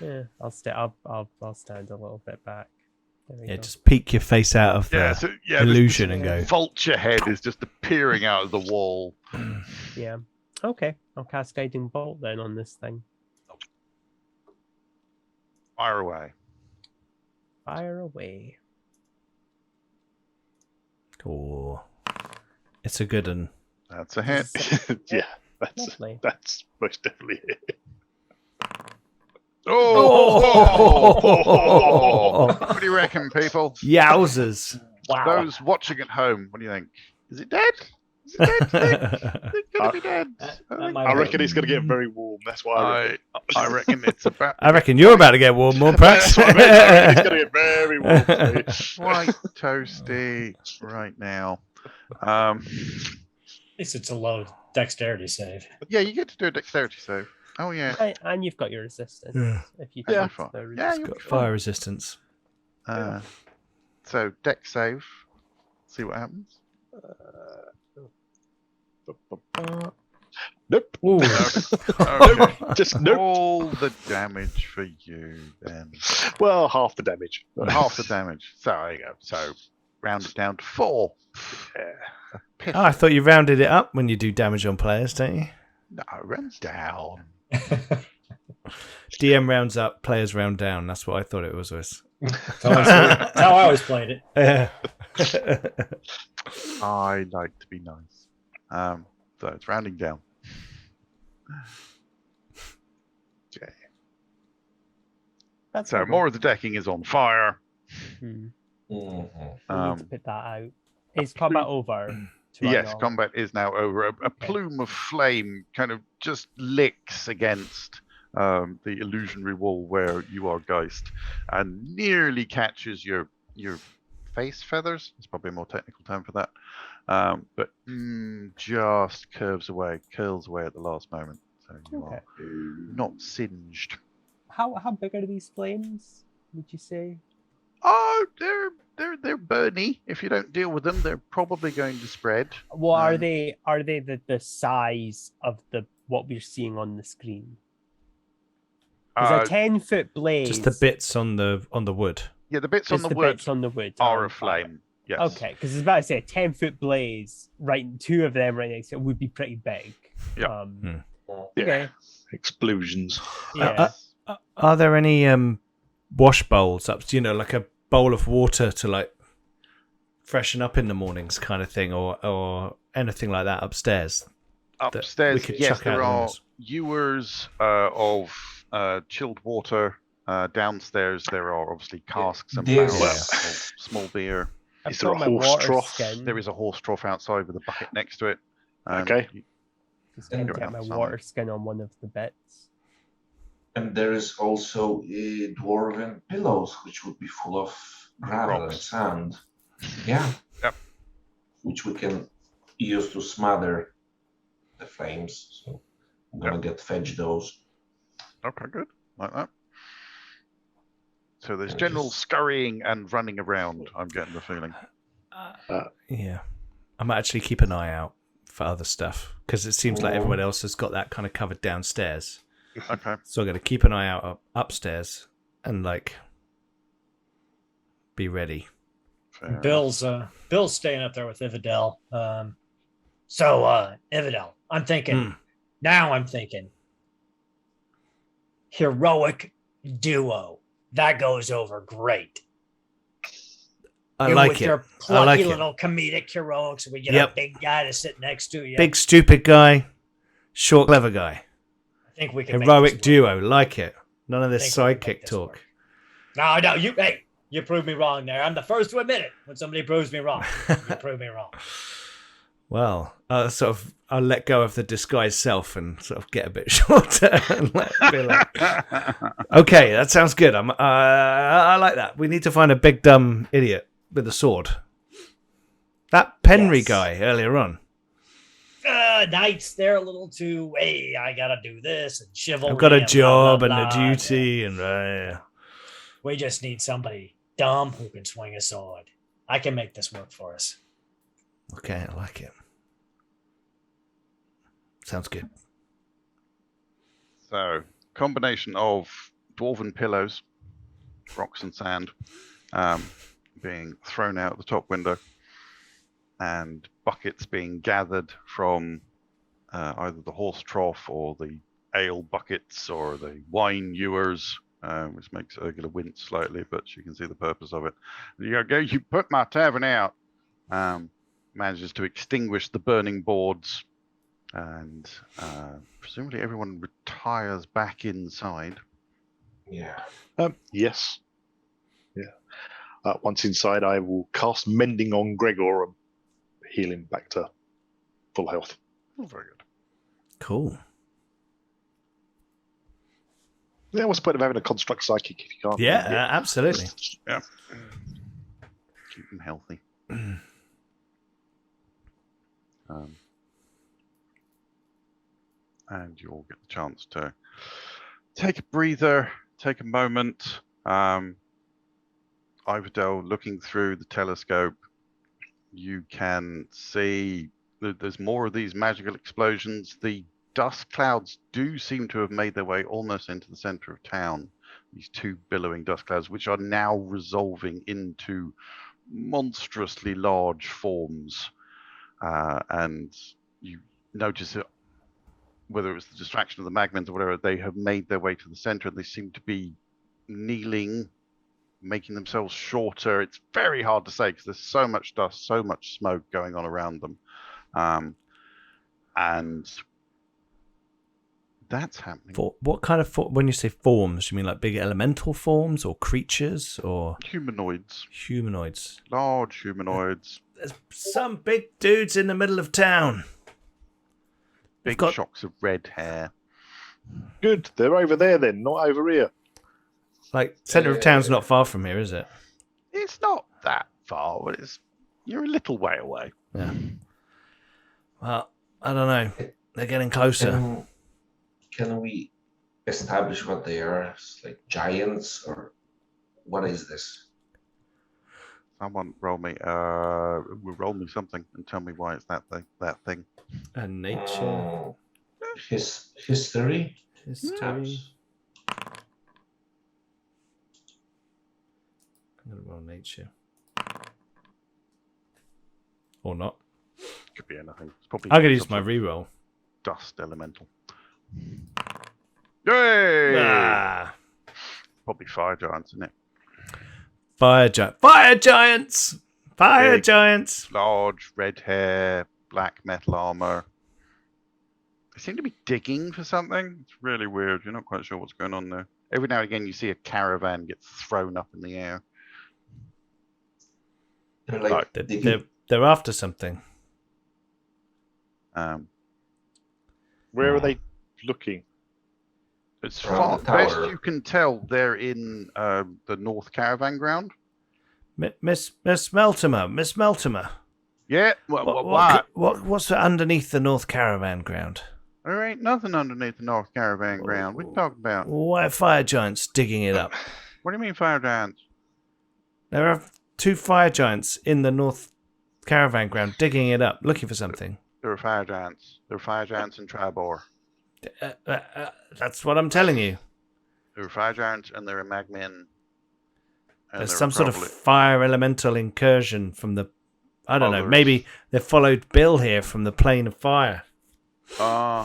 Yeah, I'll stand a little bit back. There we Yeah, go. just peek your face out of the Yeah, so yeah, illusion and go. vulture head is just appearing out of the wall. Yeah. Okay, I'll cast Guiding Bolt then on this thing. Fire away. Fire away. Oh, it's a good one. That's a hit. Yeah, Lovely. that's most definitely it. Oh! What do you reckon, people? Yowzers! Wow. Those watching at home, what do you think? Is it dead? Is it dead? It's gonna be dead. That might I be- reckon it's going to get very warm. That's why I reckon. I reckon it's about I reckon you're about to get warm, more perhaps. That's what I reckon. It's going to get very warm. quite toasty right now. At least it's a low dexterity save. Yeah, you get to do a dexterity save. Oh yeah. And you've got your resistance. Yeah. If you Yeah. take the Yeah, It's you'll got be fine. fire resistance. So dex save. See what happens. Nope. Ooh. Okay. Just nope. All the damage for you then. Well, half the damage. Half the damage. So there you go. So round it down to 4. Oh, I thought you rounded it up when you do damage on players, don't you? No, round down. DM rounds up, players round down. That's what I thought it was. That's how I always played it. Yeah. I like to be nice. So it's rounding down. Okay. That's So not more of the decking is on fire. Hmm. Mhm. We need to put that out. Is combat over? To our Yes, knowledge? combat is now over. A Okay. plume of flame kind of just licks against the illusionary wall where you are, Geist, and nearly catches your face feathers. It's probably a more technical term for that. But just curls away at the last moment. So you Okay. are not singed. How big are these flames? Would you say? Oh, they're burny. If you don't deal with them, they're probably going to spread. Well, are they the size of what we're seeing on the screen? Because a 10-foot blaze. Just the bits on the wood. Yeah, the bits on Just the the wood bits on the wood are on a fire. flame. Yes. Okay, because I was about to say a 10-foot blaze, right? Two of them right next to it would be pretty big. Yeah. Okay. Explosions. Yeah. Are there any wash bowls up? Like a bowl of water to like freshen up in the mornings, kind of thing, or anything like that upstairs? Upstairs, we could yes, chuck out there the are windows. ewers of chilled water. Downstairs, there are obviously casks and There's- barrels of small beer. I've Is there a got my horse water trough? skin. There is a horse trough outside with a bucket next to it. Okay. Just gonna Go get my outside. water skin on one of the bits. And there is also dwarven pillows, which would be full of gravel and Rocks. sand. Yeah. Yep. Which we can use to smother the flames. So I'm gonna fetch those. Okay, good. Like that. So there's And general just- scurrying and running around, I'm getting the feeling. Yeah, I might actually keep an eye out for other stuff because it seems like everyone else has got that kind of covered downstairs. Okay. So I'm going to keep an eye out upstairs and like be ready. Fair enough. Bill's staying up there with Ividel. So Ividel, I'm thinking heroic duo. That goes over great. I And like with it. your I plucky like it. little comedic heroics, we get Yep. a big guy to sit next to you. Big stupid guy, short clever guy. I think we can Heroic make this work. duo. Like it. None of I this think we can make sidekick this talk. work. No, you proved me wrong there. I'm the first to admit it when somebody proves me wrong. You prove me wrong. Well, I'll let go of the disguised self and sort of get a bit shorter. And be like, okay, that sounds good. I like that. We need to find a big dumb idiot with a sword. That Penry Yes. guy earlier on. Knights, they're a little too, hey, I gotta do this and chivalry. I've got a and blah, job blah, and a blah. duty and We just need somebody dumb who can swing a sword. I can make this work for us. okay, I like it. Sounds good. So, combination of dwarven pillows, rocks and sand, being thrown out the top window, and buckets being gathered from either the horse trough or the ale buckets or the wine ewers, which makes Ursula wince slightly, but she can see the purpose of it. You put my tavern out. Manages to extinguish the burning boards, and presumably everyone retires back inside. Yeah. Yes. Yeah. Once inside, I will cast Mending on Gregor and heal him back to full health. Oh, very good. Cool. Yeah, what's the point of having a construct psychic if you can't? Yeah, absolutely. Yeah. Keep them healthy. And you'll get the chance to take a breather, take a moment. Iverdale, looking through the telescope, you can see that there's more of these magical explosions. The dust clouds do seem to have made their way almost into the center of town. These two billowing dust clouds, which are now resolving into monstrously large forms. And you notice that whether it was the distraction of the magments or whatever, they have made their way to the center. They seem to be kneeling making themselves shorter. It's very hard to say because there's so much dust, so much smoke going on around them. And that's happening. What kind of when you say forms, you mean like big elemental forms or creatures or Humanoids. humanoids? Large humanoids. There's some big dudes in the middle of town. Big got- shocks of red hair. Good. They're over there then, not over here. Like center of town's not far from here, is it? It's not that far, but you're a little way away. Yeah. Well, I don't know. They're getting closer. Can we establish what they are? Like giants, or what is this? Someone roll me something and tell me why it's that thing. And nature, History. history. Perhaps. I'm gonna roll nature. Or not. Could be anything. It's probably I'm gonna use some my sort of reroll. dust elemental. Yay! Ah, Probably fire giants, isn't it? fire giants! Fire Big. giants! Large, red hair, black metal armor. They seem to be digging for something. It's really weird. You're not quite sure what's going on there. Every now and again, you see a caravan get thrown up in the air. They're like They're after something. Where are they looking? As Around far the best tower. you can tell, they're in the North Caravan Ground. Miss Meltimer. Yeah. What's underneath the North Caravan Ground? There ain't nothing underneath the North Caravan Ground. What are you talking about? Why are fire giants digging it up? What do you mean fire giants? There are 2 fire giants in the North Caravan Ground digging it up, looking for something. There are fire giants. There are fire giants in Triboar. That's what I'm telling you. There are fire giants and there are magmen. And There's there are some sort of probably- fire elemental incursion from the... I don't know, Others. maybe they followed Bill here from the plane of fire. Hey,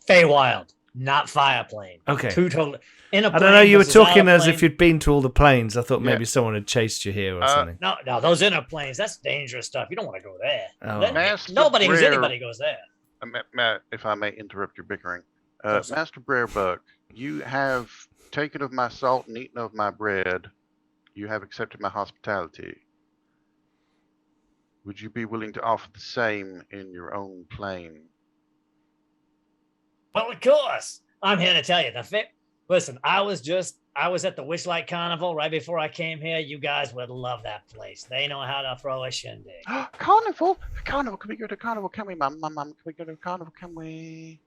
Feywild, not Fireplane. Okay. Two total. In a I don't plane know, you were versus out of talking as plane. if you'd been to all the planes. I thought maybe Yeah. someone had chased you here or something. No, those inner planes, that's dangerous stuff. You don't want to go there. Oh. Master Nobody who's Brer- anybody goes there. If I may interrupt your bickering. Oh, sorry. Master Brerebuck, you have taken of my salt and eaten of my bread. You have accepted my hospitality. Would you be willing to offer the same in your own plane? Well, of course. I'm here to tell you. Listen, I was at the Witchlight Carnival right before I came here. You guys would love that place. They know how to throw a shindig. Carnival? Carnival, can we go to carnival? Can we, Mum? Can we go to carnival? Can we?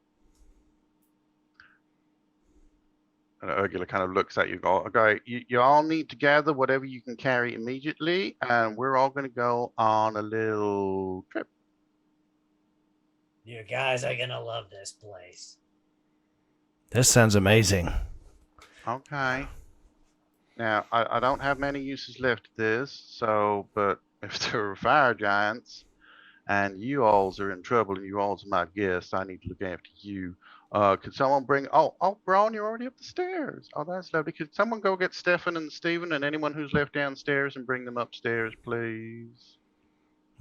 And Urgula kind of looks at you, okay, you all need to gather whatever you can carry immediately, and we're all going to go on a little trip. You guys are gonna love this place. This sounds amazing. Okay. Now, I don't have many uses left of this, but if there are fire giants and you alls are in trouble and you alls are my guests, I need to look after you. Could someone bring... Oh, Braun, you're already up the stairs. Oh, that's lovely. Could someone go get Stefan and Stephen and anyone who's left downstairs and bring them upstairs, please?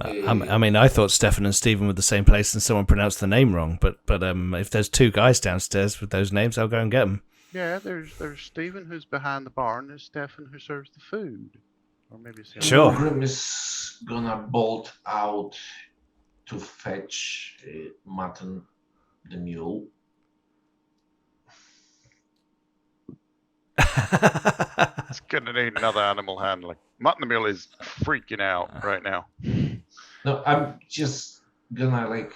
I mean, I thought Stefan and Stephen were the same place and someone pronounced the name wrong. But if there's 2 guys downstairs with those names, I'll go and get them. Yeah, there's Stephen who's behind the bar and there's Stefan who serves the food. Or maybe it's the other Sure. Grim is gonna bolt out to fetch Mutton the mule. It's gonna need another animal handling. Mutton the Mule is freaking out right now. No, I'm just gonna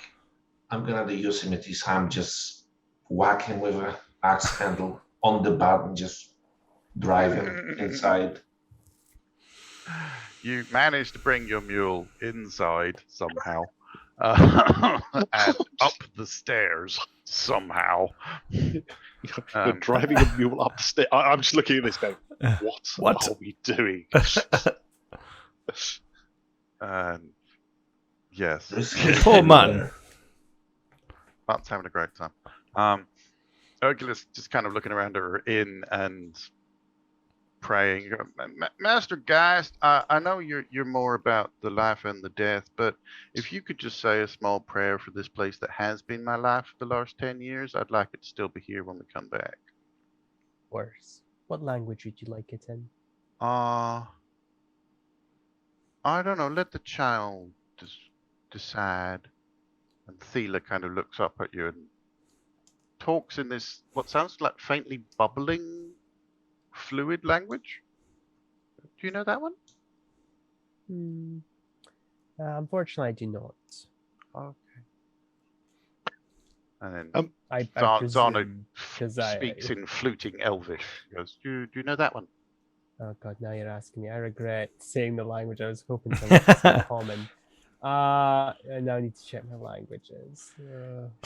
I'm gonna do Yosemite's hand, just whack him with an axe handle on the butt and just drive him inside. You managed to bring your mule inside somehow. And up the stairs somehow. You're driving a mule up the stairs. I'm just looking at this going, what are we doing? Yes. Poor Mutton. Mutton's having a great time. Urgula's just kind of looking around her inn and praying. You go, Master Geist, I know you're more about the life and the death, but if you could just say a small prayer for this place that has been my life for the last 10 years, I'd like it to still be here when we come back. Worse. What language would you like it in? I don't know. Let the child decide. And Thela kind of looks up at you and talks in this, what sounds like faintly bubbling, fluid language. Do you know that one? Unfortunately, I do not. Okay. And then I Zana presume, speaks in fluting Elvish. He goes, do you know that one? Oh god, now you're asking me. I regret saying the language I was hoping to learn in common. And now I need to check my languages.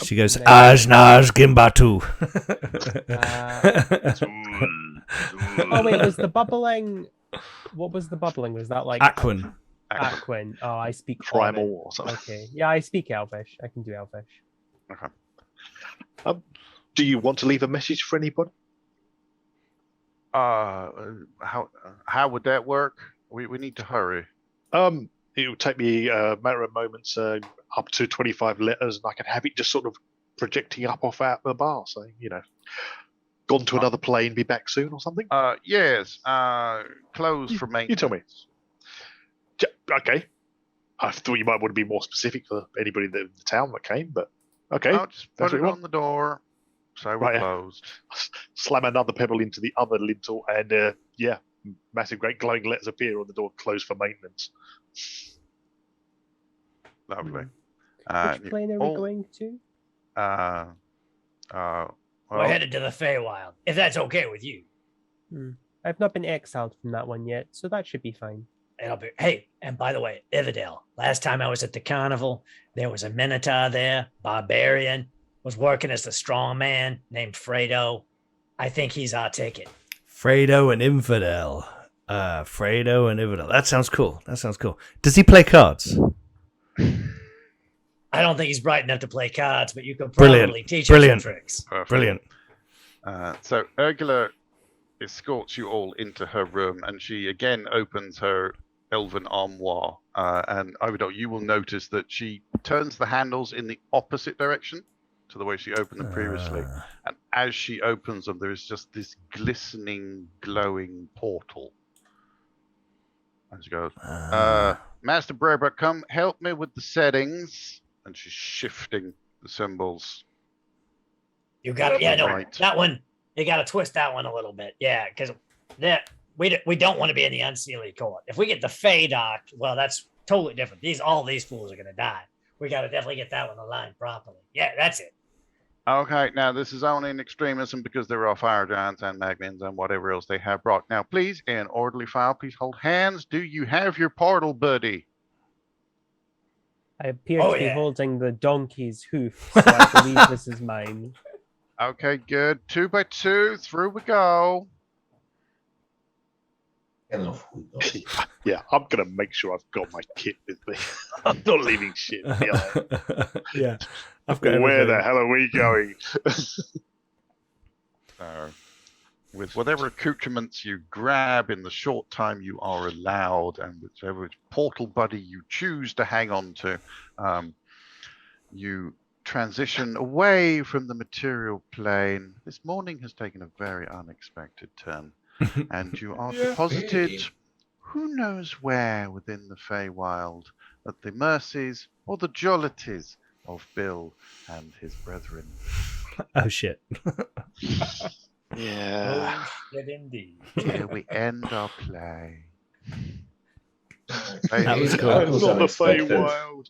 She goes, Ajnaj Gimbatu. Oh wait, was the bubbling? What was the bubbling? Was that like Aquan. Aquan? Oh, I speak Primal Common. or something. Okay, yeah, I speak Elvish. I can do Elvish. Okay. Do you want to leave a message for anybody? How would that work? We need to hurry. It will take me a matter of moments, up to 25 letters, and I can have it just sort of projecting up off out the bar, saying, gone to another plane, be back soon or something. Yes. Closed for maintenance. You tell me. Okay. I thought you might want to be more specific for anybody in the town that came, but okay. I'll just put it on the door. So we're closed. Slam another pebble into the other lintel, and massive, great glowing letters appear on the door, closed for maintenance. Lovely. Which plane are we going to? We're headed to the Feywild, if that's okay with you. I've not been exiled from that one yet, so that should be fine. Hey, and by the way, Ivadale, last time I was at the carnival, there was a Minotaur there, barbarian, was working as the strong man named Fredo. I think he's our ticket. Fredo and Infidel. Fredo and Infidel. That sounds cool. Does he play cards? I don't think he's bright enough to play cards, but you could probably teach him some tricks. Perfect. Brilliant. So Ursula escorts you all into her room, and she again opens her elven armoire. And Ividal, you will notice that she turns the handles in the opposite direction to the way she opened them previously. And as she opens them, there is just this glistening, glowing portal. And she goes, Master Braybuck, come help me with the settings. And she's shifting the symbols. You got it. Yeah, no, Right. that one, you got to twist that one a little bit. Yeah, because we don't want to be in the Unseelie Court. If we get the Fey docked, well, that's totally different. All these fools are going to die. We got to definitely get that one aligned properly. Yeah, that's it. Okay, now this is only an extremism because there are fire giants and magnins and whatever else they have brought. Now, please, in orderly file, please hold hands. Do you have your portal buddy? I appear to be holding the donkey's hoof, so I believe this is mine. Okay, good. 2 by 2, through we go. Yeah, I'm going to make sure I've got my kit with me. I'm not leaving shit behind. Yeah. I've got Where everything. the hell are we going? With whatever accoutrements you grab in the short time you are allowed, and whichever portal buddy you choose to hang on to, you transition away from the material plane. This morning has taken a very unexpected turn, and you are deposited, who knows where within the Feywild, at the mercies or the jollities of Bill and his brethren. Oh shit. Yeah. Oh, shit indeed. Here we end our play. That was cool. That was Not the unexpected. Feywild.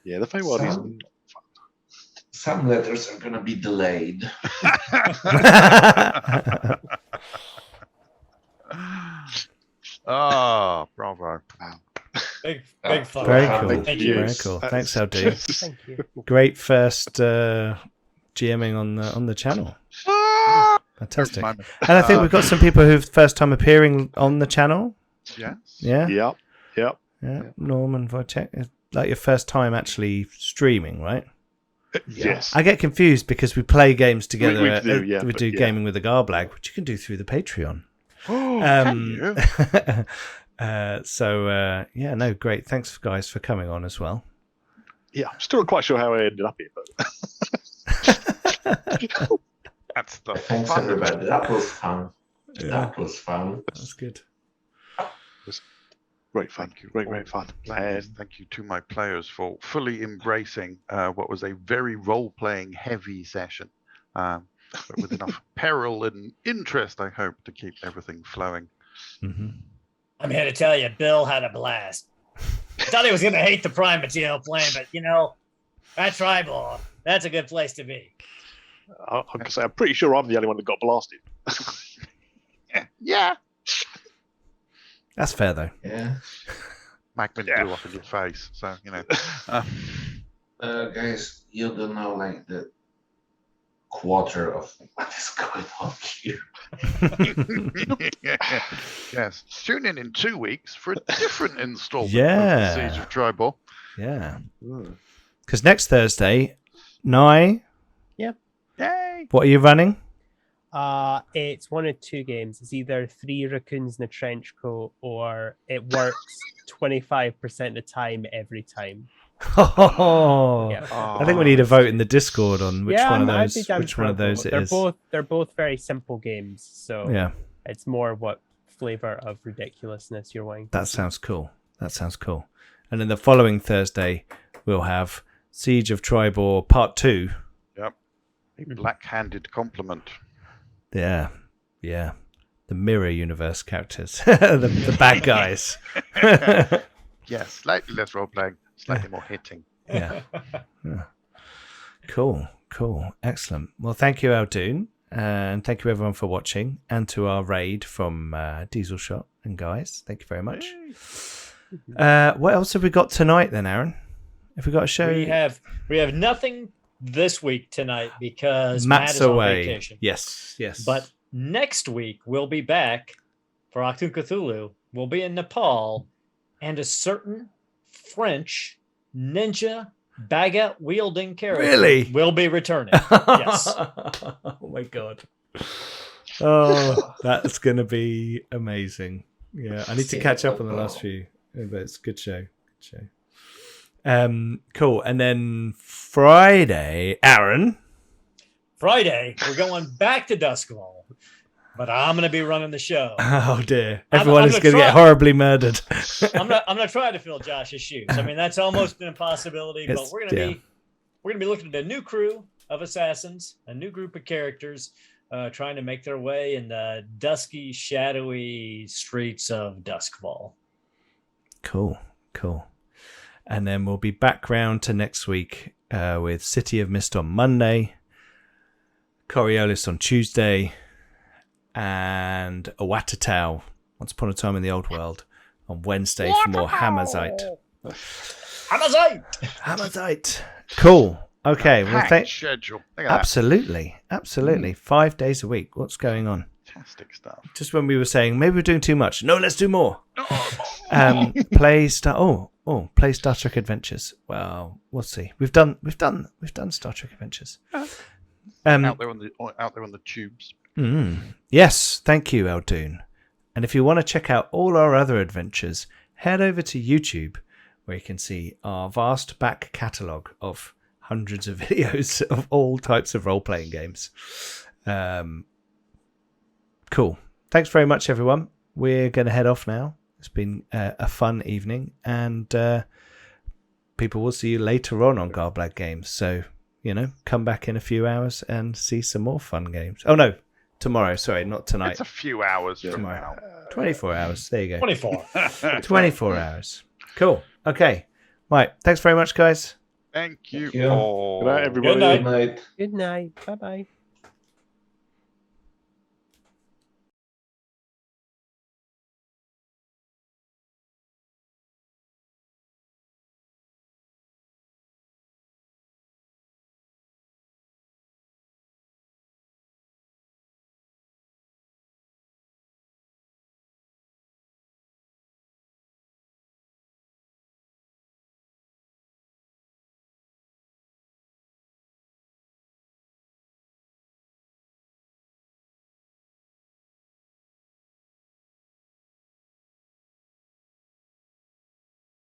Yeah, the Feywild is. Some letters are gonna be delayed. Ah, bravo. Big fun. Very Thank cool. Thank you. Very cool. Thanks, LD. Thank you. Great first GMing on the channel. Ah! Fantastic. Moment. And I think we've got some people who've first time appearing on the channel. Yes. Yeah. Yep. Yeah. Norman Wojtek. Like your first time actually streaming, right? Yes. I get confused because we play games together. We do, yeah, we but do yeah. Gaming with the Garblag, which you can do through the Patreon. Can you? Yeah, no, great. Thanks, guys, for coming on as well. Yeah, I'm still not quite sure how I ended up here, but That's the Thanks, fun of it. everybody. That was fun. Yeah. That was fun. That's good. great fun. Thank you. Great fun. Thank you to my players for fully embracing what was a very role-playing heavy session, but with enough peril and interest, I hope, to keep everything flowing. Mm-hmm. I'm here to tell you, Bill had a blast. I thought he was going to hate the Primatio plane, but that Triboar, that's a good place to be. I'm gonna say I'm pretty sure I'm the only one that got blasted. Yeah. That's fair, though. Yeah. Magman Yeah. blew up in your face, so Guys, you don't know like the quarter of what is going on here. Yes. Tune in 2 weeks for a different installment Yeah. of the Siege of Triboar. Yeah. Because next Thursday, Nye, Yay! what are you running? It's one of two games. It's either 3 raccoons in a trench coat, or it works 25% of the time every time. Oh, Yeah. I think we need a vote in the Discord on which one of I'd those be down which for one a of those vote. it is. They're both very simple games, so Yeah, it's more what flavor of ridiculousness you're wanting. that sounds cool. That sounds cool. And then the following Thursday, we'll have Siege of Triboar Part 2. A black-handed compliment. Yeah. The Mirror Universe characters. the bad guys. Yes, slightly less role-playing, slightly more hitting. Yeah. Cool. Excellent. Well, thank you, Aldoon. And thank you, everyone, for watching. And to our raid from Diesel Shot and guys. Thank you very much. What else have we got tonight then, Aaron? Have we got a show? We have nothing this week tonight because Matt's Matt is away. on vacation. Yes. But next week we'll be back for Octoon Cthulhu. We'll be in Nepal, and a certain French ninja baguette wielding character Really? will be returning. Yes. Oh my god. Oh, that's gonna be amazing. Yeah, I need to catch up on the last few, but it's a good show. Cool. And then Friday, Aaron. Friday, we're going back to Duskfall, but I'm going to be running the show. Oh dear, I'm everyone is gonna going to try. get horribly murdered. I'm not trying to fill Josh's shoes. I mean, that's almost an impossibility. But It's- we're gonna be looking at a new crew of assassins, a new group of characters, trying to make their way in the dusky, shadowy streets of Duskfall. Cool. And then we'll be back round to next week with City of Mist on Monday, Coriolis on Tuesday, and Awatatau, Once Upon a Time in the Old World, on Wednesday for more Hammerzite. Hammerzite. Cool. Okay. Well, Packed schedule. Look at absolutely. 5 days a week. What's going on? that. Fantastic stuff. Just when we were saying maybe we're doing too much. No, let's do more. Play Star Trek Adventures. Well, we'll see. We've done Star Trek Adventures. Out there on the tubes. Yes, thank you, Aldoon. And if you want to check out all our other adventures, head over to YouTube, where you can see our vast back catalogue of hundreds of videos of all types of role-playing games. Cool. Thanks very much, everyone. We're going to head off now. It's been a fun evening, and people will see you later on Garblag Games. So, come back in a few hours and see some more fun games. Oh, no. Tomorrow. Sorry, not tonight. It's a few hours from Tomorrow. now. 24 hours. There you go. 24. 24 hours. Cool. Okay. Right. Thanks very much, guys. Thank you Thank you. all. Good night, everybody. Good night. Good night. Good night. Bye-bye.